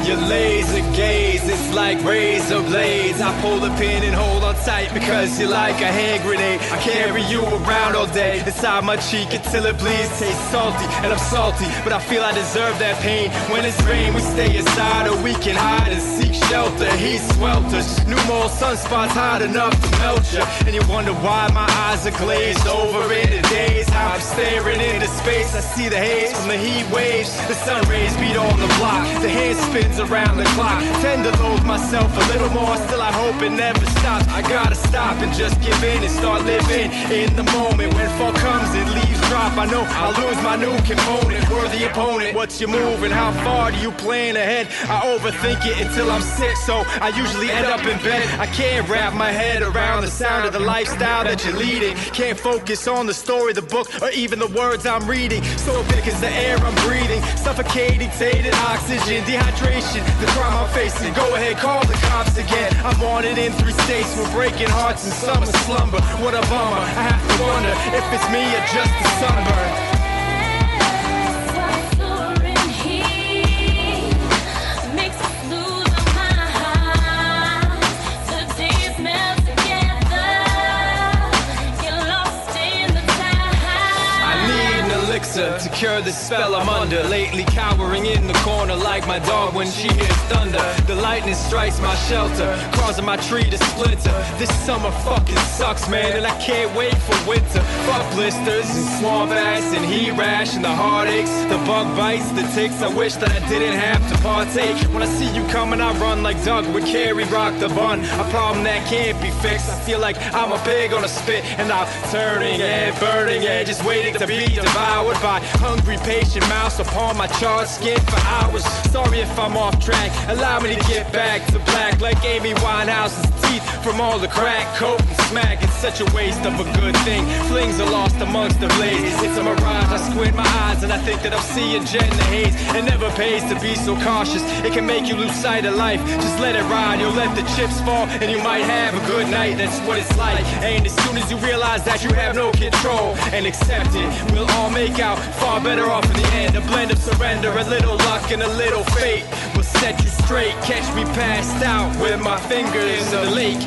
Your laser gaze, it's like razor blades. I pull the pin and hold on tight because you're like a hand grenade. I carry you around all day inside my cheek until it bleeds. Tastes salty and I'm salty, but I feel I deserve that pain. When it's rain, we stay inside or we can hide and seek shelter. Heat swelters, new mole sunspots hot enough to melt you. And you wonder why my eyes are glazed over in the days. How I'm staring into space, I see the haze from the heat waves. The sun rays beat on the block, the hand spins around the clock. Tend to loathe myself a little more, still I hope it never stops. I gotta stop and just give in and start living in the moment. When fall comes and leaves drop, I know I'll lose my new component. Worthy opponent, what's your move and how far do you plan ahead? I overthink it until I'm sick, so I usually end up in bed. I can't wrap my head around the sound of the lifestyle that you're leading. Can't focus on the story, the book, or even the words I'm reading. So big is the air I'm breathing, suffocating, tainted oxygen, dehydration. The crime I'm facing, go ahead, call the cops again. I'm wanted in 3 states, we're breaking hearts in summer slumber. What a bummer, I have to wonder if it's me or just the sunburn. To cure the spell I'm under. Lately cowering in the corner like my dog when she hears thunder. The lightning strikes my shelter, causing my tree to splinter. This summer fucking sucks, man, and I can't wait for winter. Fuck blisters and swamp ass and heat rash and the heartaches, the bug bites, the ticks. I wish that I didn't have to partake. When I see you coming, I run like Doug would carry Rock the Bun. A problem that can't be fixed. I feel like I'm a pig on a spit, and I'm turning and burning and just waiting to be devoured by hungry patient mouse upon my charred skin for hours. Sorry if I'm off track, allow me to get back to black like Amy Winehouse's teeth from all the crack, coke and smack. It's such a waste of a good thing. Flings are lost amongst the blaze. It's a mirage, I squint my eyes and I think that I'm seeing jet in the haze. It never pays to be so cautious, it can make you lose sight of life. Just let it ride, you'll let the chips fall and you might have a good night. That's what it's like, and as soon as you realize that you have no control and accept it, we'll all make out far better off in the end. A blend of surrender, a little luck and a little fate will set you straight. Catch me passed out with my fingers in the lake.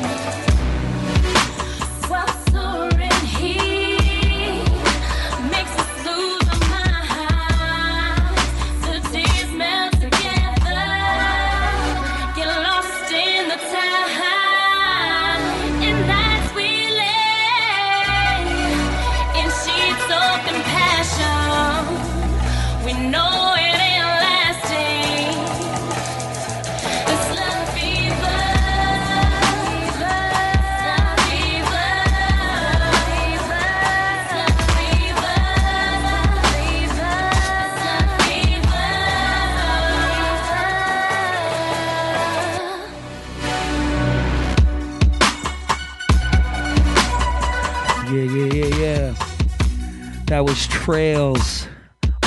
That was Trails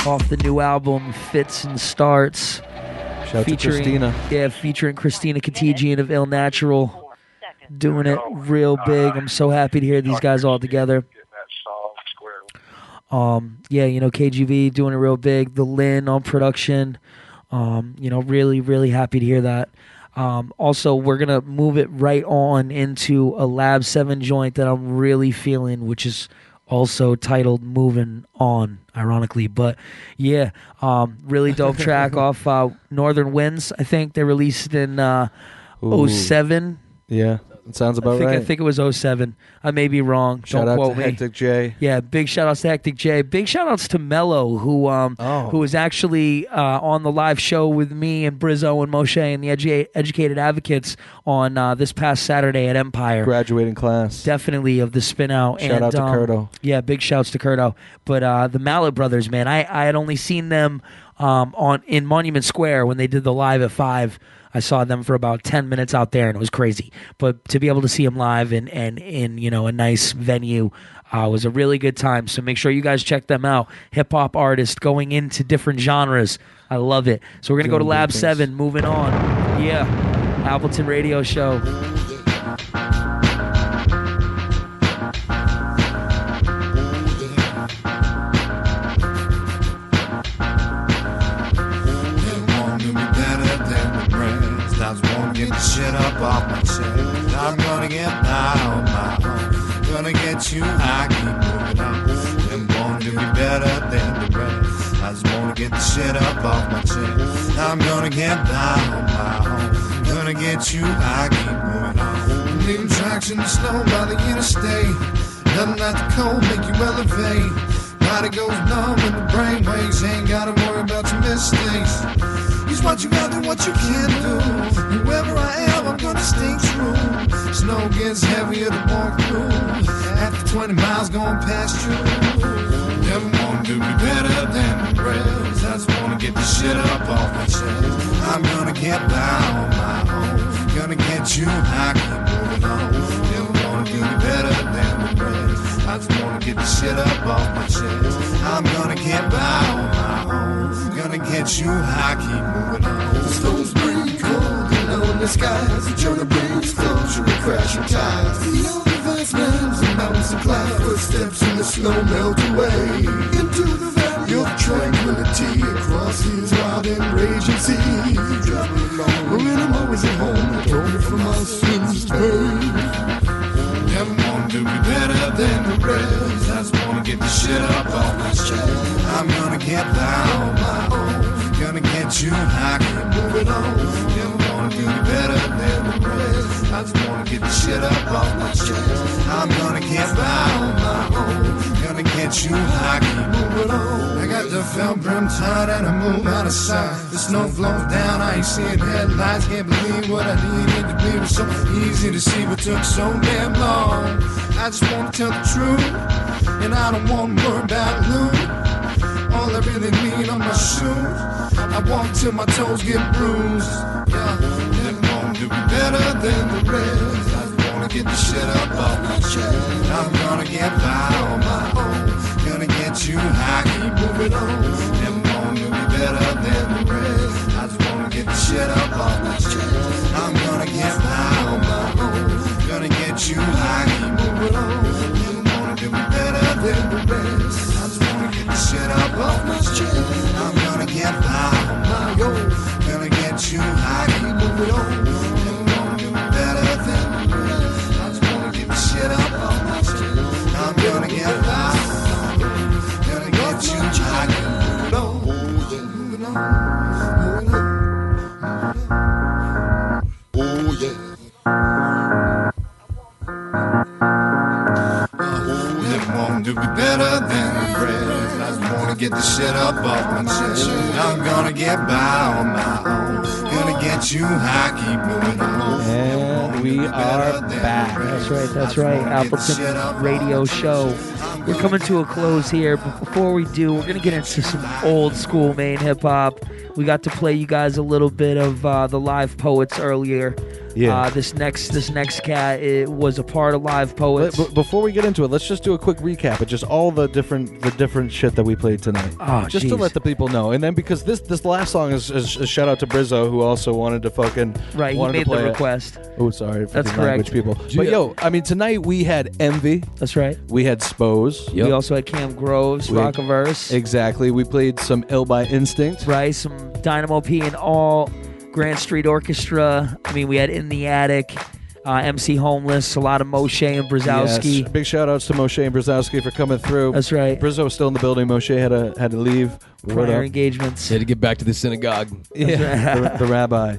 off the new album Fits and Starts. Shout out to Christina. Yeah, featuring Christina Katijian of Ill Natural. Doing it real big. I'm so happy to hear these guys all together. Yeah, KGV doing it real big. The Lynn on production. Really, really happy to hear that. Also, we're going to move it right on into a Lab 7 joint that I'm really feeling, which is also titled Moving On, ironically. But yeah, really dope track off Northern Winds. I think they released in 07. Yeah, it sounds about right. I think it was 07. I may be wrong. Shout Don't out quote to me. Hectic J. Yeah, big shout outs to Hectic J. Big shout outs to Mello, who was actually on the live show with me and Brizzo and Moshe and the Educated Advocates on this past Saturday at Empire. Graduating class. Definitely of the spin out. Shout out to Curto. Yeah, big shouts to Curto. But the Mallet Brothers, man, I had only seen them in Monument Square when they did the live at 5. I saw them for about 10 minutes out there, and it was crazy. But to be able to see them live and in a nice venue was a really good time. So make sure you guys check them out. Hip-hop artist going into different genres. I love it. So we're going to go to Lab 7, moving on. Yeah, Appleton Radio Show. Get the shit up off my chest. I'm gonna get by on my own. Gonna get you high, keep moving on. I'm born to be better than the rest. I just wanna get the shit up off my chest. I'm gonna get by on my own. Gonna get you high, keep moving on. Leaving tracks in the snow by the interstate. Nothing like the cold make you elevate. Body goes numb and the brain waves. Ain't gotta worry about your mistakes. Use what you got and what you can do. Whoever I am, I'm gonna stay true. Snow gets heavier to walk through. After 20 miles going past you. Never wanna do me better than the rest. I just wanna get the shit up off my chest. I'm gonna get by on my own. Gonna get you high, keep moving on. Never wanna do me better than the rest. I just wanna get the shit up off my chest. I'm gonna get by on my own. Gonna get you high, keep moving on. The stones breathe cold and low in the skies. The journey brings closure and crashing tides. The only vast lands and mountains and clouds. Footsteps in the snow melt away into the valley of tranquility. Across his wild and raging sea. Travel along, and I'm always at home. Told from my sins pain. Never wanna do me better than the rest. I just wanna get the shit up off my chest. I'm gonna get down on my own. Gonna get you high, keep moving on. Never wanna do me better than the rest. I just wanna get the shit up off my chest. I'm gonna get down on my own. Gonna get you high, keep moving on. I got the felt brim tied and a moon out of sight. The snow flows down, I ain't seeing headlights. Can't believe what I needed to be. It was so easy to see, but took so damn long. I just wanna tell the truth, and I don't wanna worry about loot. All I really need on my shoes, I walk till my toes get bruised. Yeah, never wanna do me better than the rest. I just wanna get the shit up off my chest. I'm gonna get by on my own. Gonna get you high, keep moving on. Never wanna do me better than the rest. I just wanna get the shit up off my chest. I'm gonna get by on my own. Gonna get you high, keep moving on. Never wanna do me better than the rest. I just wanna get the shit up off my chest. I'm gonna get by on my own. Gonna get you high, keep moving on. Never wanna do me better than the rest. I just wanna get the shit up off my chest. I'm gonna get by on my own. Gonna get you high, keep moving on. Moving on, moving on. Oh yeah. Never wanna do me better than the rest. I just wanna get the shit up off my chest. I'm gonna get by on my own. Gonna get you high, keep moving on. And we are back. That's right. Appleton Radio Show. We're coming to a close here, but before we do, we're going to get into some old school Maine hip hop. We got to play you guys a little bit of the Live Poets earlier. Yeah. This next cat, it was a part of Live Poets. Before we get into it, let's just do a quick recap of just all the different shit that we played tonight. Oh, just to let the people know. And then because this last song is a shout out to Brizzo, who also wanted to fucking Right, he wanted made to play the it. request. Oh, sorry for That's the correct. language people. But yo, I mean, tonight we had Envy. That's right. We had Spose. We also had Cam Groves, We had- Rockaverse. Exactly. We played some Ill by Instinct. Right, some Dynamo P and all Grand Street Orchestra. I mean, we had In the Attic, MC Homeless, a lot of Moshe and Brzowski. Yes. Big shout outs to Moshe and Brzowski for coming through. That's right. Brizzo was still in the building. Moshe had to leave. Word Prior up. engagements. Had to get back to the synagogue. Yeah, the rabbi.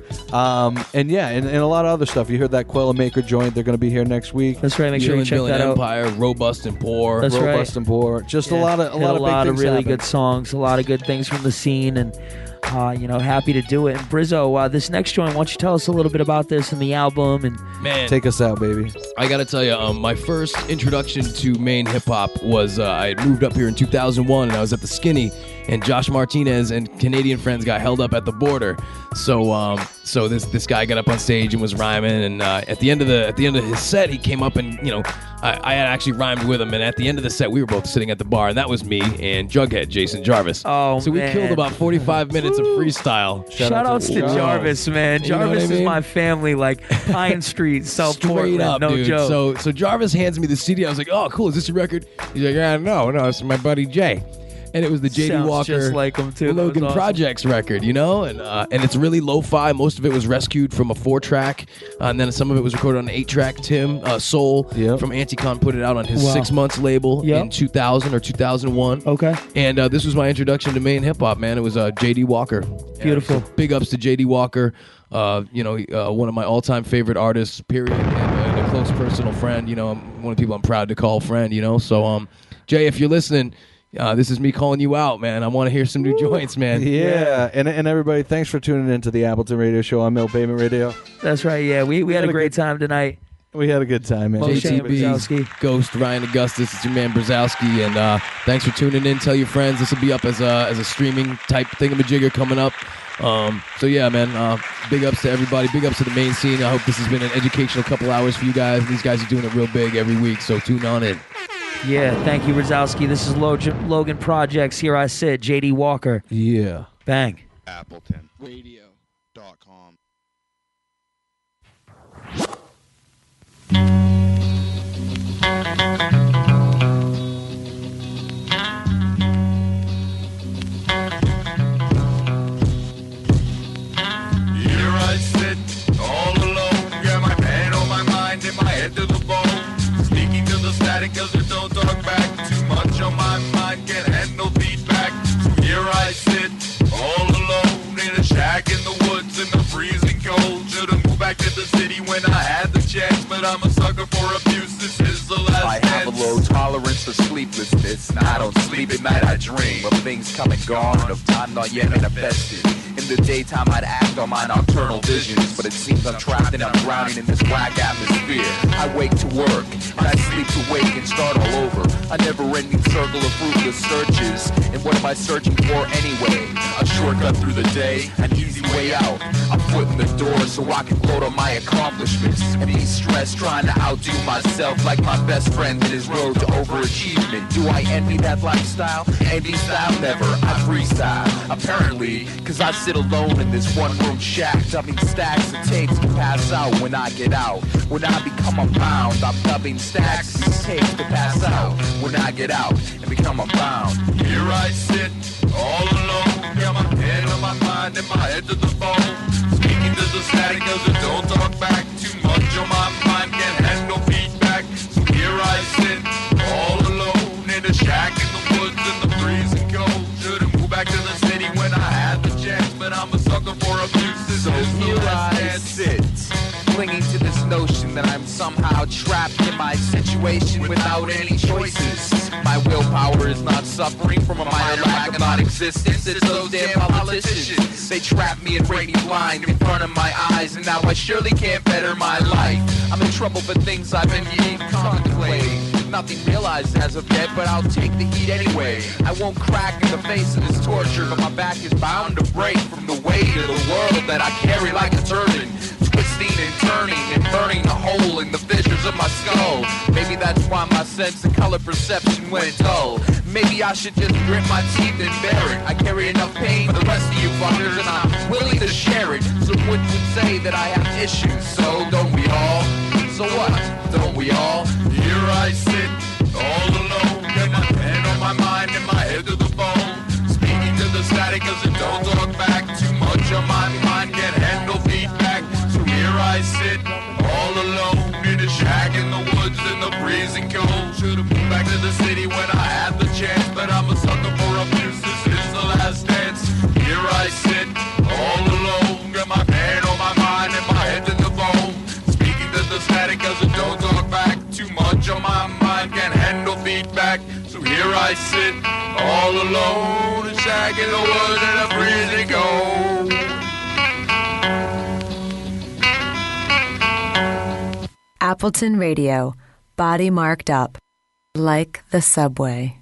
And a lot of other stuff. You heard that Quella Maker joint. They're going to be here next week. That's right. Make sure you check that out. Empire, Robust and Poor. That's right. Robust and Poor. Just a lot of big things really happen. good songs, a lot of good things from the scene, and happy to do it. And Brizzo, this next joint, why don't you tell us a little bit about this and the album? And Man, take us out, baby. I gotta tell you, my first introduction to Maine hip hop was I had moved up here in 2001, and I was at the Skinny, and Josh Martinez and Canadian friends got held up at the border. So this guy got up on stage and was rhyming, and at the end of his set, he came up and I had actually rhymed with him, and at the end of the set, we were both sitting at the bar, and that was me and Jughead Jason Jarvis. Oh, so we man. killed about 45 minutes of freestyle. Shout outs to Jarvis, man. You know what Jarvis I mean? is my family, like Pine Street, South Straight Portland, up, no dude. joke. So Jarvis hands me the CD. I was like, "Oh, cool. Is this your record?" He's like, "Yeah, no, it's my buddy Jay." And it was the J.D. Sounds Walker just like him, too. That was Logan awesome. Projects record, and it's really lo-fi. Most of it was rescued from a 4-track, and then some of it was recorded on an 8-track. Tim Soul from Anticon put it out on his Wow. 6 Months label in 2000 or 2001. Okay. And this was my introduction to Maine hip hop, man. It was J.D. Walker. Beautiful. So big ups to J.D. Walker. One of my all-time favorite artists, period, and a close personal friend. One of the people I'm proud to call friend. So, Jay, if you're listening, this is me calling you out, man. I want to hear some new joints, man. Yeah. And everybody, thanks for tuning in to the Appleton Radio Show on Milled Pavement Radio. That's right, yeah. We had a great time tonight. We had a good time, man. JTB, Ghost, Ryan Augustus, it's your man Brzowski, and thanks for tuning in. Tell your friends. This will be up as a streaming type thingamajigger coming up. So yeah, man, big ups to everybody. Big ups to the main scene. I hope this has been an educational couple hours for you guys. These guys are doing it real big every week, so tune on in. Yeah, thank you, Brzowski. This is Logan Projects. Here I sit, J.D. Walker. Yeah. Bang. AppletonRadio.com. Here I sit, all alone. Got my pen on my mind and my head to the bone. Speaking to the static cause it don't talk back. Too much on my mind, can't handle feedback. So here I sit, all alone. In a shack in the woods in the freezing cold. Should've moved back to the city when I had the chance. But I'm a sucker for abuse, this is the last I have a low tolerance for sleeplessness. And I don't sleep at night, I dream of things come and gone and of time not yet manifested. In the daytime I'd act on my nocturnal visions, but it seems I'm trapped and I'm drowning in this whack atmosphere. I wake to work, and I sleep to wake and start all over. A never-ending circle of fruitless searches. And what am I searching for anyway? A shortcut through the day, an easy way out. A foot in the door so I can gloat on my accomplishments and be stressed trying to outdo myself like my best friend in his road to overachievement. Do I envy that lifestyle? Envy style? Never. I freestyle. Apparently, cause I sit alone in this one-room shack, dubbing stacks of tapes to pass out when I get out. When I become unbound, I'm dubbing stacks of these tapes to pass out. When I get out and become unbound. Here I sit, all alone. Got my head on my mind and my head to the bone. Speaking to the static cause it don't talk back. Too much on my mind, can't handle feedback. So here I sit, all alone. In a shack in the woods in the freezing cold. Should've moved back to the city when I had the chance. But I'm a sucker for abuse, this So is the here last I dance. sit, clinging to this notion that I'm somehow trapped in my situation without any choices. My willpower is not suffering from a minor lack of non-existence. It's those damn politicians. lies. They trap me and break me blind in front of my eyes, and now I surely can't better my life. I'm in trouble for things I've been contemplating. Nothing realized as of yet, but I'll take the heat anyway. I won't crack in the face of this torture, but my back is bound to break from the weight of the world that I carry like a turban. Twisting and turning and burning a hole in the fissures of my skull. Maybe that's why my sense of color perception went dull. Maybe I should just grit my teeth and bear it. I carry enough pain for the rest of you fuckers, and I'm willing to share it. Some would say that I have issues, so don't we all? So what? Don't we all? Here I sit, all alone, with my head on my mind and my head to the phone. Speaking to the static cause it don't talk back. Too much of my mind can't handle feedback. So here I sit, all alone, in a shack in the woods in the freezing cold. Should've moved back to the city when I had the chance, but I'm a sucker for abuse, this is the last dance. Here I sit, all alone, got my head on my mind and my head to the phone. Speaking to the static cause it don't talk back. Too much of my mind can't handle feedback. So here I sit, all alone, in a shack in the woods in a freezing cold. Appleton Radio, body marked up, like the subway.